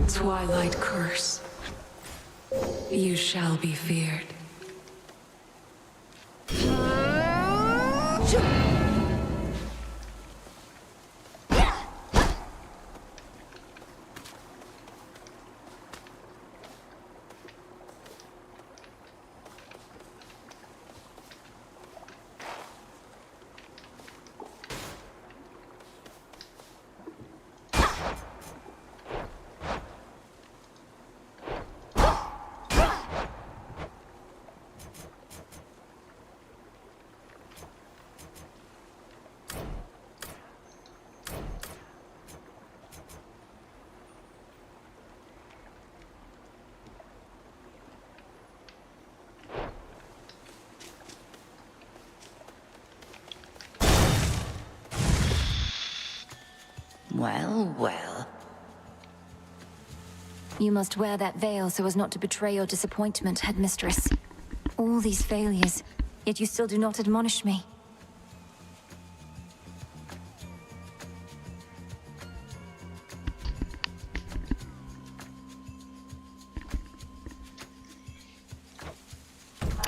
Speaker 14: Twilight curse. You shall be feared.
Speaker 8: Well, well.
Speaker 3: You must wear that veil so as not to betray your disappointment, headmistress. All these failures, yet you still do not admonish me.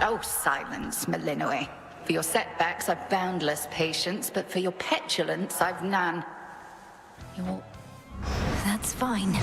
Speaker 8: Oh, silence, Malinoe. For your setbacks, I've boundless patience, but for your petulance, I've none. You're...
Speaker 3: That's fine.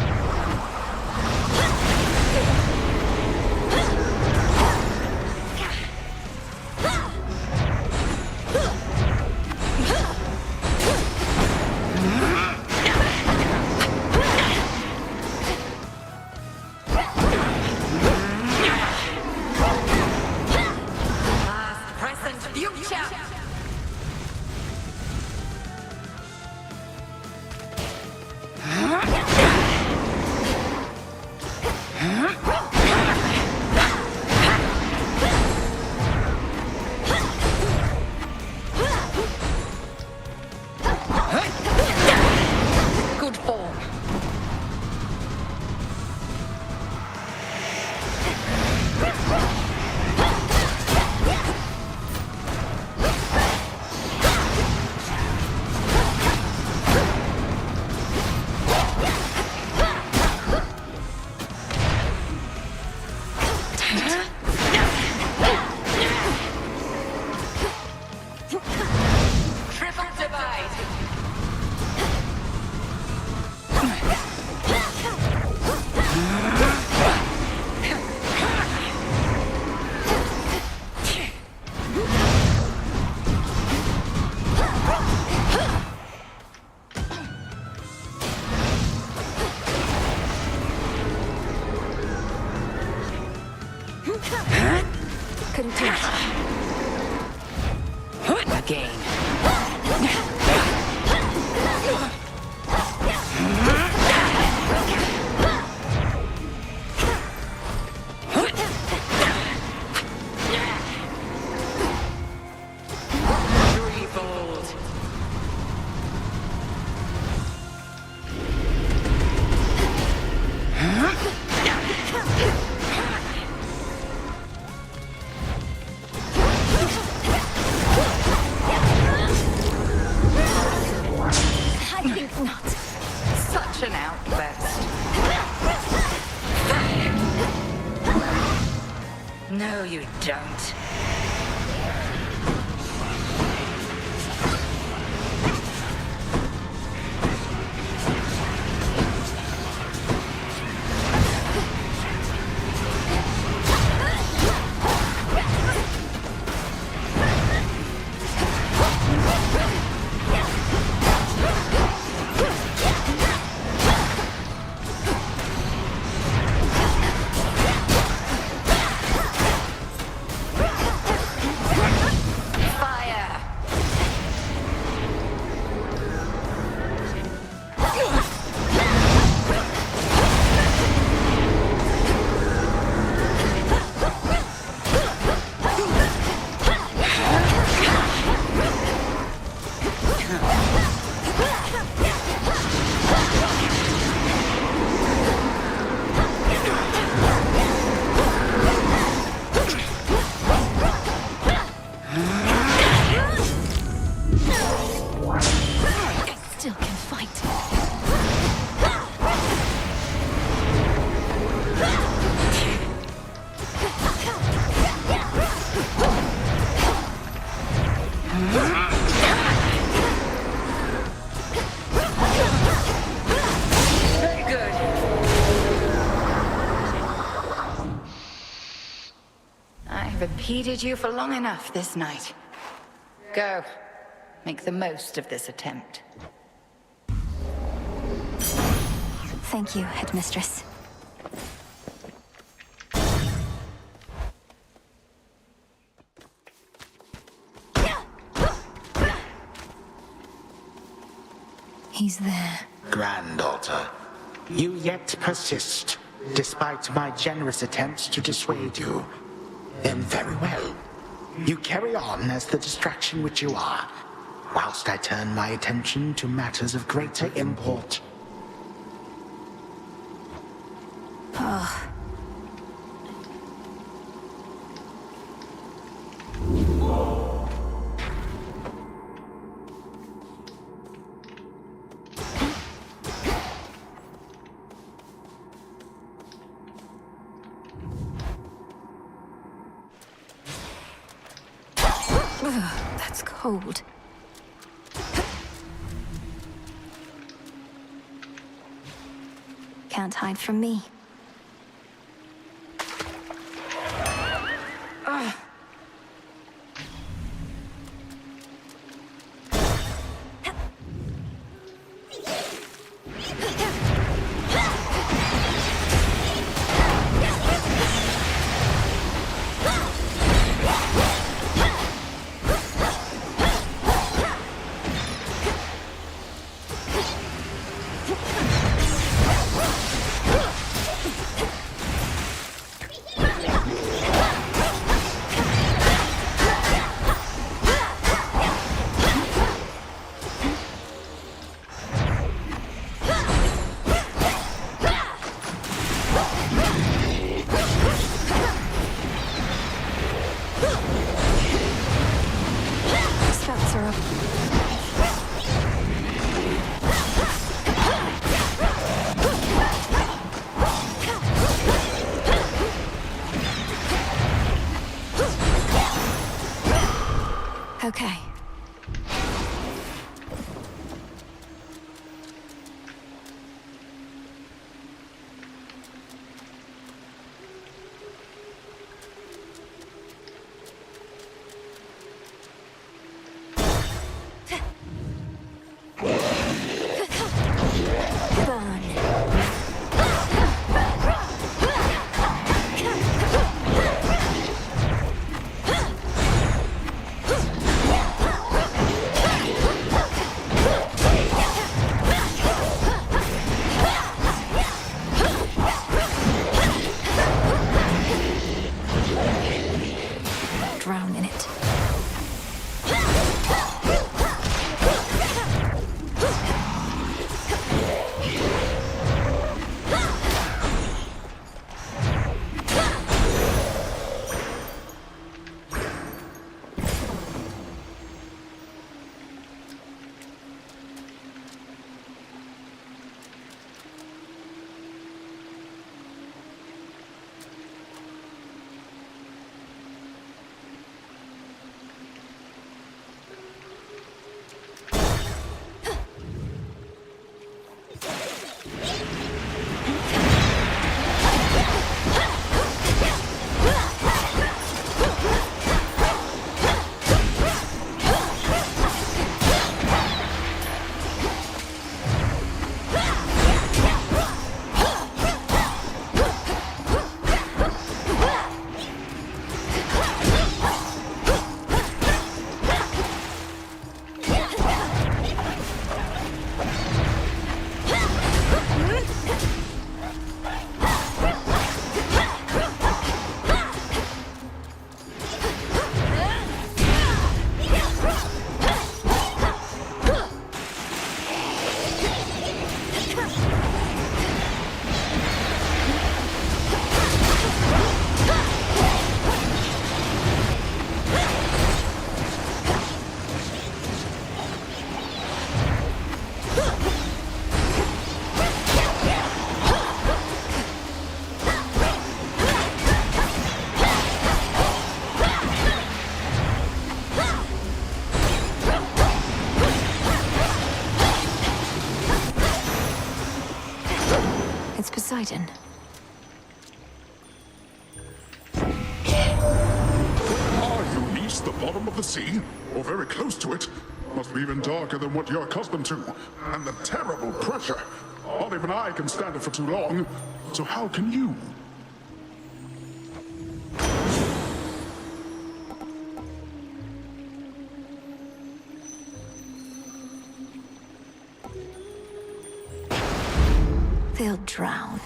Speaker 8: No, you don't. Impeded you for long enough this night. Go. Make the most of this attempt.
Speaker 3: Thank you, Headmistress. He's there.
Speaker 18: Granddaughter, you yet persist, despite my generous attempts to dissuade you. Then very well. You carry on as the distraction which you are, whilst I turn my attention to matters of greater import.
Speaker 3: Oh. That's cold. Can't hide from me. Okay. Poseidon.
Speaker 10: Are you beneath the bottom of the sea? Or very close to it? Must be even darker than what you're accustomed to. And the terrible pressure. Not even I can stand it for too long. So how can you?
Speaker 3: They'll drown.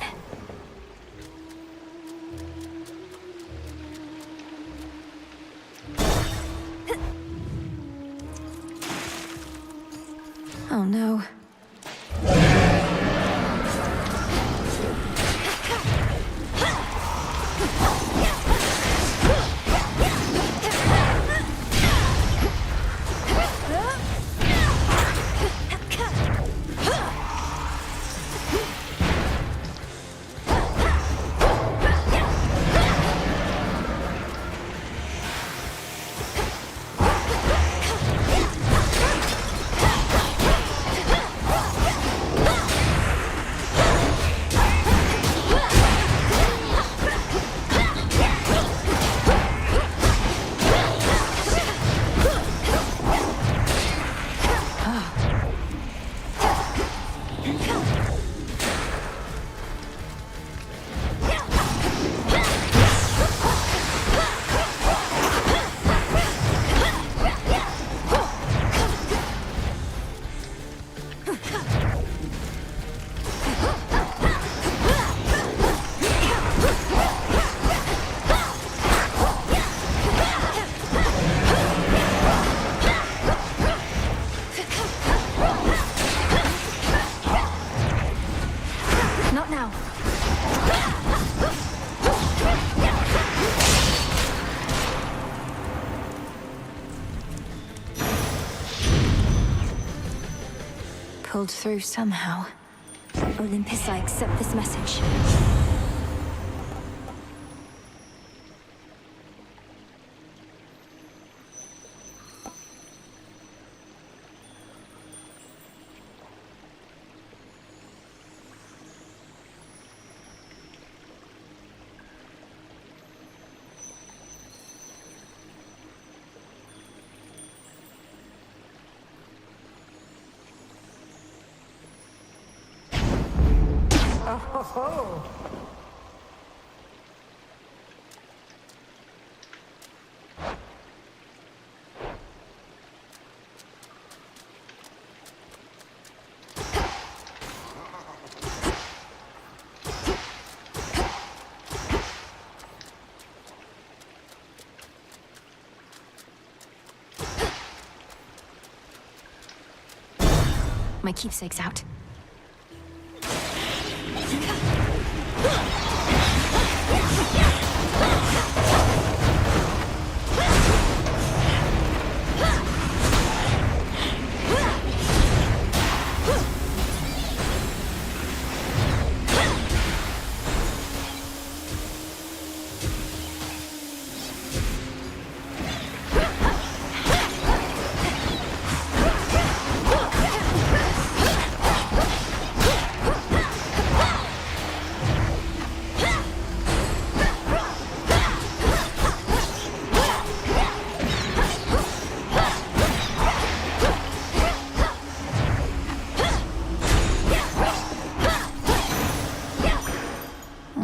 Speaker 3: Oh no. Pulled through somehow. Olympus, I accept this message.
Speaker 11: Oh.
Speaker 3: My keepsake's out.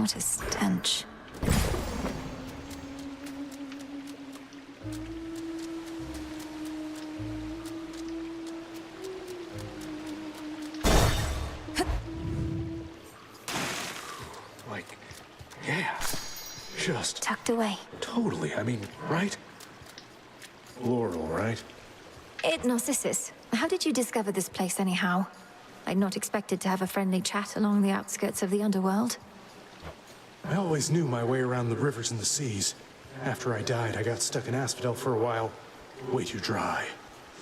Speaker 3: What a stench.
Speaker 2: Like, yeah. Just...
Speaker 3: Tucked away.
Speaker 2: Totally, I mean, right? Laurel, right?
Speaker 3: Narcissus, how did you discover this place anyhow? I'd not expected to have a friendly chat along the outskirts of the underworld.
Speaker 2: I always knew my way around the rivers and the seas. After I died, I got stuck in Asphodel for a while. Way too dry.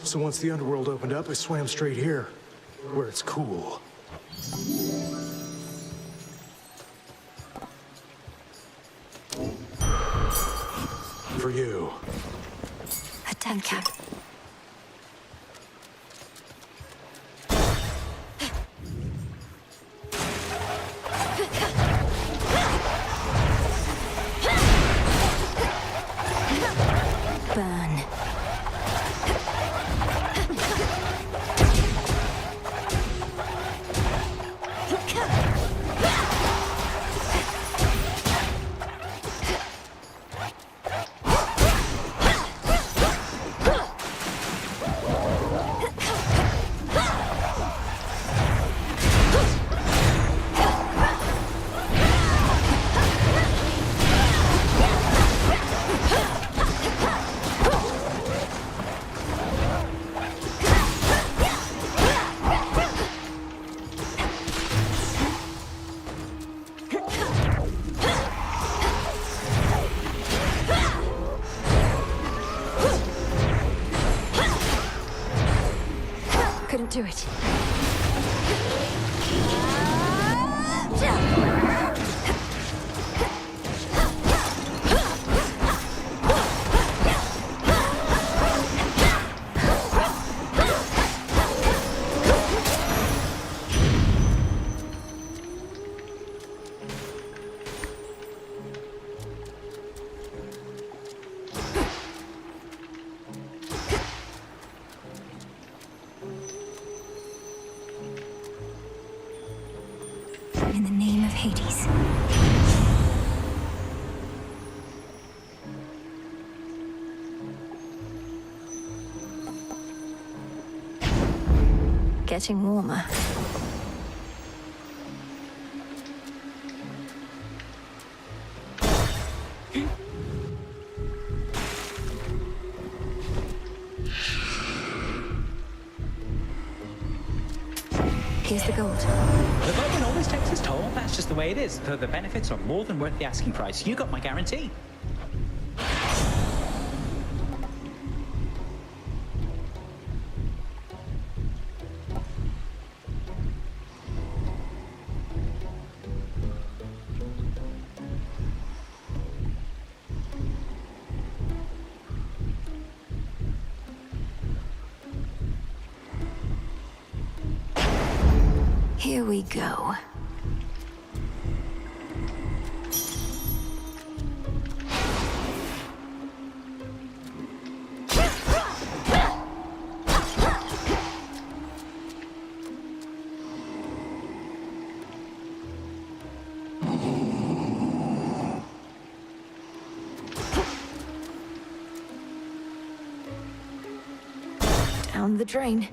Speaker 2: So once the underworld opened up, I swam straight here, where it's cool. For you.
Speaker 3: Thank you.
Speaker 15: do it.
Speaker 3: In the name of Hades. Getting warmer. Here's the gold.
Speaker 19: The bargain always takes its toll. That's just the way it is. Though the benefits are more than worth the asking price. You got my guarantee.
Speaker 3: Here we go. Down the drain.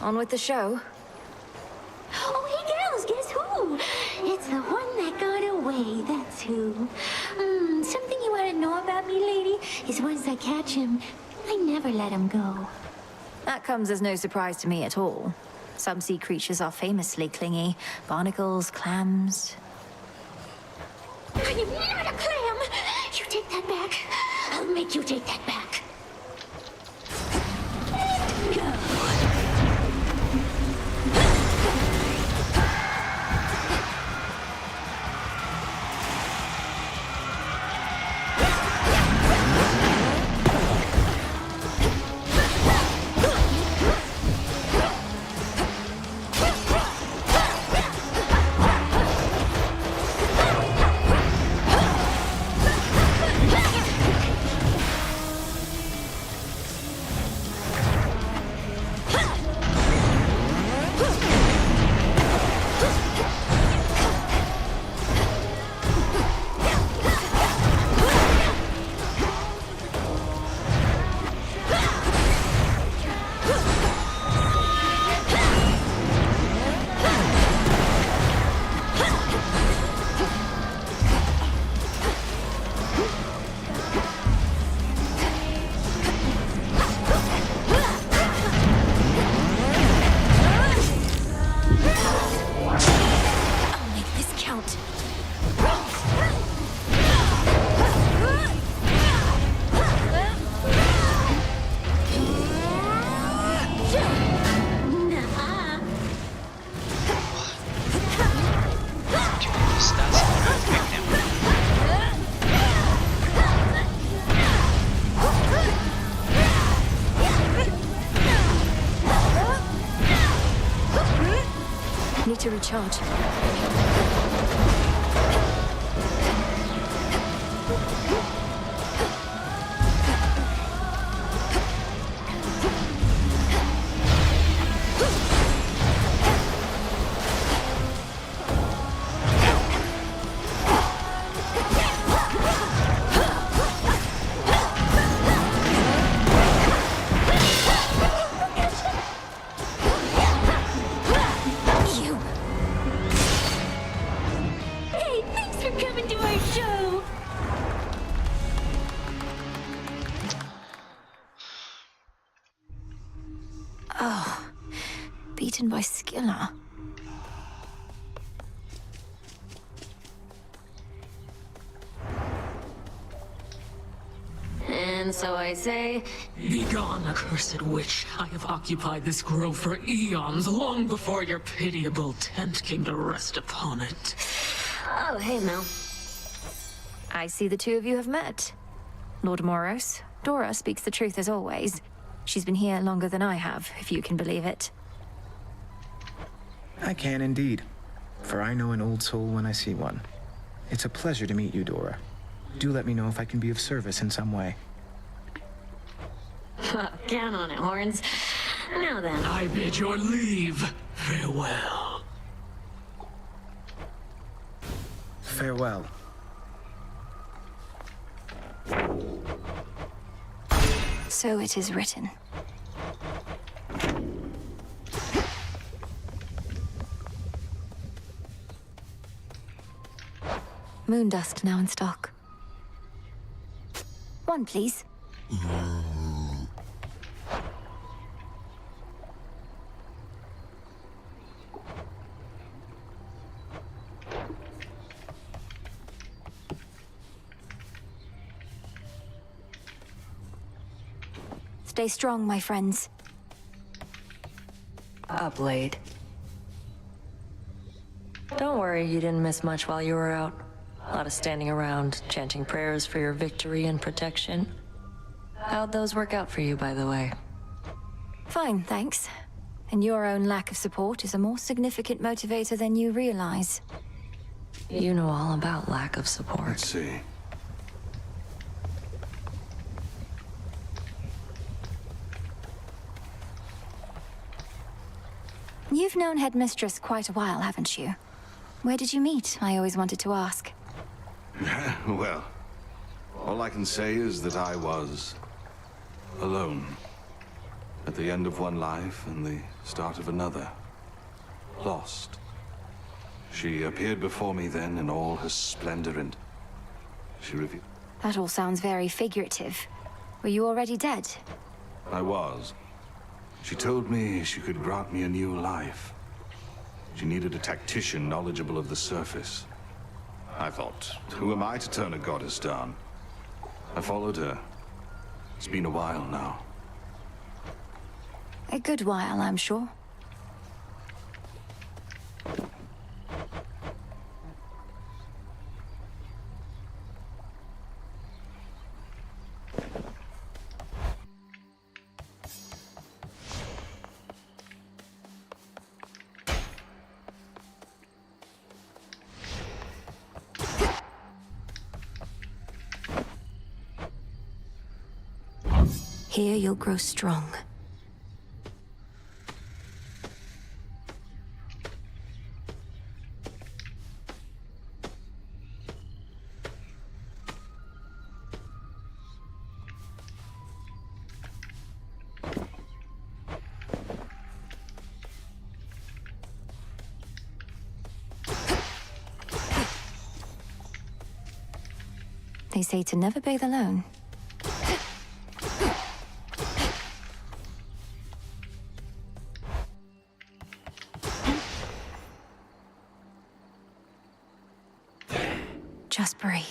Speaker 3: On with the show.
Speaker 7: Oh, hey girls, guess who? It's the one that got away, that's who. Something you want to know about me, lady, is once I catch him, I never let him go.
Speaker 3: That comes as no surprise to me at all. Some sea creatures are famously clingy. Barnacles, clams.
Speaker 7: I am not a clam! You take that back. I'll make you take that back.
Speaker 3: Need to recharge. Beaten by Skilla.
Speaker 7: And
Speaker 11: And so I say,
Speaker 21: Begone, accursed witch. I have occupied this grove for eons, long before your pitiable tent came to rest upon it.
Speaker 11: oh, hey, Mel.
Speaker 3: I see the two of you have met. Lord Moros, Dora speaks the truth as always. She's been here longer than I have, if you can believe it.
Speaker 12: I can indeed, for I know an old soul when I see one. It's a pleasure to meet you, Dora. Do let me know if I can be of service in some way.
Speaker 11: Count on it, Horns. Now then.
Speaker 21: I bid your leave. Farewell.
Speaker 12: Farewell.
Speaker 3: So it is written. Moondust now in stock. One, please. Stay strong, my friends.
Speaker 4: Up late. Don't worry, you didn't miss much while you were out. A lot of standing around, chanting prayers for your victory and protection. How'd those work out for you, by the way?
Speaker 3: Fine, thanks. And your own lack of support is a more significant motivator than you realize.
Speaker 4: You know all about lack of support.
Speaker 9: Let's see.
Speaker 3: You've known Headmistress quite a while, haven't you? Where did you meet? I always wanted to ask.
Speaker 9: Well, all I can say is that I was alone. At the end of one life and the start of another. Lost. She appeared before me then in all her splendor, and she revealed...
Speaker 3: That all sounds very figurative. Were you already dead?
Speaker 9: I was. She told me she could grant me a new life. She needed a tactician knowledgeable of the surface. I thought, who am I to turn a goddess down? I followed her. It's been a while now.
Speaker 3: A good while, I'm sure. Here you'll grow strong. They say to never bathe alone. Just breathe.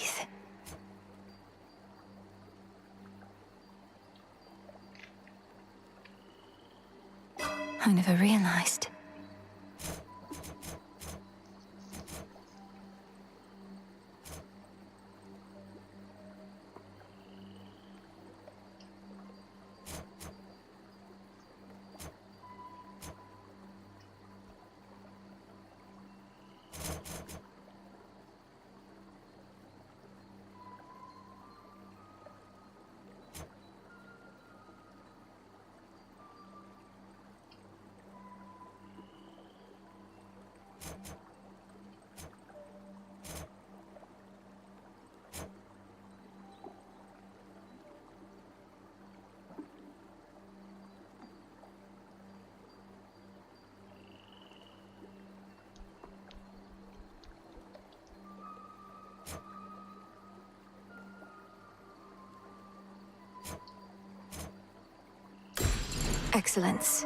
Speaker 3: I never realized. Excellence.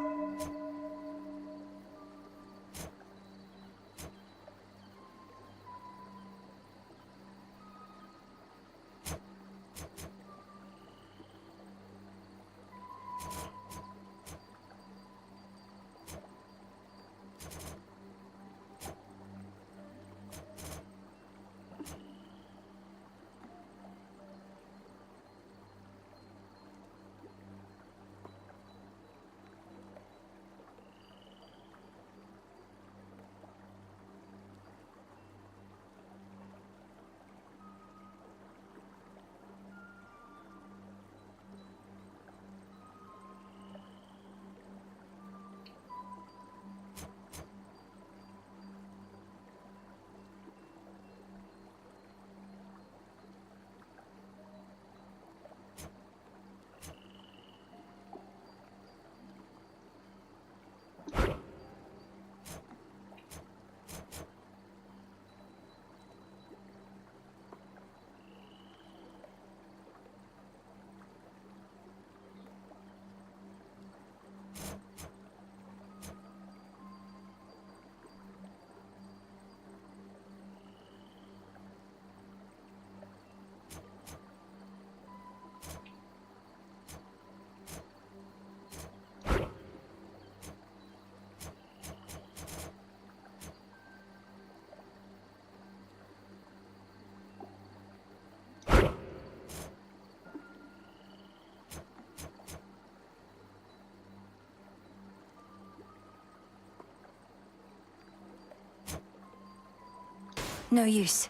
Speaker 3: No use.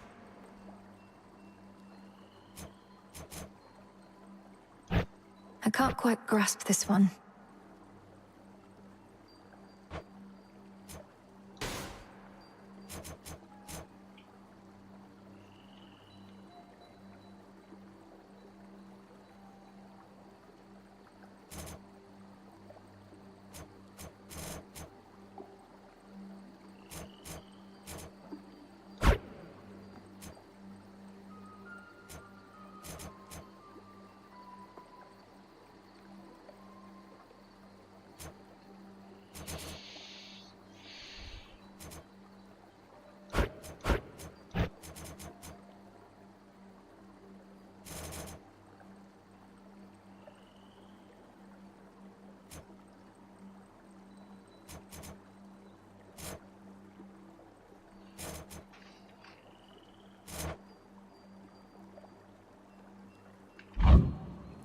Speaker 3: I can't quite grasp this one.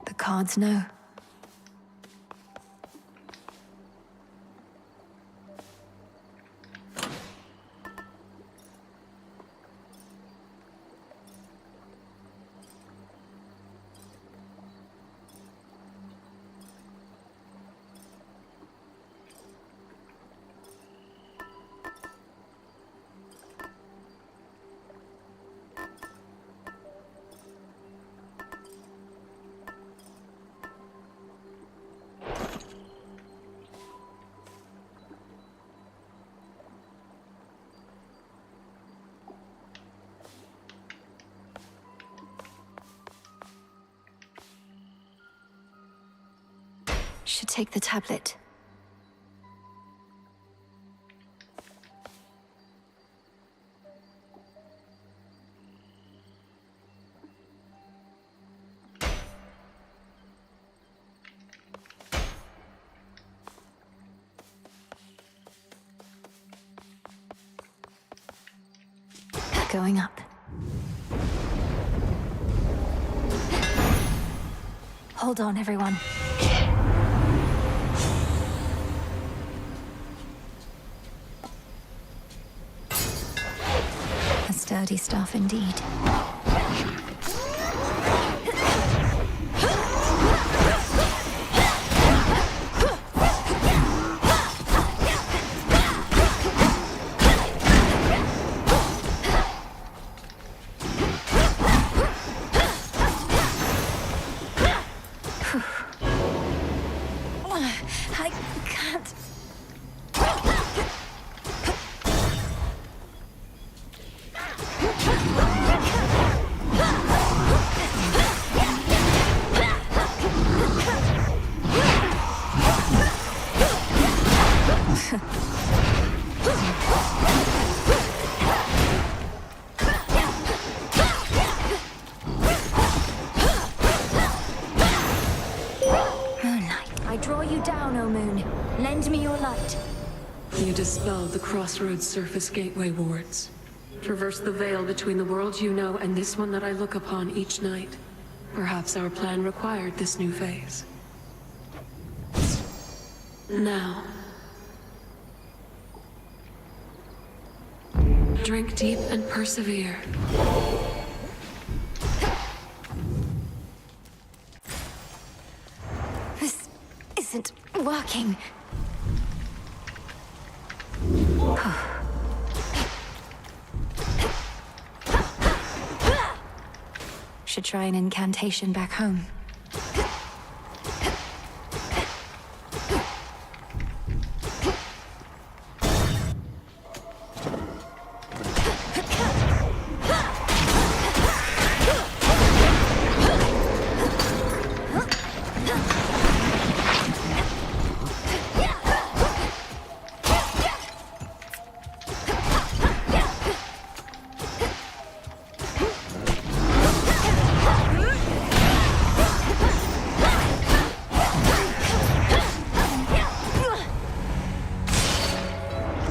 Speaker 3: The cards know. Should take the tablet. Going up. Hold on, everyone. A sturdy stuff indeed. I can't. I draw you down, O Moon. Lend me your light.
Speaker 14: You dispelled the Crossroads Surface Gateway wards. Traverse the veil between the world you know and this one that I look upon each night. Perhaps our plan required this new phase. Now. Drink deep and persevere.
Speaker 3: This isn't working. Should try an incantation back home.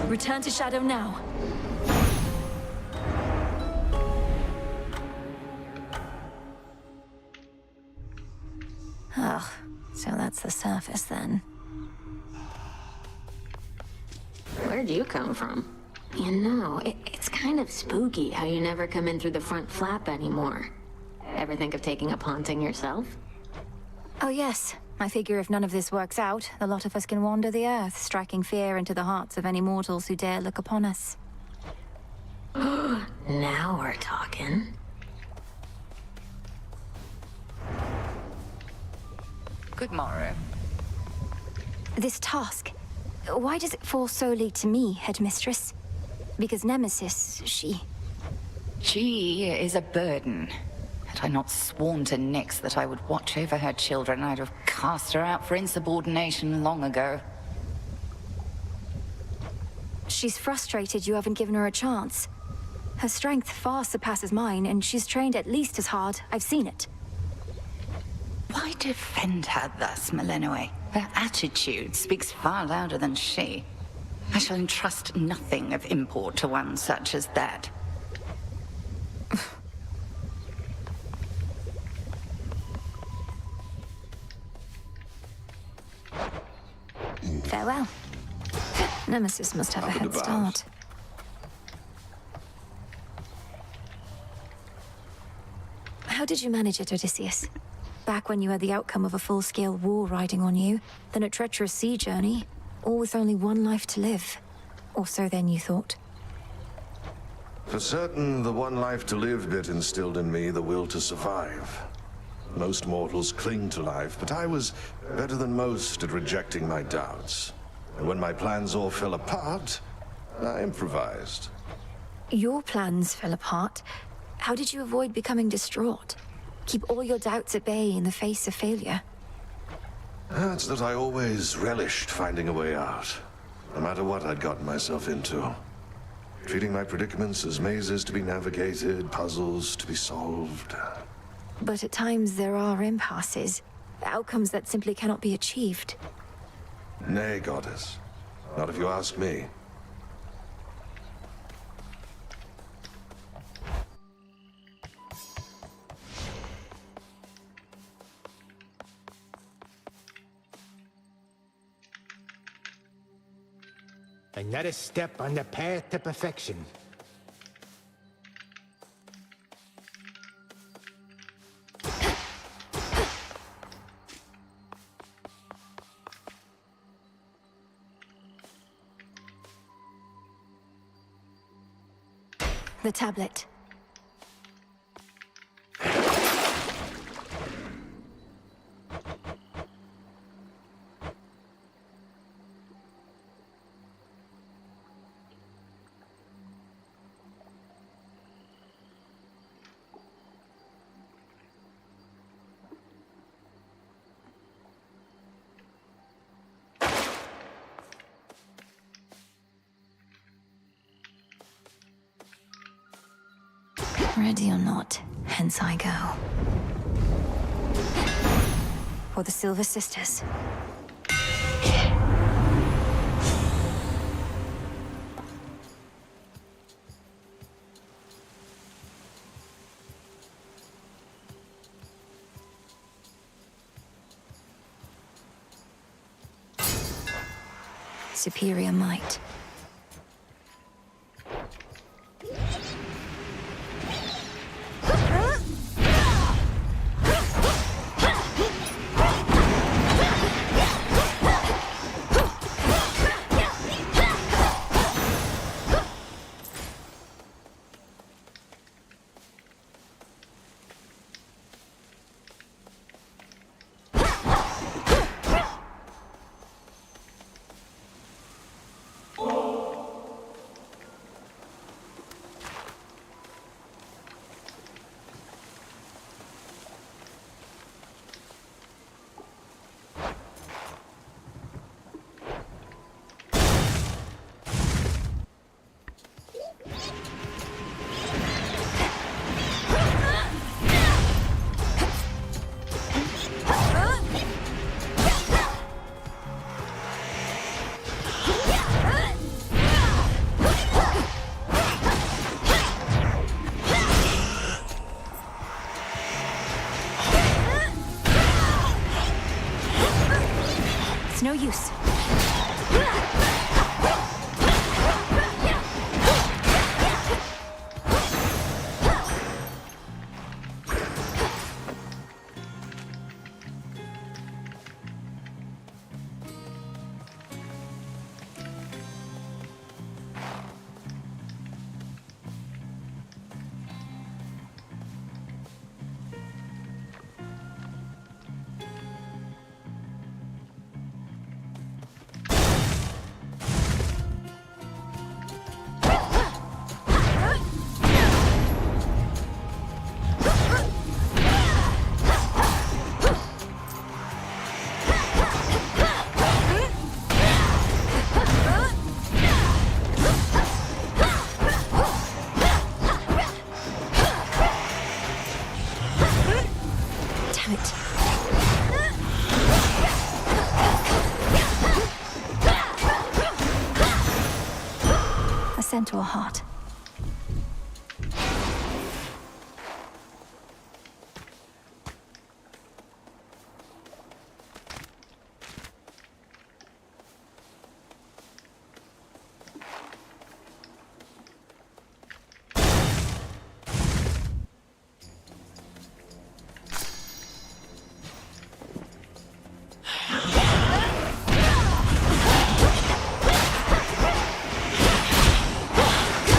Speaker 3: Return to Shadow now. Oh, so that's the surface then.
Speaker 13: Where'd you come from? You know, it's kind of spooky how you never come in through the front flap anymore. Ever think of taking up haunting yourself?
Speaker 3: Oh yes. I figure if none of this works out, the lot of us can wander the earth, striking fear into the hearts of any mortals who dare look upon us.
Speaker 13: Now we're talking.
Speaker 8: Good morrow.
Speaker 3: This task, why does it fall solely to me, headmistress? Because Nemesis, she
Speaker 8: She is a burden. Had I not sworn to Nyx that I would watch over her children, I'd have cast her out for insubordination long ago.
Speaker 3: She's frustrated you haven't given her a chance. Her strength far surpasses mine, and she's trained at least as hard. I've seen it.
Speaker 8: Why defend her thus, Malenoe? Her attitude speaks far louder than she. I shall entrust nothing of import to one such as that.
Speaker 3: Farewell. Nemesis must have a head start. How did you manage it, Odysseus? Back when you had the outcome of a full-scale war riding on you, then a treacherous sea journey, all with only one life to live. Or so then you thought.
Speaker 9: For certain, the one life to live bit instilled in me the will to survive. Most mortals cling to life, but I was better than most at rejecting my doubts. And when my plans all fell apart, I improvised.
Speaker 3: Your plans fell apart. How did you avoid becoming distraught? Keep all your doubts at bay in the face of failure?
Speaker 9: It's that I always relished finding a way out, no matter what I'd gotten myself into. Treating my predicaments as mazes to be navigated, puzzles to be solved.
Speaker 3: But at times there are impasses, outcomes that simply cannot be achieved.
Speaker 9: Nay, goddess. Not if you ask me.
Speaker 20: Another step on the path to perfection.
Speaker 3: The tablet. Ready or not, hence I go. For the Silver Sisters. Superior might. It's no use. sent or hot.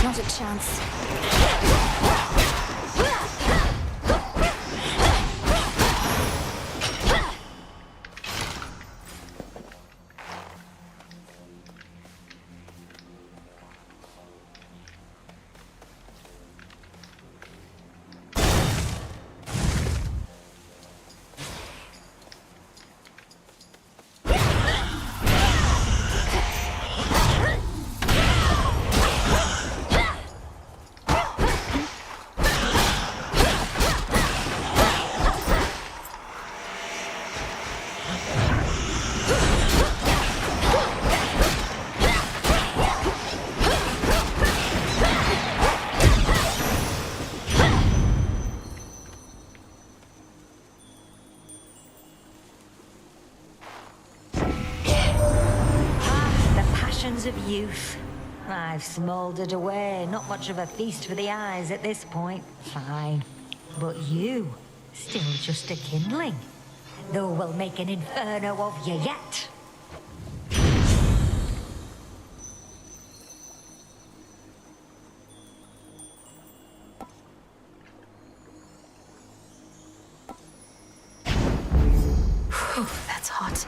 Speaker 3: Not a chance.
Speaker 11: Of youth. I've smouldered away, not much of a feast for the eyes at this point. Fine. But you, still just a kindling. Though we'll make an inferno of you yet.
Speaker 3: Whew, that's hot.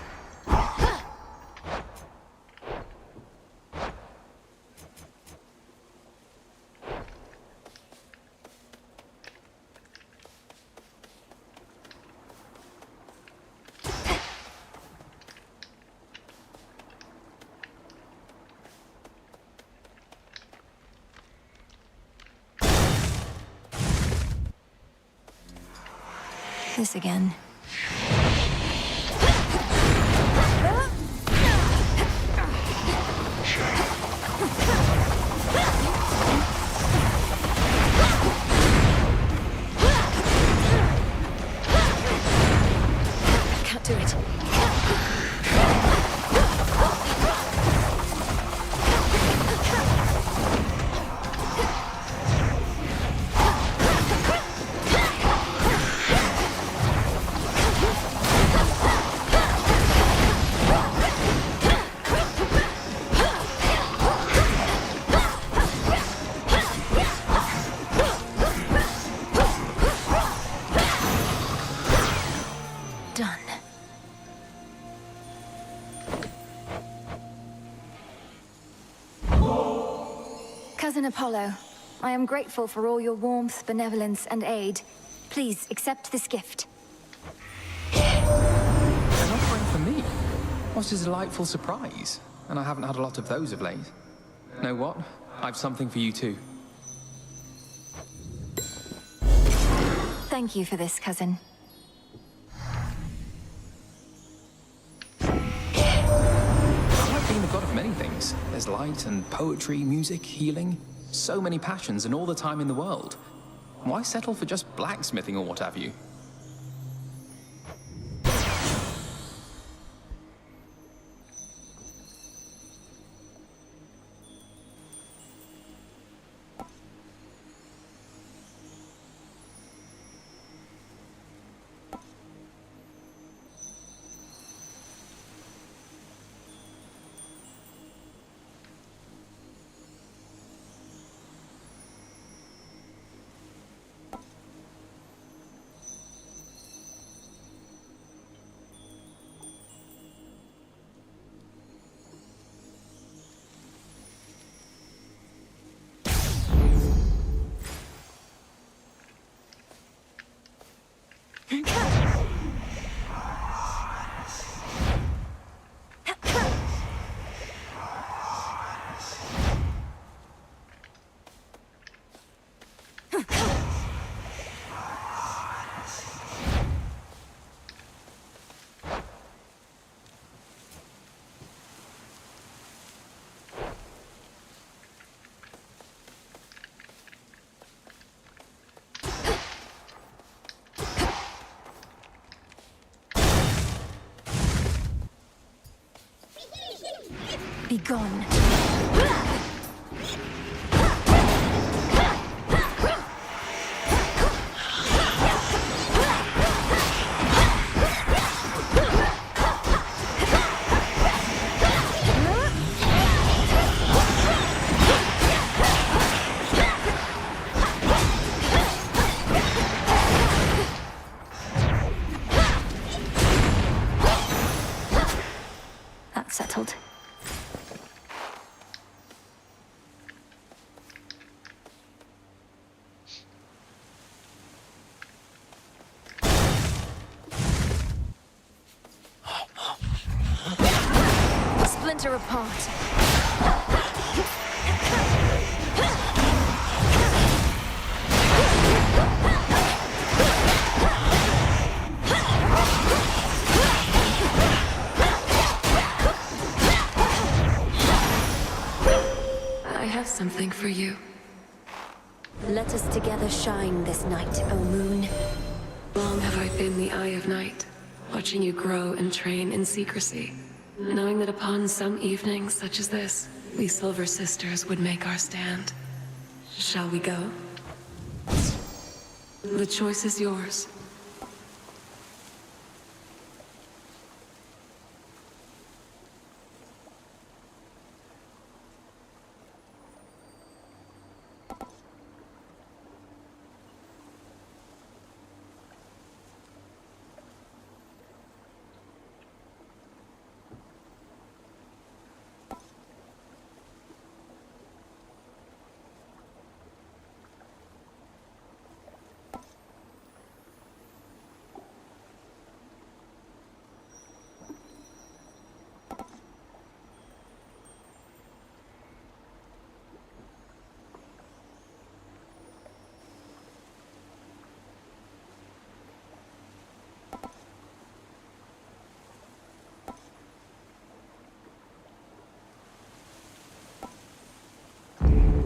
Speaker 3: This again. Can't do it. Done. Cousin Apollo, I am grateful for all your warmth, benevolence, and aid. Please accept this gift.
Speaker 12: An offering for me? What a delightful surprise. And I haven't had a lot of those of late. Know what? I've something for you too.
Speaker 3: Thank you for this, cousin.
Speaker 12: I like being the god of many things. There's light and poetry, music, healing. So many passions and all the time in the world. Why settle for just blacksmithing or what have you?
Speaker 3: Be gone. That's settled. Splinter apart.
Speaker 14: I have something for you.
Speaker 15: Let us together shine this night, O moon.
Speaker 14: Long have I been the Eye of Night, watching you grow and train in secrecy, knowing that upon some evening such as this, we Silver Sisters would make our stand. Shall we go? The choice is yours.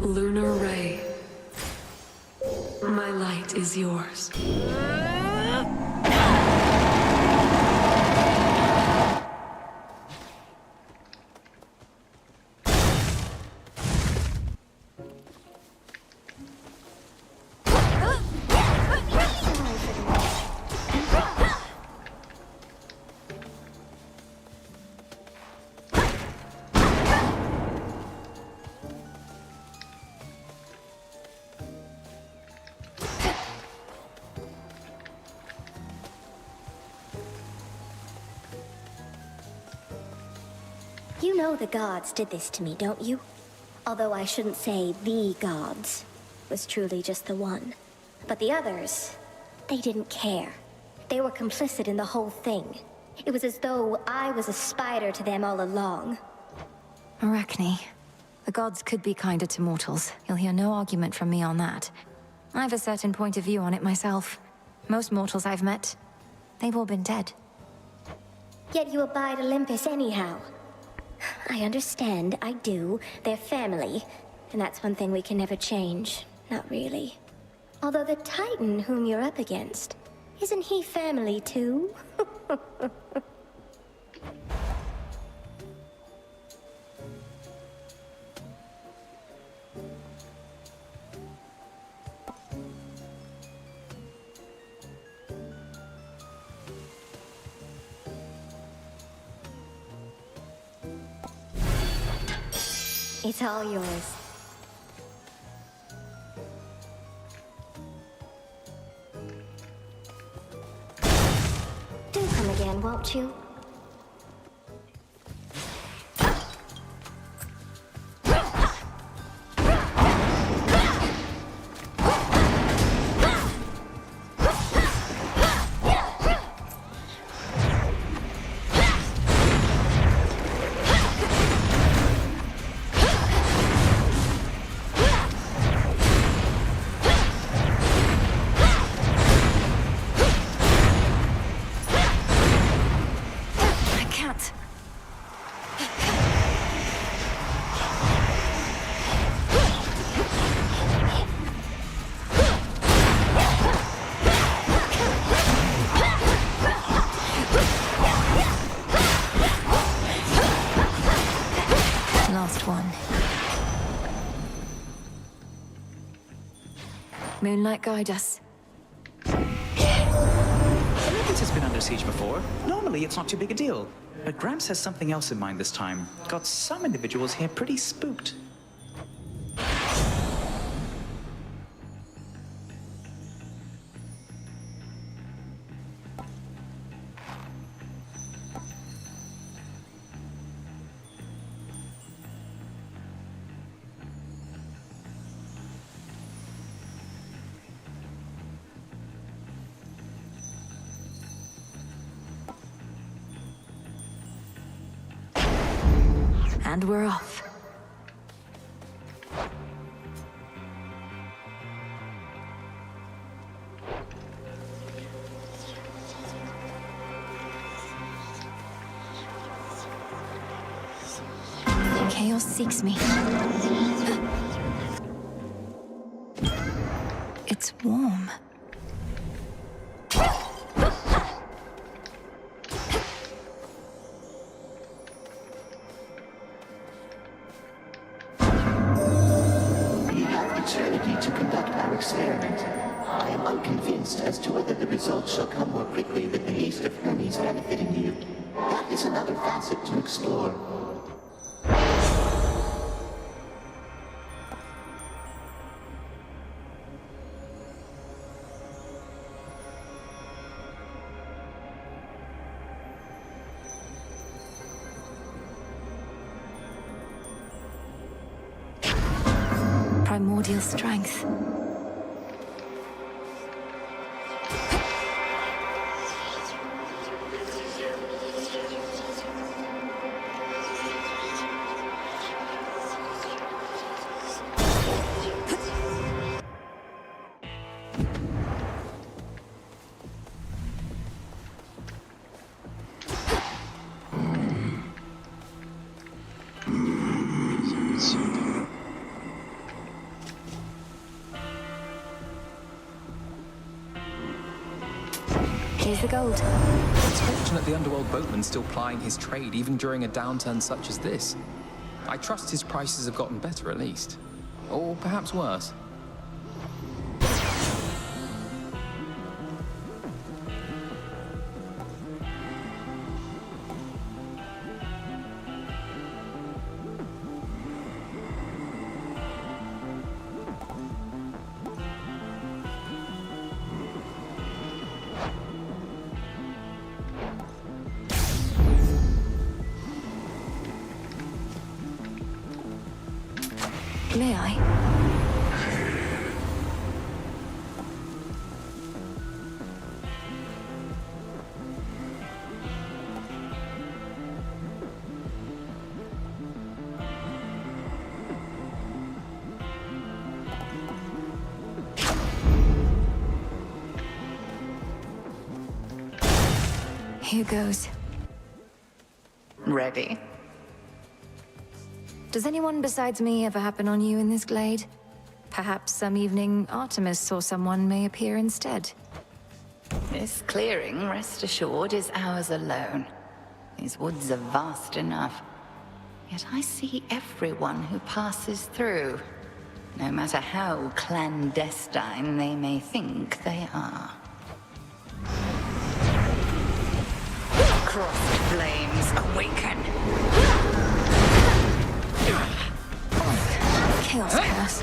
Speaker 14: Lunar Ray. My light is yours.
Speaker 7: You know the gods did this to me, don't you? Although I shouldn't say the gods. It was truly just the one. But the others, they didn't care. They were complicit in the whole thing. It was as though I was a spider to them all along.
Speaker 3: Arachne. The gods could be kinder to mortals. You'll hear no argument from me on that. I have a certain point of view on it myself. Most mortals I've met, they've all been dead.
Speaker 7: Yet you abide Olympus anyhow. I understand, I do. They're family. And that's one thing we can never change. Not really. Although the Titan whom you're up against, isn't he family too? It's all yours. Do come again, won't you?
Speaker 3: Moonlight, guide us.
Speaker 19: This has been under siege before. Normally, it's not too big a deal. But Gramps has something else in mind this time. Got some individuals here pretty spooked.
Speaker 3: And we're off. Chaos seeks me. It's warm.
Speaker 5: To conduct our experiment. I am unconvinced as to whether the results shall come more quickly than the haste of Hermes benefiting you. That is another facet to explore.
Speaker 3: Primordial strength. Here's the gold.
Speaker 12: It's fortunate the underworld boatman's still plying his trade even during a downturn such as this. I trust his prices have gotten better at least. Or perhaps worse.
Speaker 3: May I? Here goes.
Speaker 8: Ready?
Speaker 3: Does anyone besides me ever happen on you in this glade? Perhaps some evening Artemis or someone may appear instead.
Speaker 8: This clearing, rest assured, is ours alone. These woods are vast enough. Yet I see everyone who passes through, no matter how clandestine they may think they are. Crossed flames, awaken!
Speaker 3: Chaos pass.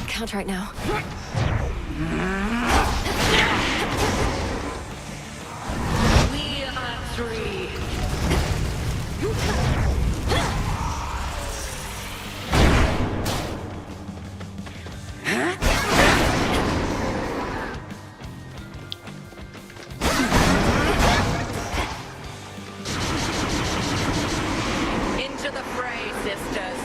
Speaker 3: Can't right now.
Speaker 8: We are three. Into the fray, sisters.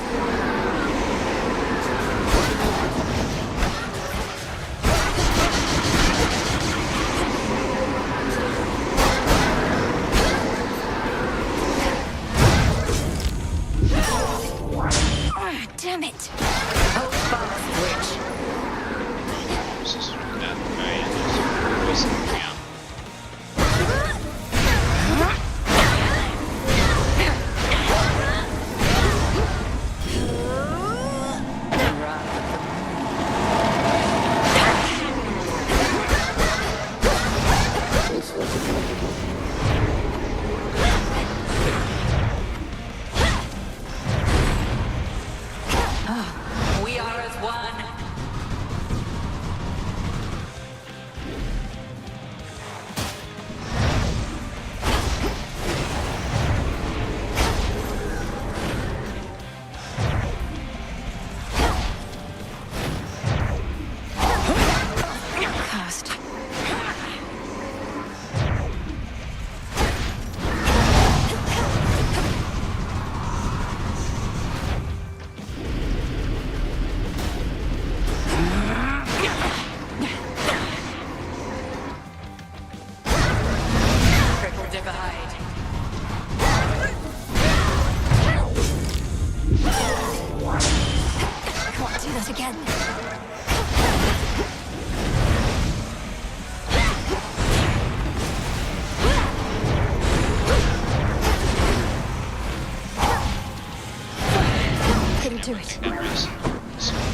Speaker 3: do it.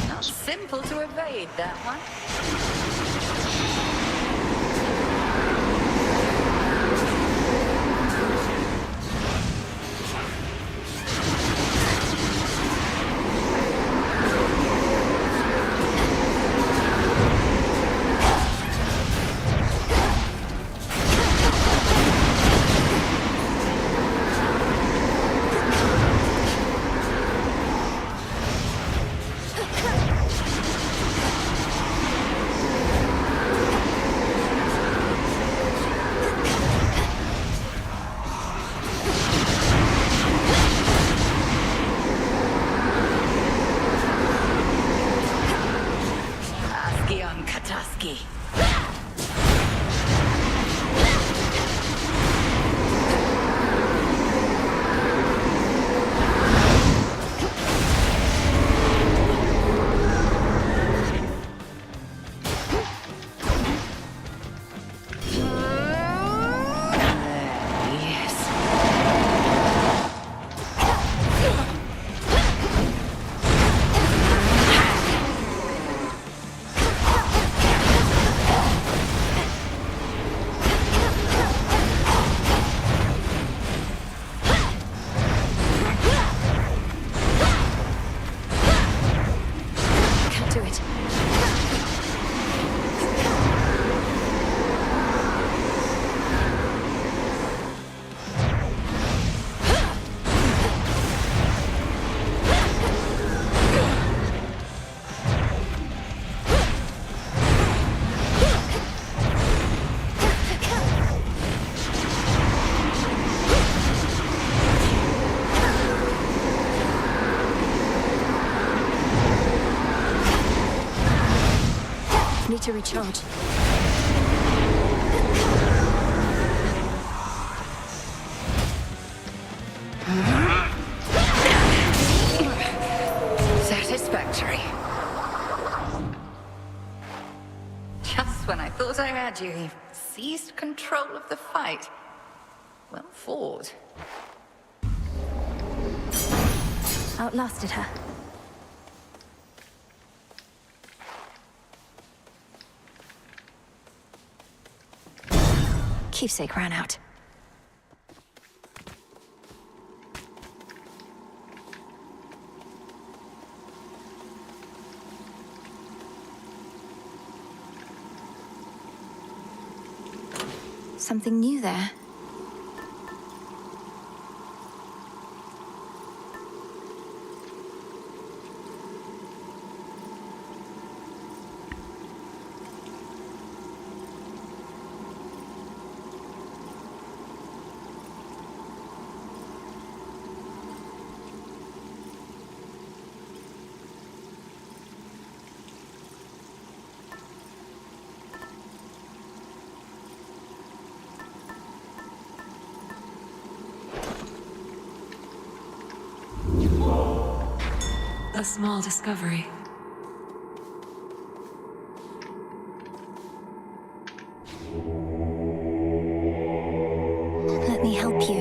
Speaker 8: Not simple to evade, that one.
Speaker 3: Need to recharge.
Speaker 8: Satisfactory. Just when I thought I had you, he seized control of the fight. Well fought.
Speaker 3: Outlasted her. Keepsake ran out. Something new there.
Speaker 14: A small discovery.
Speaker 3: Let me help you.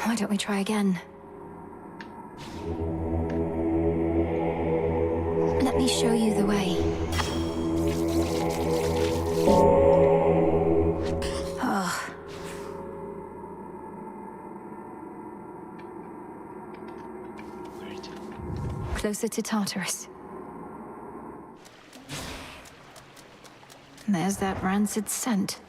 Speaker 3: Why don't we try again? Let me show you the way. Oh. Closer to Tartarus. There's that rancid scent.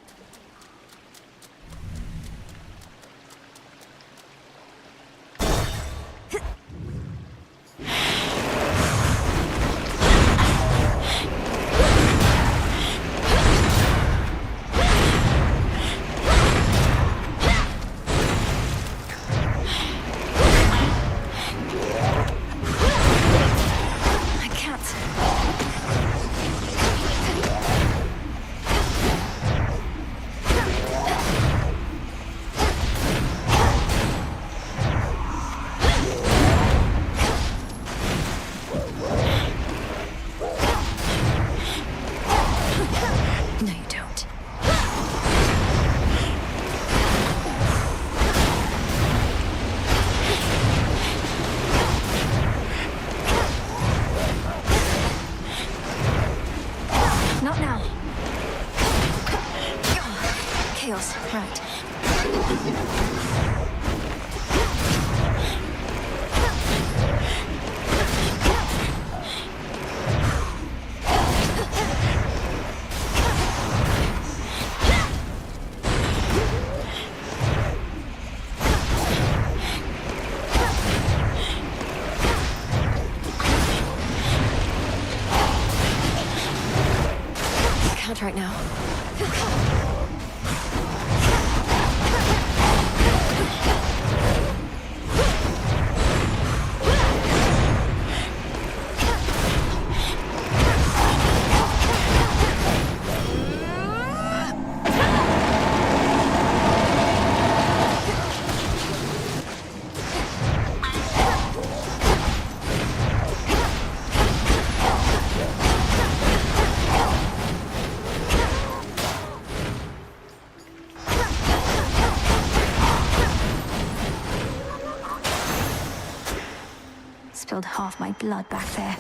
Speaker 3: Not now. Chaos, right. Can't right now. Spilled half my blood back there.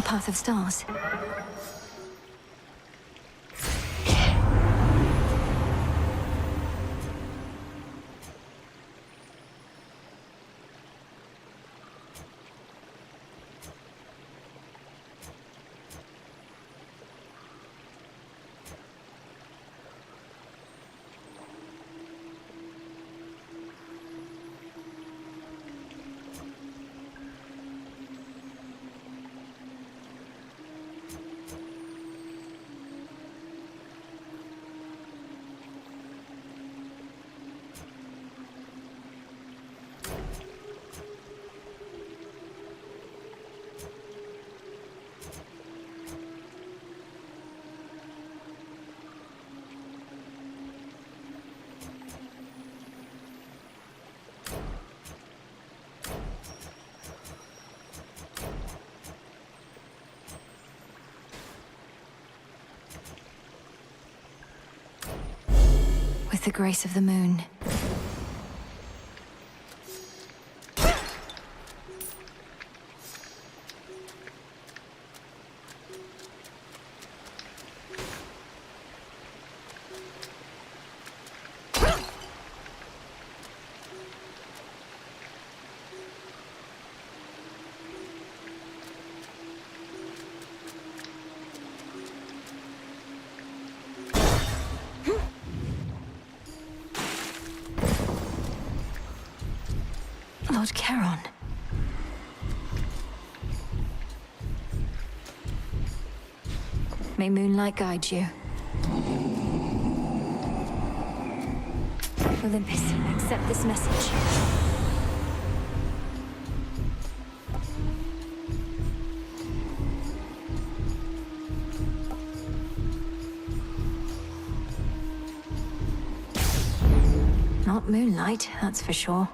Speaker 3: Path of stars. With the grace of the moon. Lord Charon. May moonlight guide you. Olympus, accept this message. Not moonlight, that's for sure.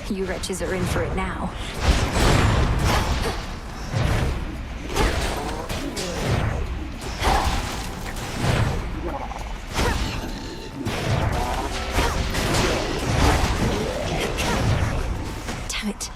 Speaker 3: You wretches are in for it now. Damn it.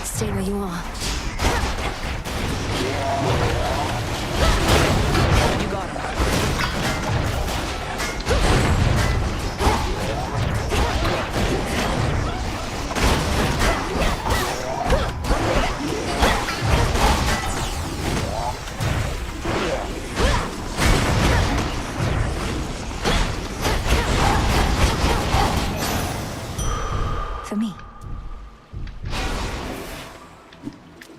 Speaker 3: Stay where you are.
Speaker 16: You got him.
Speaker 3: For me.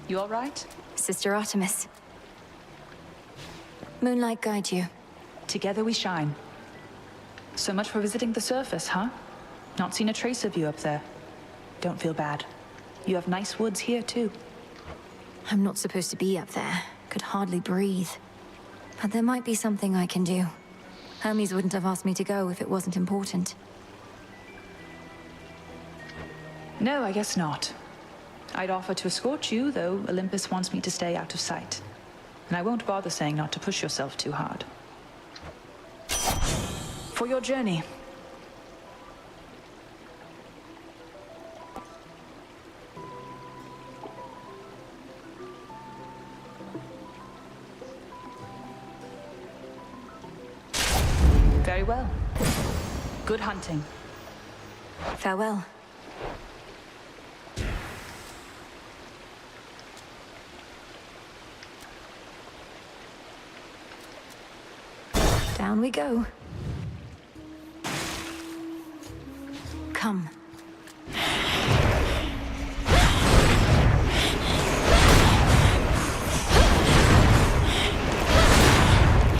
Speaker 16: You all right?
Speaker 3: Sister Artemis. Moonlight guide you.
Speaker 16: Together we shine. So much for visiting the surface, huh? Not seen a trace of you up there. Don't feel bad. You have nice woods here, too.
Speaker 3: I'm not supposed to be up there. Could hardly breathe. But there might be something I can do. Hermes wouldn't have asked me to go if it wasn't important.
Speaker 16: No, I guess not. I'd offer to escort you, though Olympus wants me to stay out of sight. And I won't bother saying not to push yourself too hard. For your journey. Very well. Good hunting.
Speaker 3: Farewell. Down we go. Come.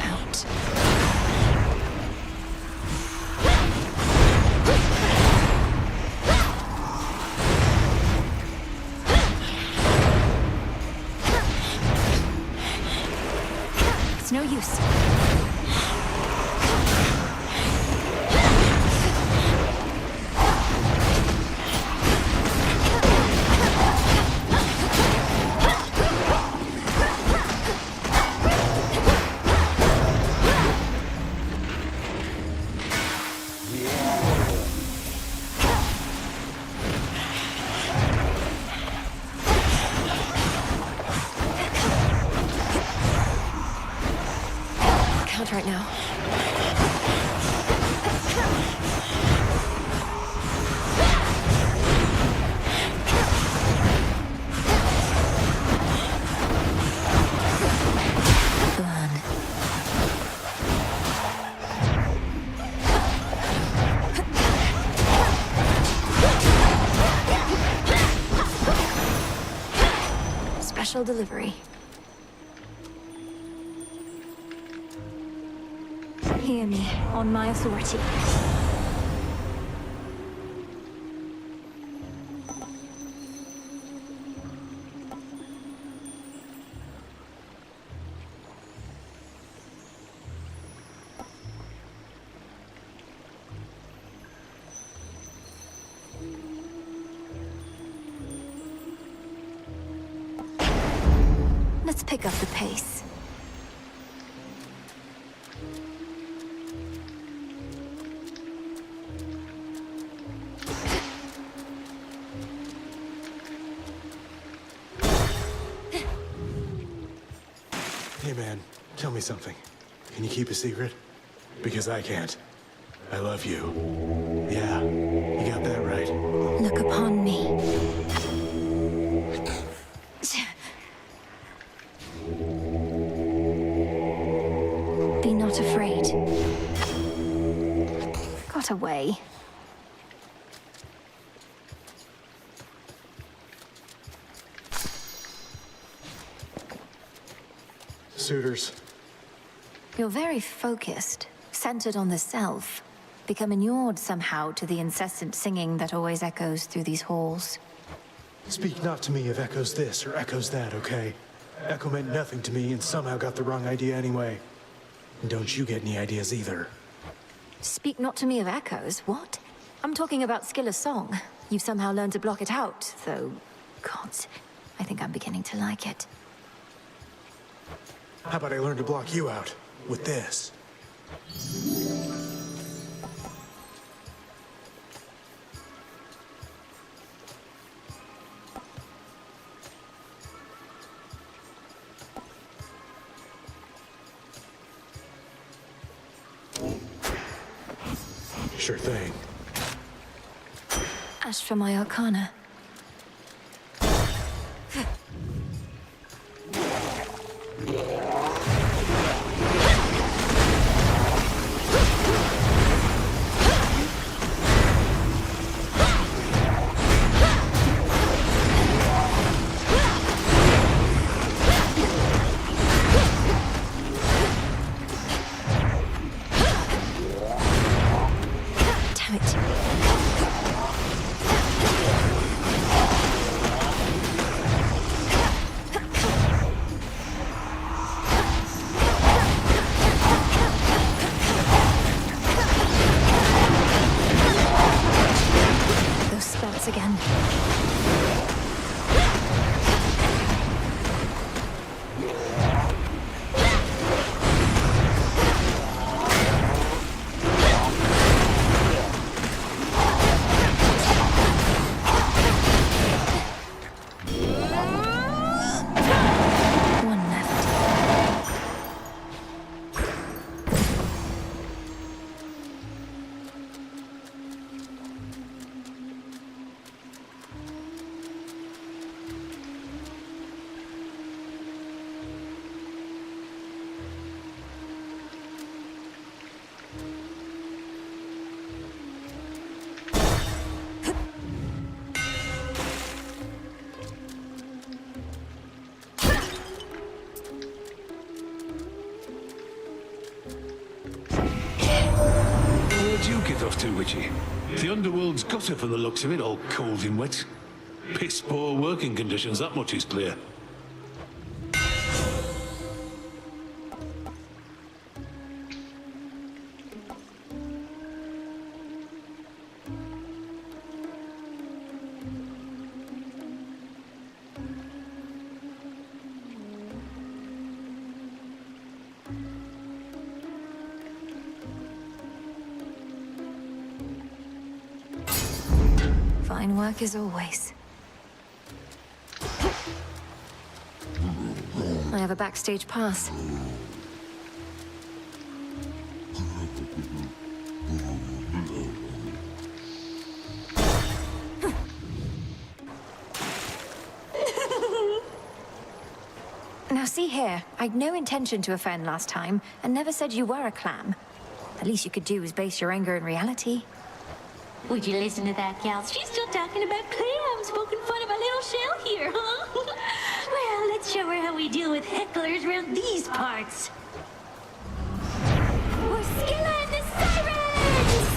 Speaker 3: Out. It's no use. Right now. Burn. Special delivery. Hear me, on my authority. Let's pick up the pace.
Speaker 2: Hey man, tell me something. Can you keep a secret? Because I can't. I love you. Yeah, you got that right.
Speaker 3: Look upon me. Be not afraid. Got away.
Speaker 2: Suitors.
Speaker 3: You're very focused, centered on the self. become inured somehow to the incessant singing that always echoes through these halls.
Speaker 2: Speak not to me of echoes this or echoes that, okay? Echo meant nothing to me and somehow got the wrong idea anyway. And don't you get any ideas either.
Speaker 3: Speak not to me of echoes, what? I'm talking about skill of song. You've somehow learned to block it out, though... Gods, I think I'm beginning to like it.
Speaker 2: How about I learn to block you out with this? Sure thing.
Speaker 3: Ash for my arcana. Again.
Speaker 17: Where'd you get off to, Witchy? The underworld's got her from the looks of it, all cold and wet. Piss poor working conditions, that much is clear.
Speaker 3: Fine work as always. I have a backstage pass. Now see here, I'd no intention to offend last time, and never said you were a clam. The least you could do is base your anger in reality.
Speaker 22: Would you listen to that, gal? She's still talking about clams, poking fun of my little shell here, huh? Well, let's show her how we deal with hecklers around these parts. We're Skilla and the Sirens!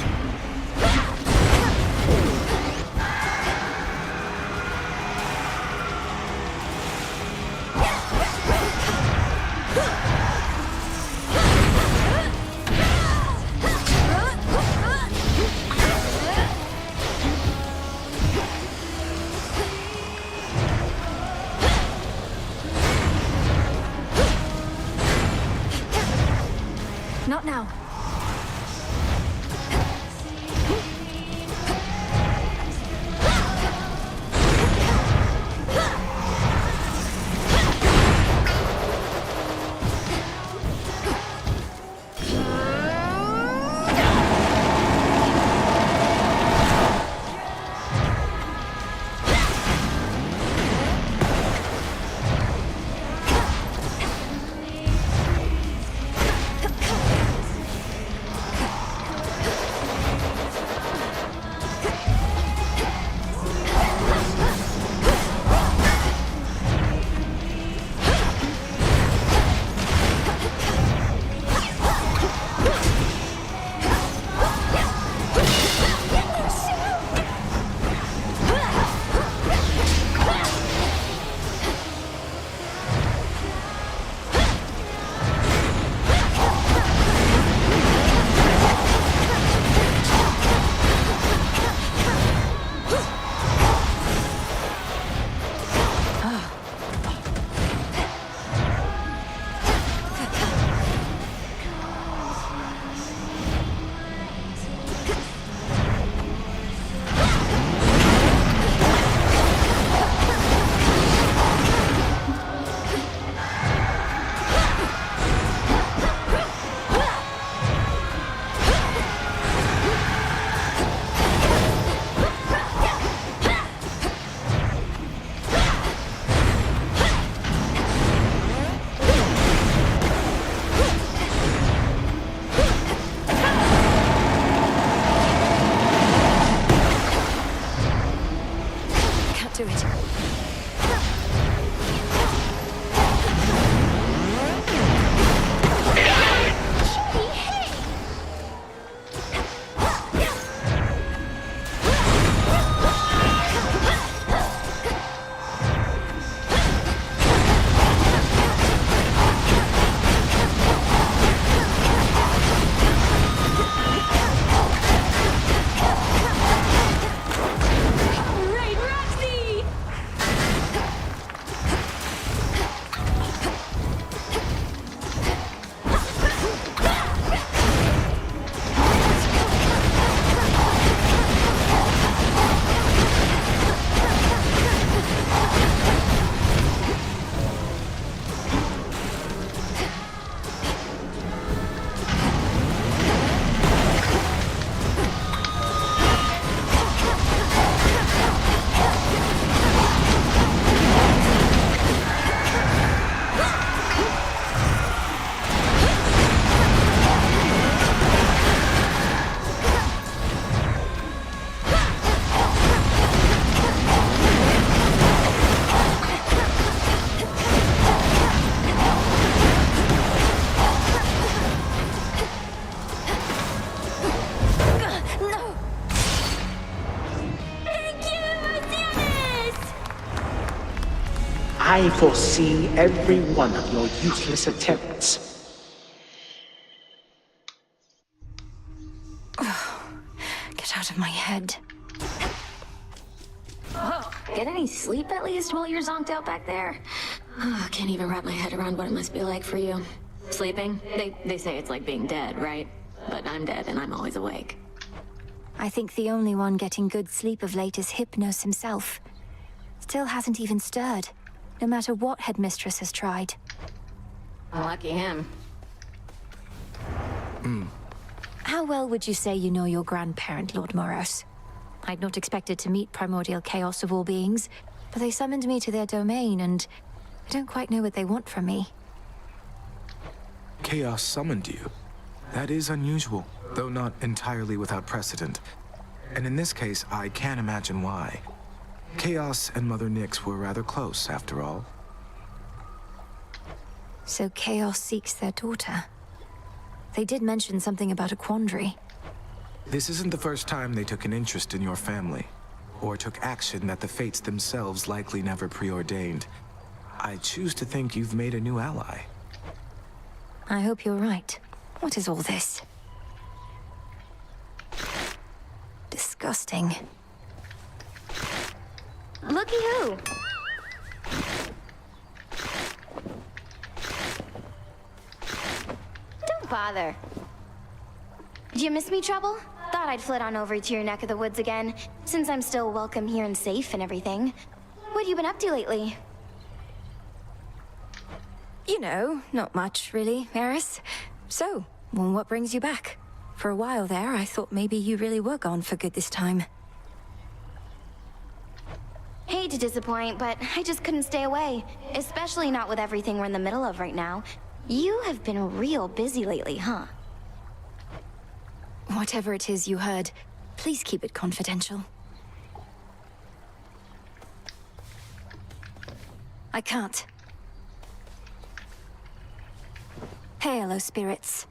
Speaker 18: I foresee every one of your useless attempts.
Speaker 3: Get out of my head.
Speaker 13: Oh, get any sleep at least while you're zonked out back there? Oh, I can't even wrap my head around what it must be like for you. Sleeping? They say it's like being dead, right? But I'm dead and I'm always awake.
Speaker 3: I think the only one getting good sleep of late is Hypnos himself. Still hasn't even stirred, no matter what Headmistress has tried.
Speaker 13: Lucky him.
Speaker 3: How well would you say you know your grandparent, Lord Moros? I'd not expected to meet primordial chaos of all beings, but they summoned me to their domain, and I don't quite know what they want from me.
Speaker 12: Chaos summoned you. That is unusual, though not entirely without precedent. And in this case, I can't imagine why. Chaos and Mother Nyx were rather close, after all.
Speaker 3: So Chaos seeks their daughter. They did mention something about a quandary.
Speaker 12: This isn't the first time they took an interest in your family, or took action that the fates themselves likely never preordained. I choose to think you've made a new ally.
Speaker 3: I hope you're right. What is all this? Disgusting.
Speaker 7: Looky who! Don't bother. Did you miss me, Trouble? Thought I'd flit on over to your neck of the woods again, since I'm still welcome here and safe and everything. What have you been up to lately?
Speaker 3: You know, not much, really, Eris. So, well, what brings you back? For a while there, I thought maybe you really were gone for good this time.
Speaker 7: Hate to disappoint, but I just couldn't stay away. Especially not with everything we're in the middle of right now. You have been real busy lately, huh?
Speaker 3: Whatever it is you heard, please keep it confidential. I can't. Hello, spirits.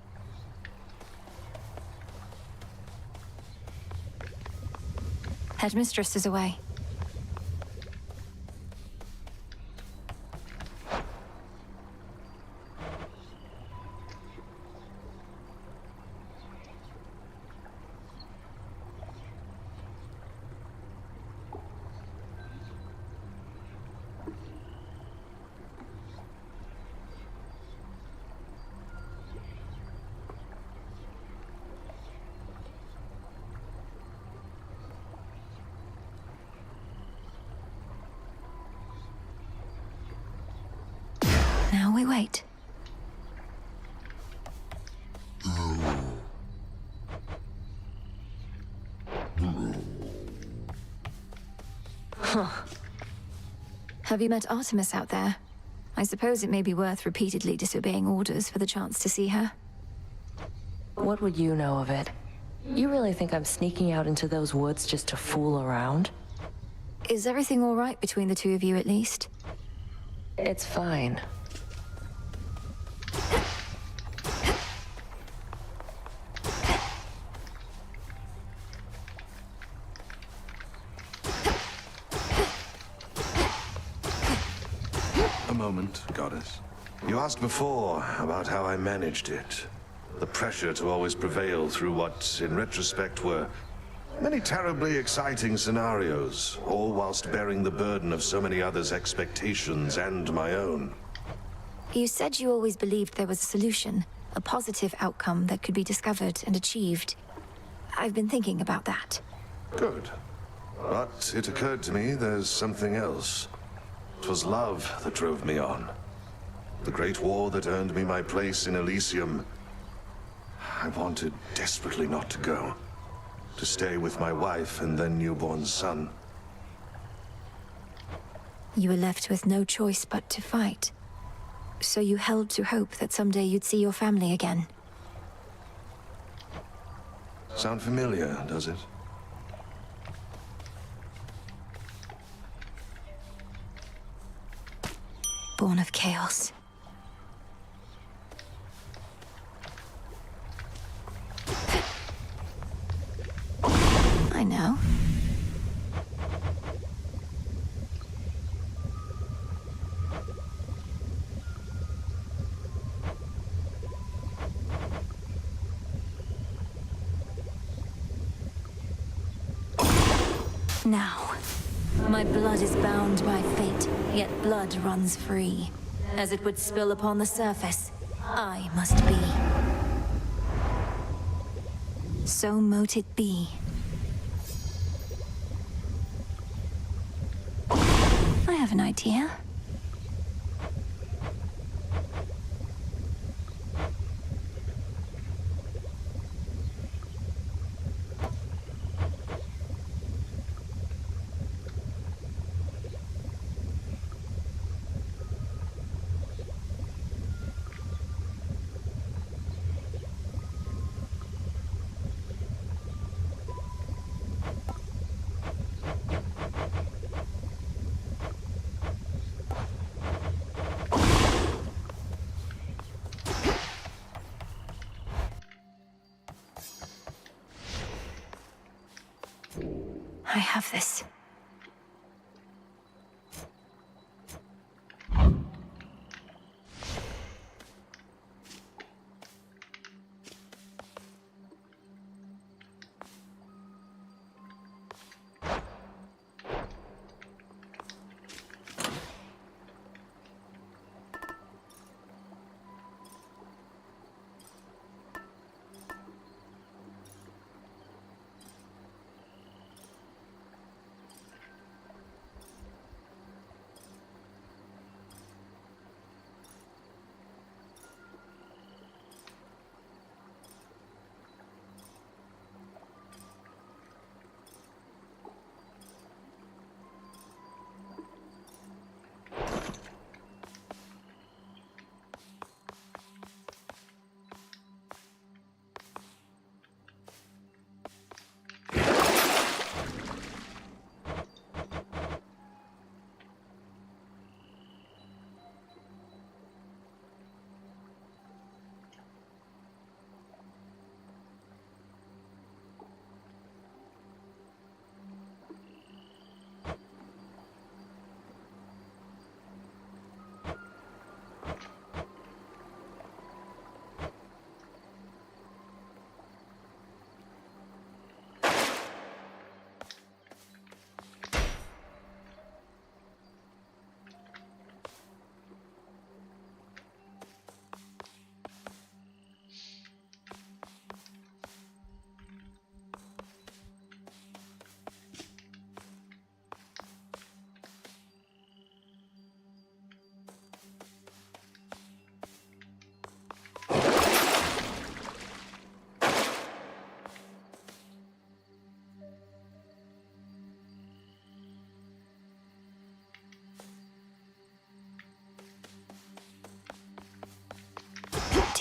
Speaker 3: Headmistress is away. Now we wait. Huh. Have you met Artemis out there? I suppose it may be worth repeatedly disobeying orders for the chance to see her.
Speaker 4: What would you know of it? You really think I'm sneaking out into those woods just to fool around?
Speaker 3: Is everything all right between the two of you, at least?
Speaker 4: It's fine.
Speaker 9: A moment, Goddess. You asked before about how I managed it. The pressure to always prevail through what, in retrospect, were many terribly exciting scenarios, all whilst bearing the burden of so many others' expectations and my own.
Speaker 3: You said you always believed there was a solution, a positive outcome that could be discovered and achieved. I've been thinking about that.
Speaker 9: Good. But it occurred to me there's something else. 'Twas love that drove me on. The great war that earned me my place in Elysium. I wanted desperately not to go. To stay with my wife and then newborn son.
Speaker 3: You were left with no choice but to fight. So you held to hope that someday you'd see your family again.
Speaker 9: Sound familiar, does it?
Speaker 3: Born of chaos. I know. Now, my blood is bound by fate, yet blood runs free. As it would spill upon the surface, I must be. So mote it be. I have an idea. I have this.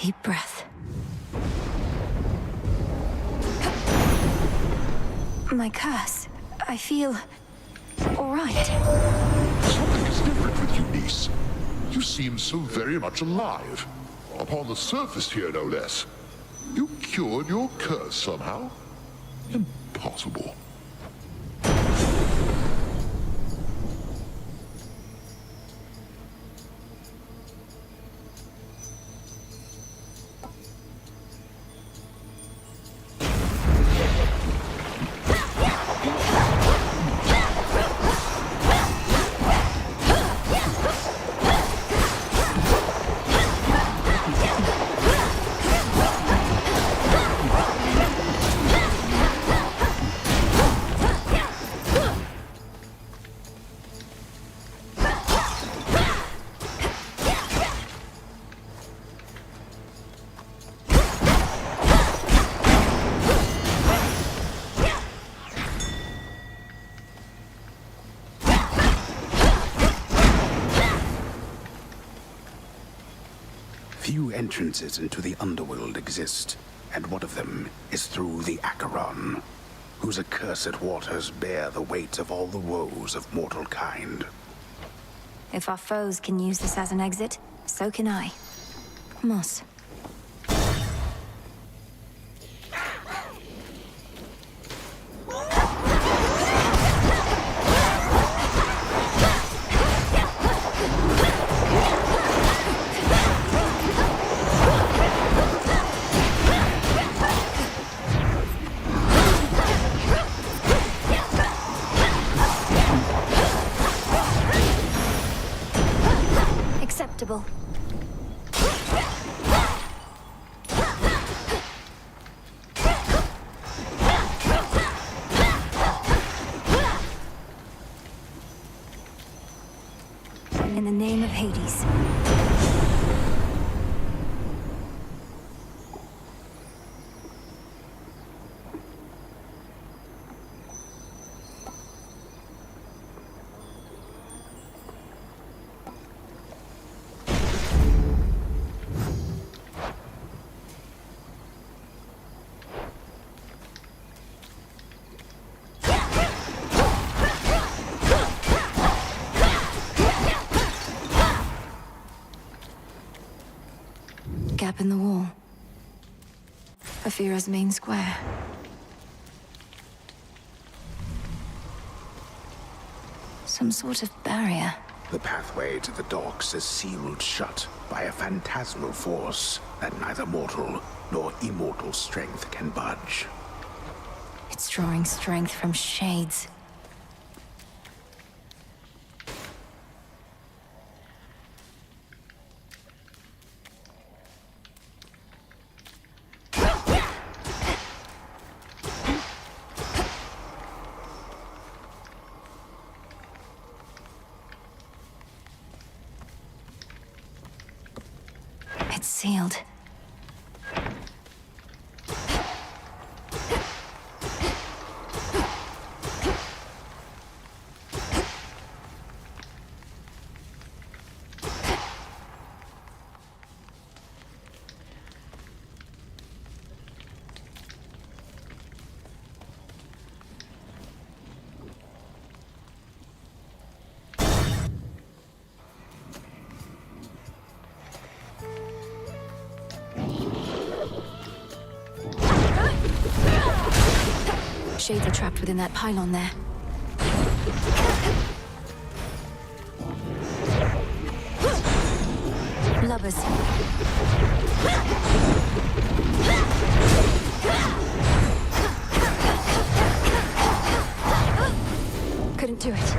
Speaker 3: Deep breath. My curse. I feel all right.
Speaker 10: Something is different with you, niece. You seem so very much alive. Upon the surface here, no less. You cured your curse somehow? Impossible.
Speaker 18: Few entrances into the underworld exist, and one of them is through the Acheron, whose accursed waters bear the weight of all the woes of mortal kind.
Speaker 3: If our foes can use this as an exit, so can I. Moss. acceptable. In the name of Hades. Gap in the wall. Afira's main square. Some sort of barrier.
Speaker 18: The pathway to the docks is sealed shut by a phantasmal force that neither mortal nor immortal strength can budge.
Speaker 3: It's drawing strength from shades. It's sealed. Shades are trapped within that pylon there. Lubbers. Couldn't do it.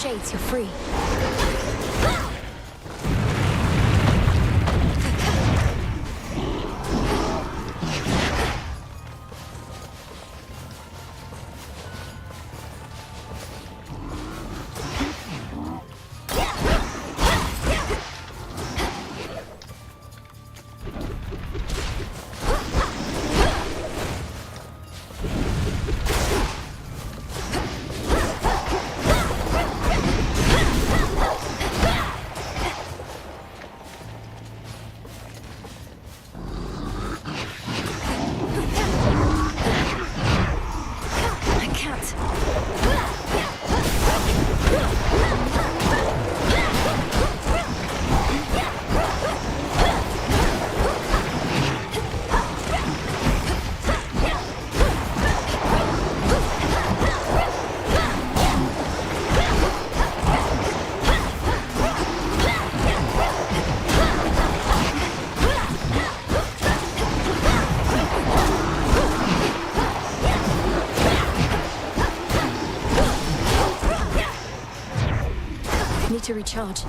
Speaker 3: Shades, you're free. Need to recharge.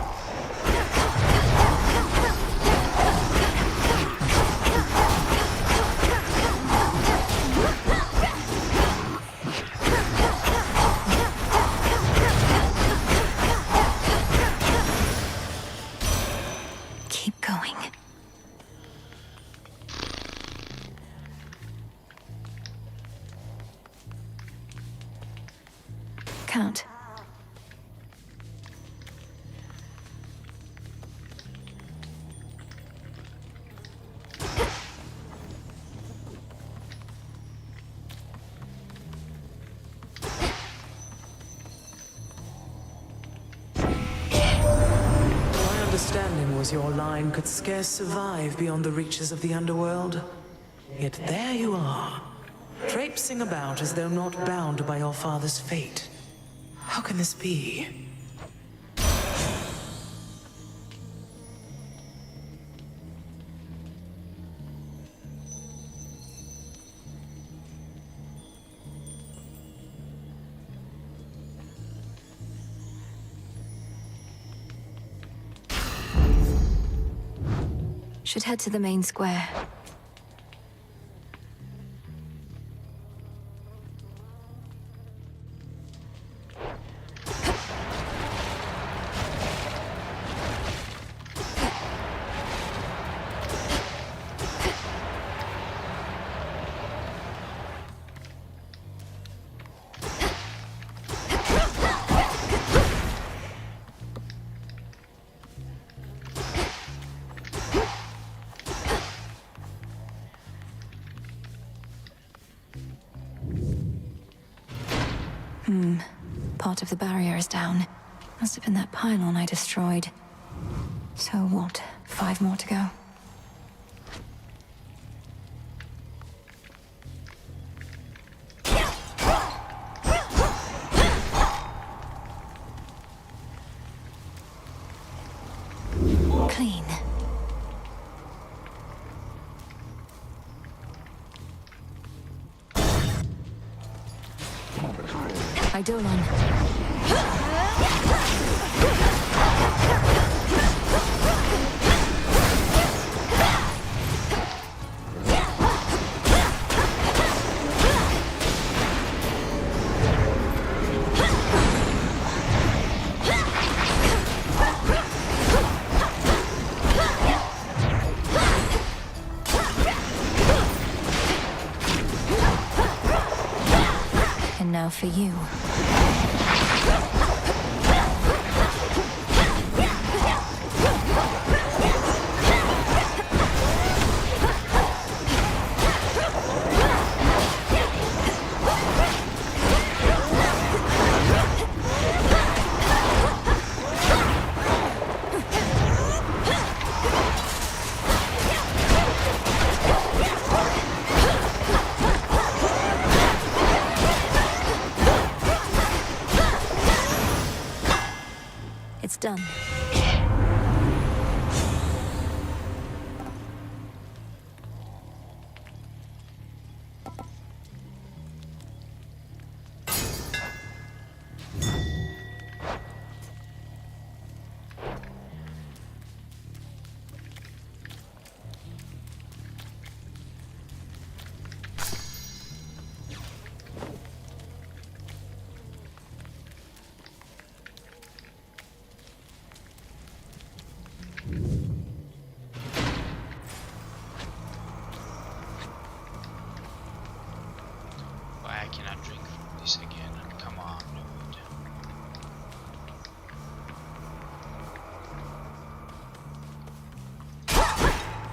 Speaker 3: Keep going. Count.
Speaker 1: understanding was your line could scarce survive beyond the reaches of the underworld. Yet there you are, traipsing about as though not bound by your father's fate. How can this be?
Speaker 3: Should head to the main square. Part of the barrier is down. Must have been that pylon I destroyed. So what? 5 more to go. Clean. Eidolon. And now for you. It's done.
Speaker 6: Why I cannot drink from this again? Come on, dude.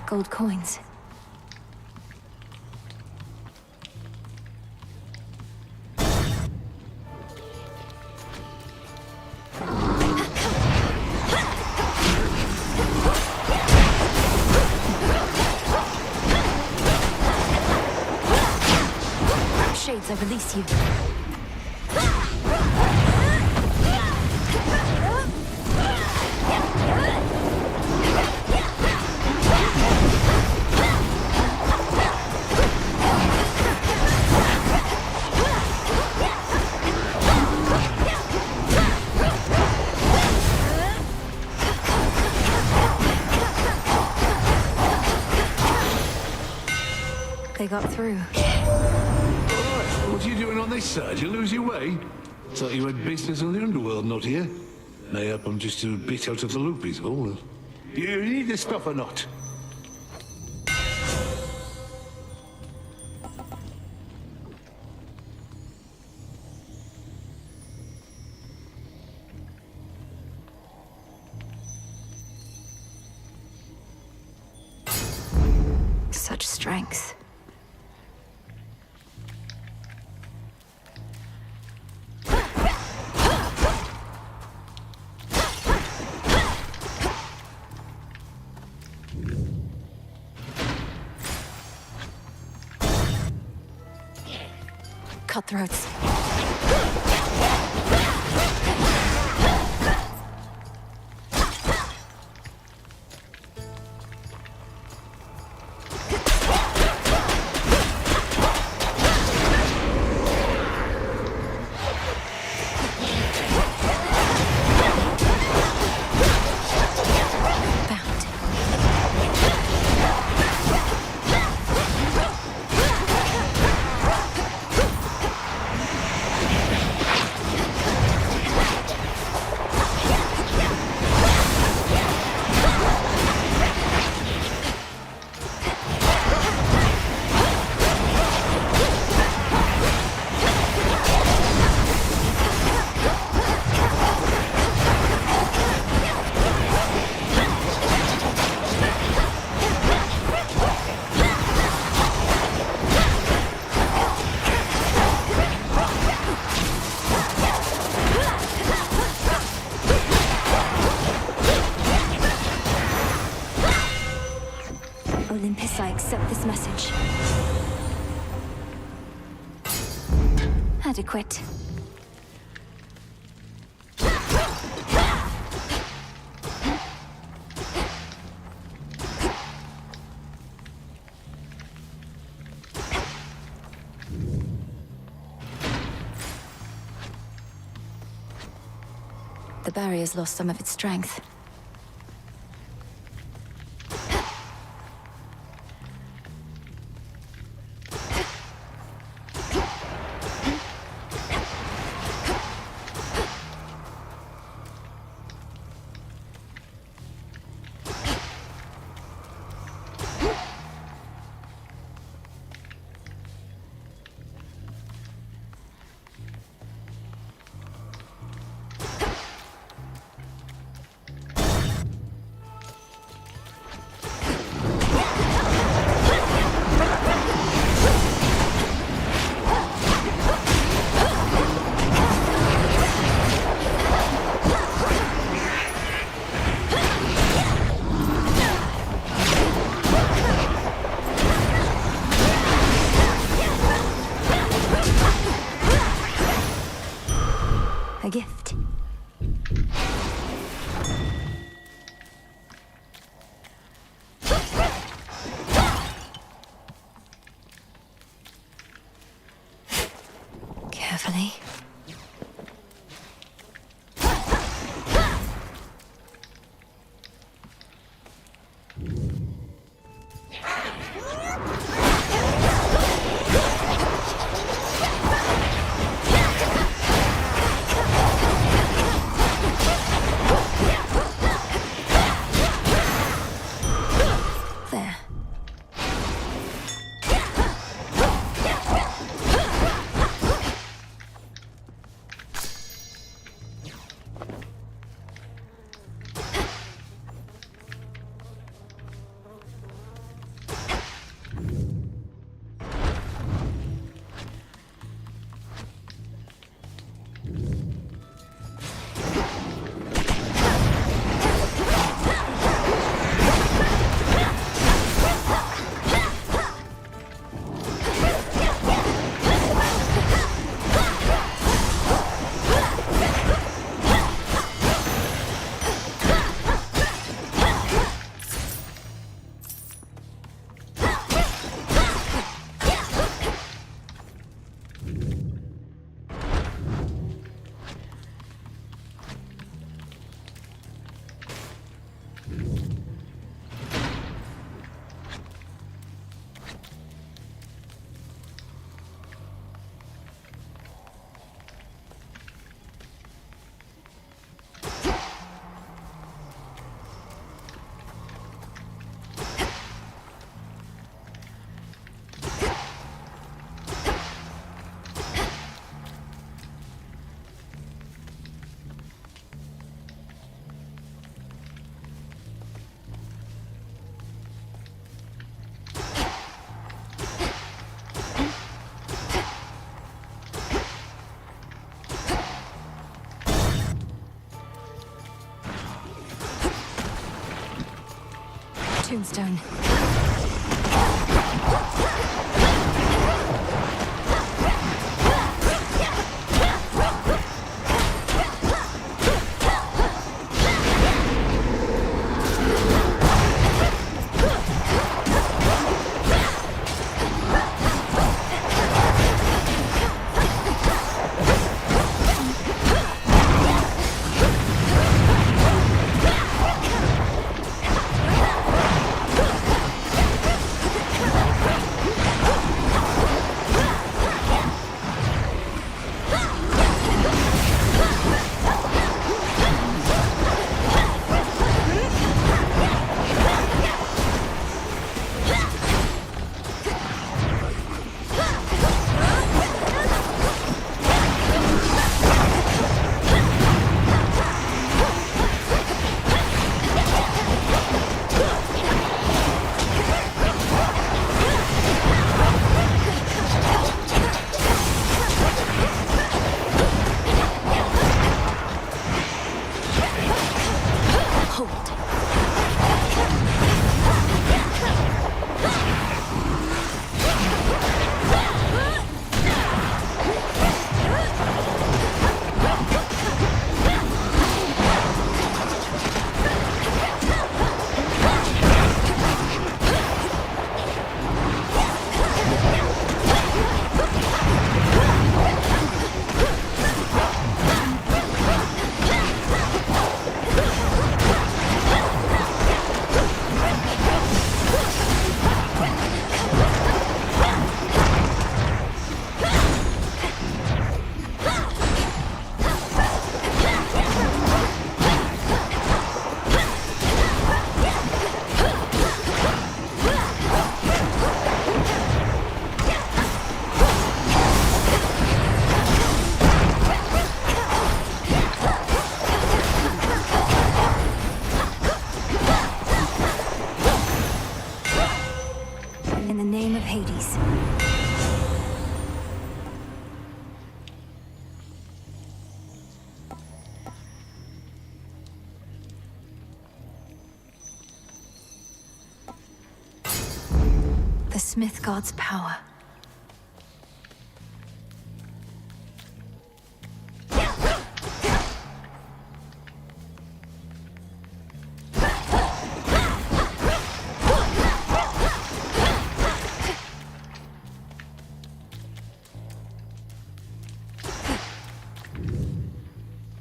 Speaker 3: Gold coins. Shades, I release you. They got through.
Speaker 17: What are you doing on this side? You lose your way? Thought you had business on the underworld, not here. Mayhap I'm just a bit out of the loop is all. You need this stuff or not?
Speaker 3: Such strength. cutthroats. Olympus, I accept this message. Adequate. The barrier's lost some of its strength. A gift. Carefully. Tombstone.
Speaker 15: Hold. In the name of Hades. The Smith God's power.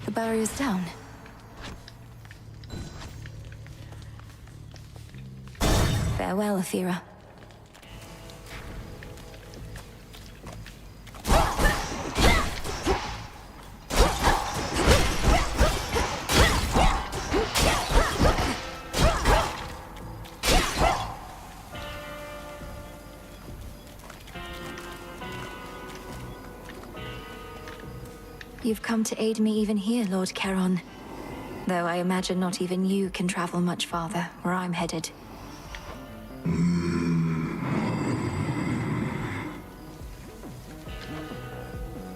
Speaker 15: The barrier's down. Farewell, Athera. You've come to aid me even here, Lord Charon. Though I imagine not even you can travel much farther where I'm headed.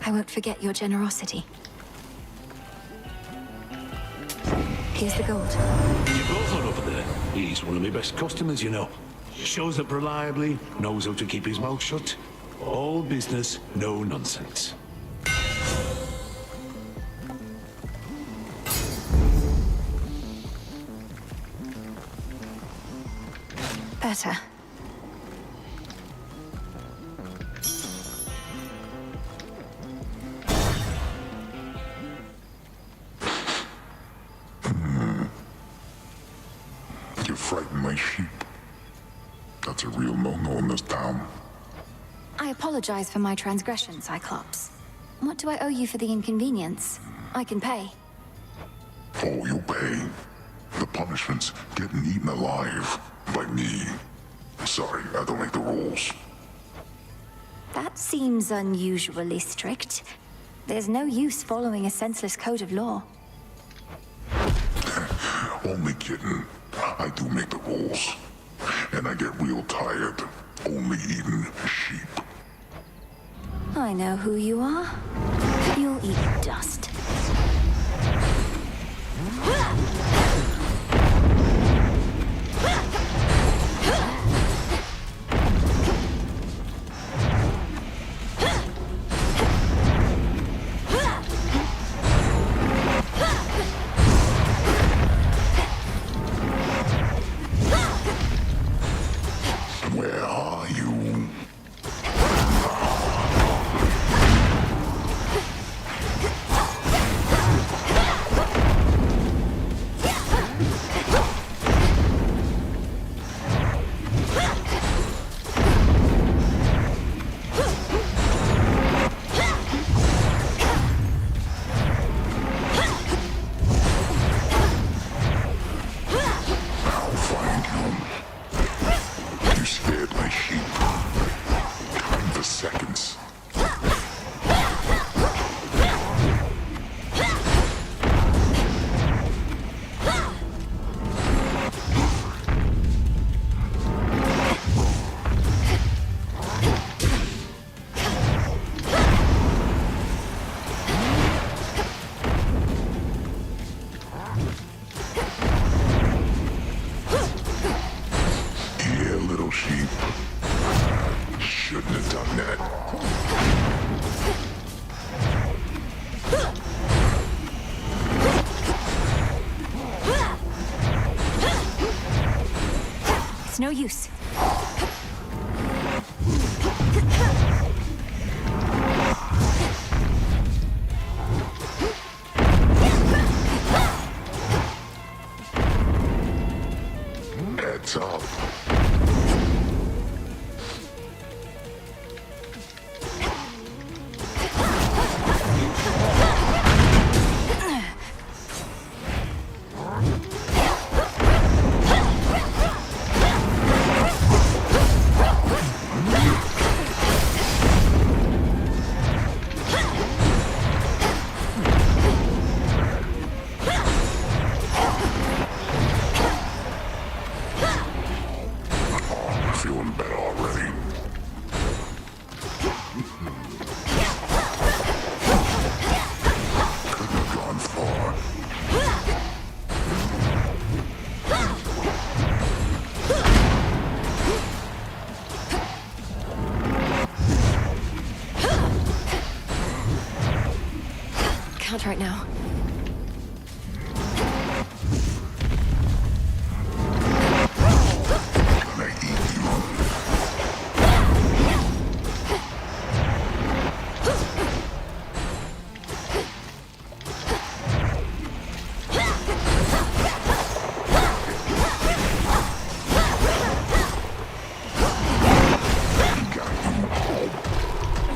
Speaker 15: I won't forget your generosity. Here's the gold.
Speaker 17: Your brother over there, he's one of my best customers, you know. Shows up reliably, knows how to keep his mouth shut. All business, no nonsense.
Speaker 3: Better.
Speaker 10: You frighten my sheep. That's a real no-no in this town.
Speaker 3: I apologize for my transgression, Cyclops. What do I owe you for the inconvenience? I can pay.
Speaker 10: Oh, you'll pay. The punishment's getting eaten alive by me. Sorry, I don't make the rules.
Speaker 3: That seems unusually strict. There's no use following a senseless code of law.
Speaker 10: Only kidding. I do make the rules. And I get real tired only eating sheep.
Speaker 3: I know who you are. You'll eat dust.
Speaker 10: Where are you?
Speaker 3: It's no use.
Speaker 10: Heads up. Feeling better already. Couldn't have gone far.
Speaker 15: Can't right now.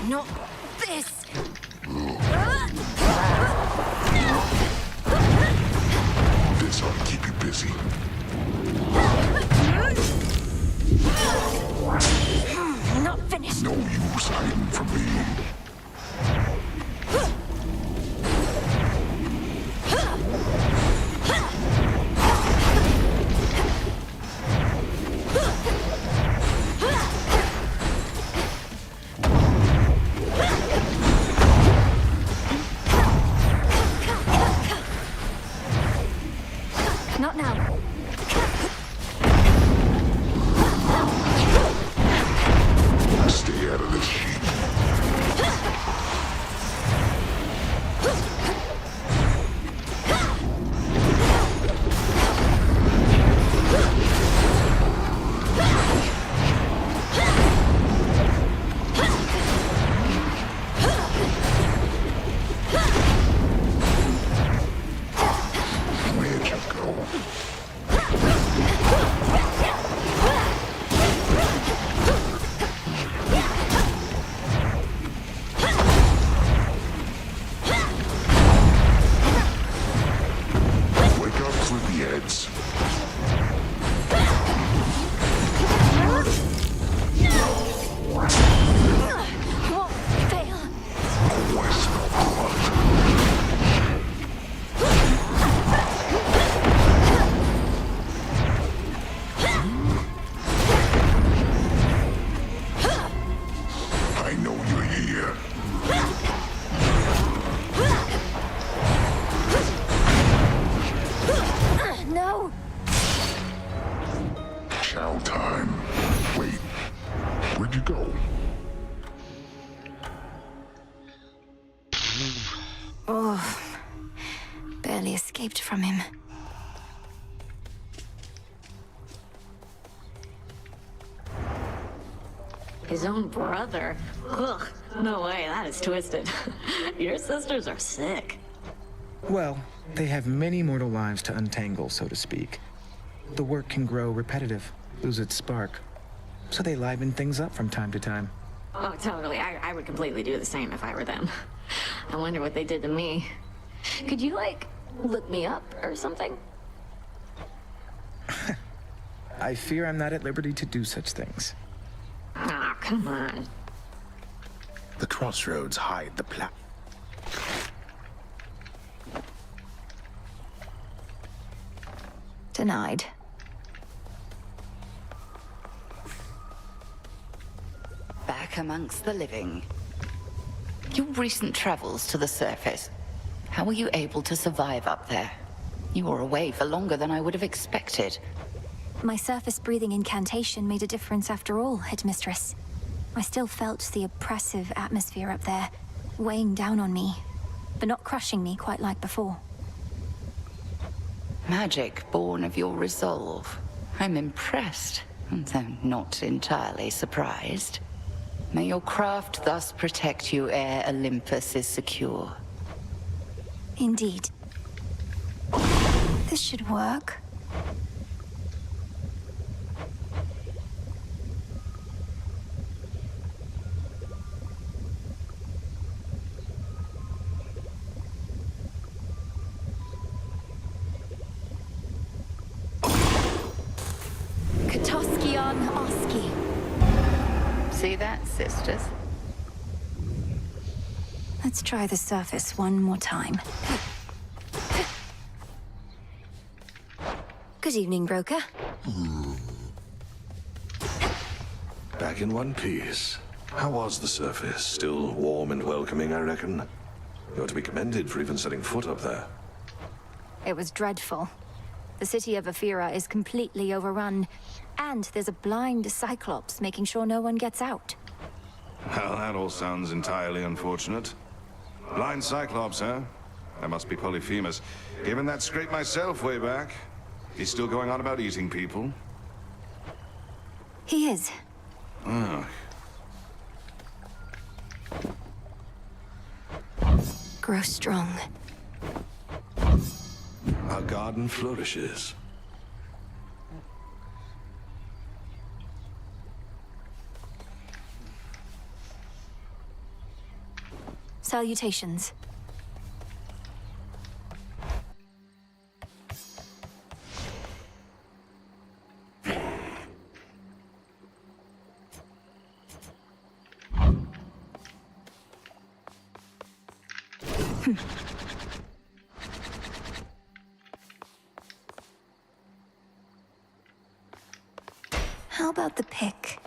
Speaker 15: Not this!
Speaker 10: This ought to keep you busy.
Speaker 3: Not finished.
Speaker 10: No use hiding from me.
Speaker 3: Not now.
Speaker 10: Stay out of this sheet. Where'd you go? Wake up, sleepyheads.
Speaker 3: Won't fail.
Speaker 10: Oh, I smell blood. I know you're here.
Speaker 3: No.
Speaker 10: Chow time. Wait, where'd you go?
Speaker 3: Oh, barely escaped from him.
Speaker 13: His own brother? Ugh, no way, that is twisted. Your sisters are sick.
Speaker 12: Well, they have many mortal lives to untangle, so to speak. The work can grow repetitive, lose its spark. So they liven things up from time to time.
Speaker 13: Oh, totally. I would completely do the same if I were them. I wonder what they did to me. Could you, like, look me up or something?
Speaker 12: I fear I'm not at liberty to do such things.
Speaker 13: Oh, come on.
Speaker 18: The crossroads hide the plow.
Speaker 3: Denied.
Speaker 8: Back amongst the living. Your recent travels to the surface. How were you able to survive up there? You were away for longer than I would have expected.
Speaker 3: My surface breathing incantation made a difference after all, Headmistress. I still felt the oppressive atmosphere up there, weighing down on me, but not crushing me quite like before.
Speaker 8: Magic born of your resolve. I'm impressed. Though not entirely surprised. May your craft thus protect you ere Olympus is secure.
Speaker 3: Indeed. This should work. Katoskion Oski.
Speaker 8: See that, sisters?
Speaker 3: Let's try the surface one more time. Good evening, broker.
Speaker 9: Back in one piece. How was the surface? Still warm and welcoming, I reckon. You're to be commended for even setting foot up there.
Speaker 3: It was dreadful. The city of Aphira is completely overrun, and there's a blind Cyclops making sure no one gets out.
Speaker 9: Well, that all sounds entirely unfortunate. Blind Cyclops, huh? That must be Polyphemus. Given that scrape myself way back. He's still going on about eating people?
Speaker 3: He is.
Speaker 9: Oh.
Speaker 3: Grow strong.
Speaker 9: Our garden flourishes.
Speaker 3: Salutations. How about the pick?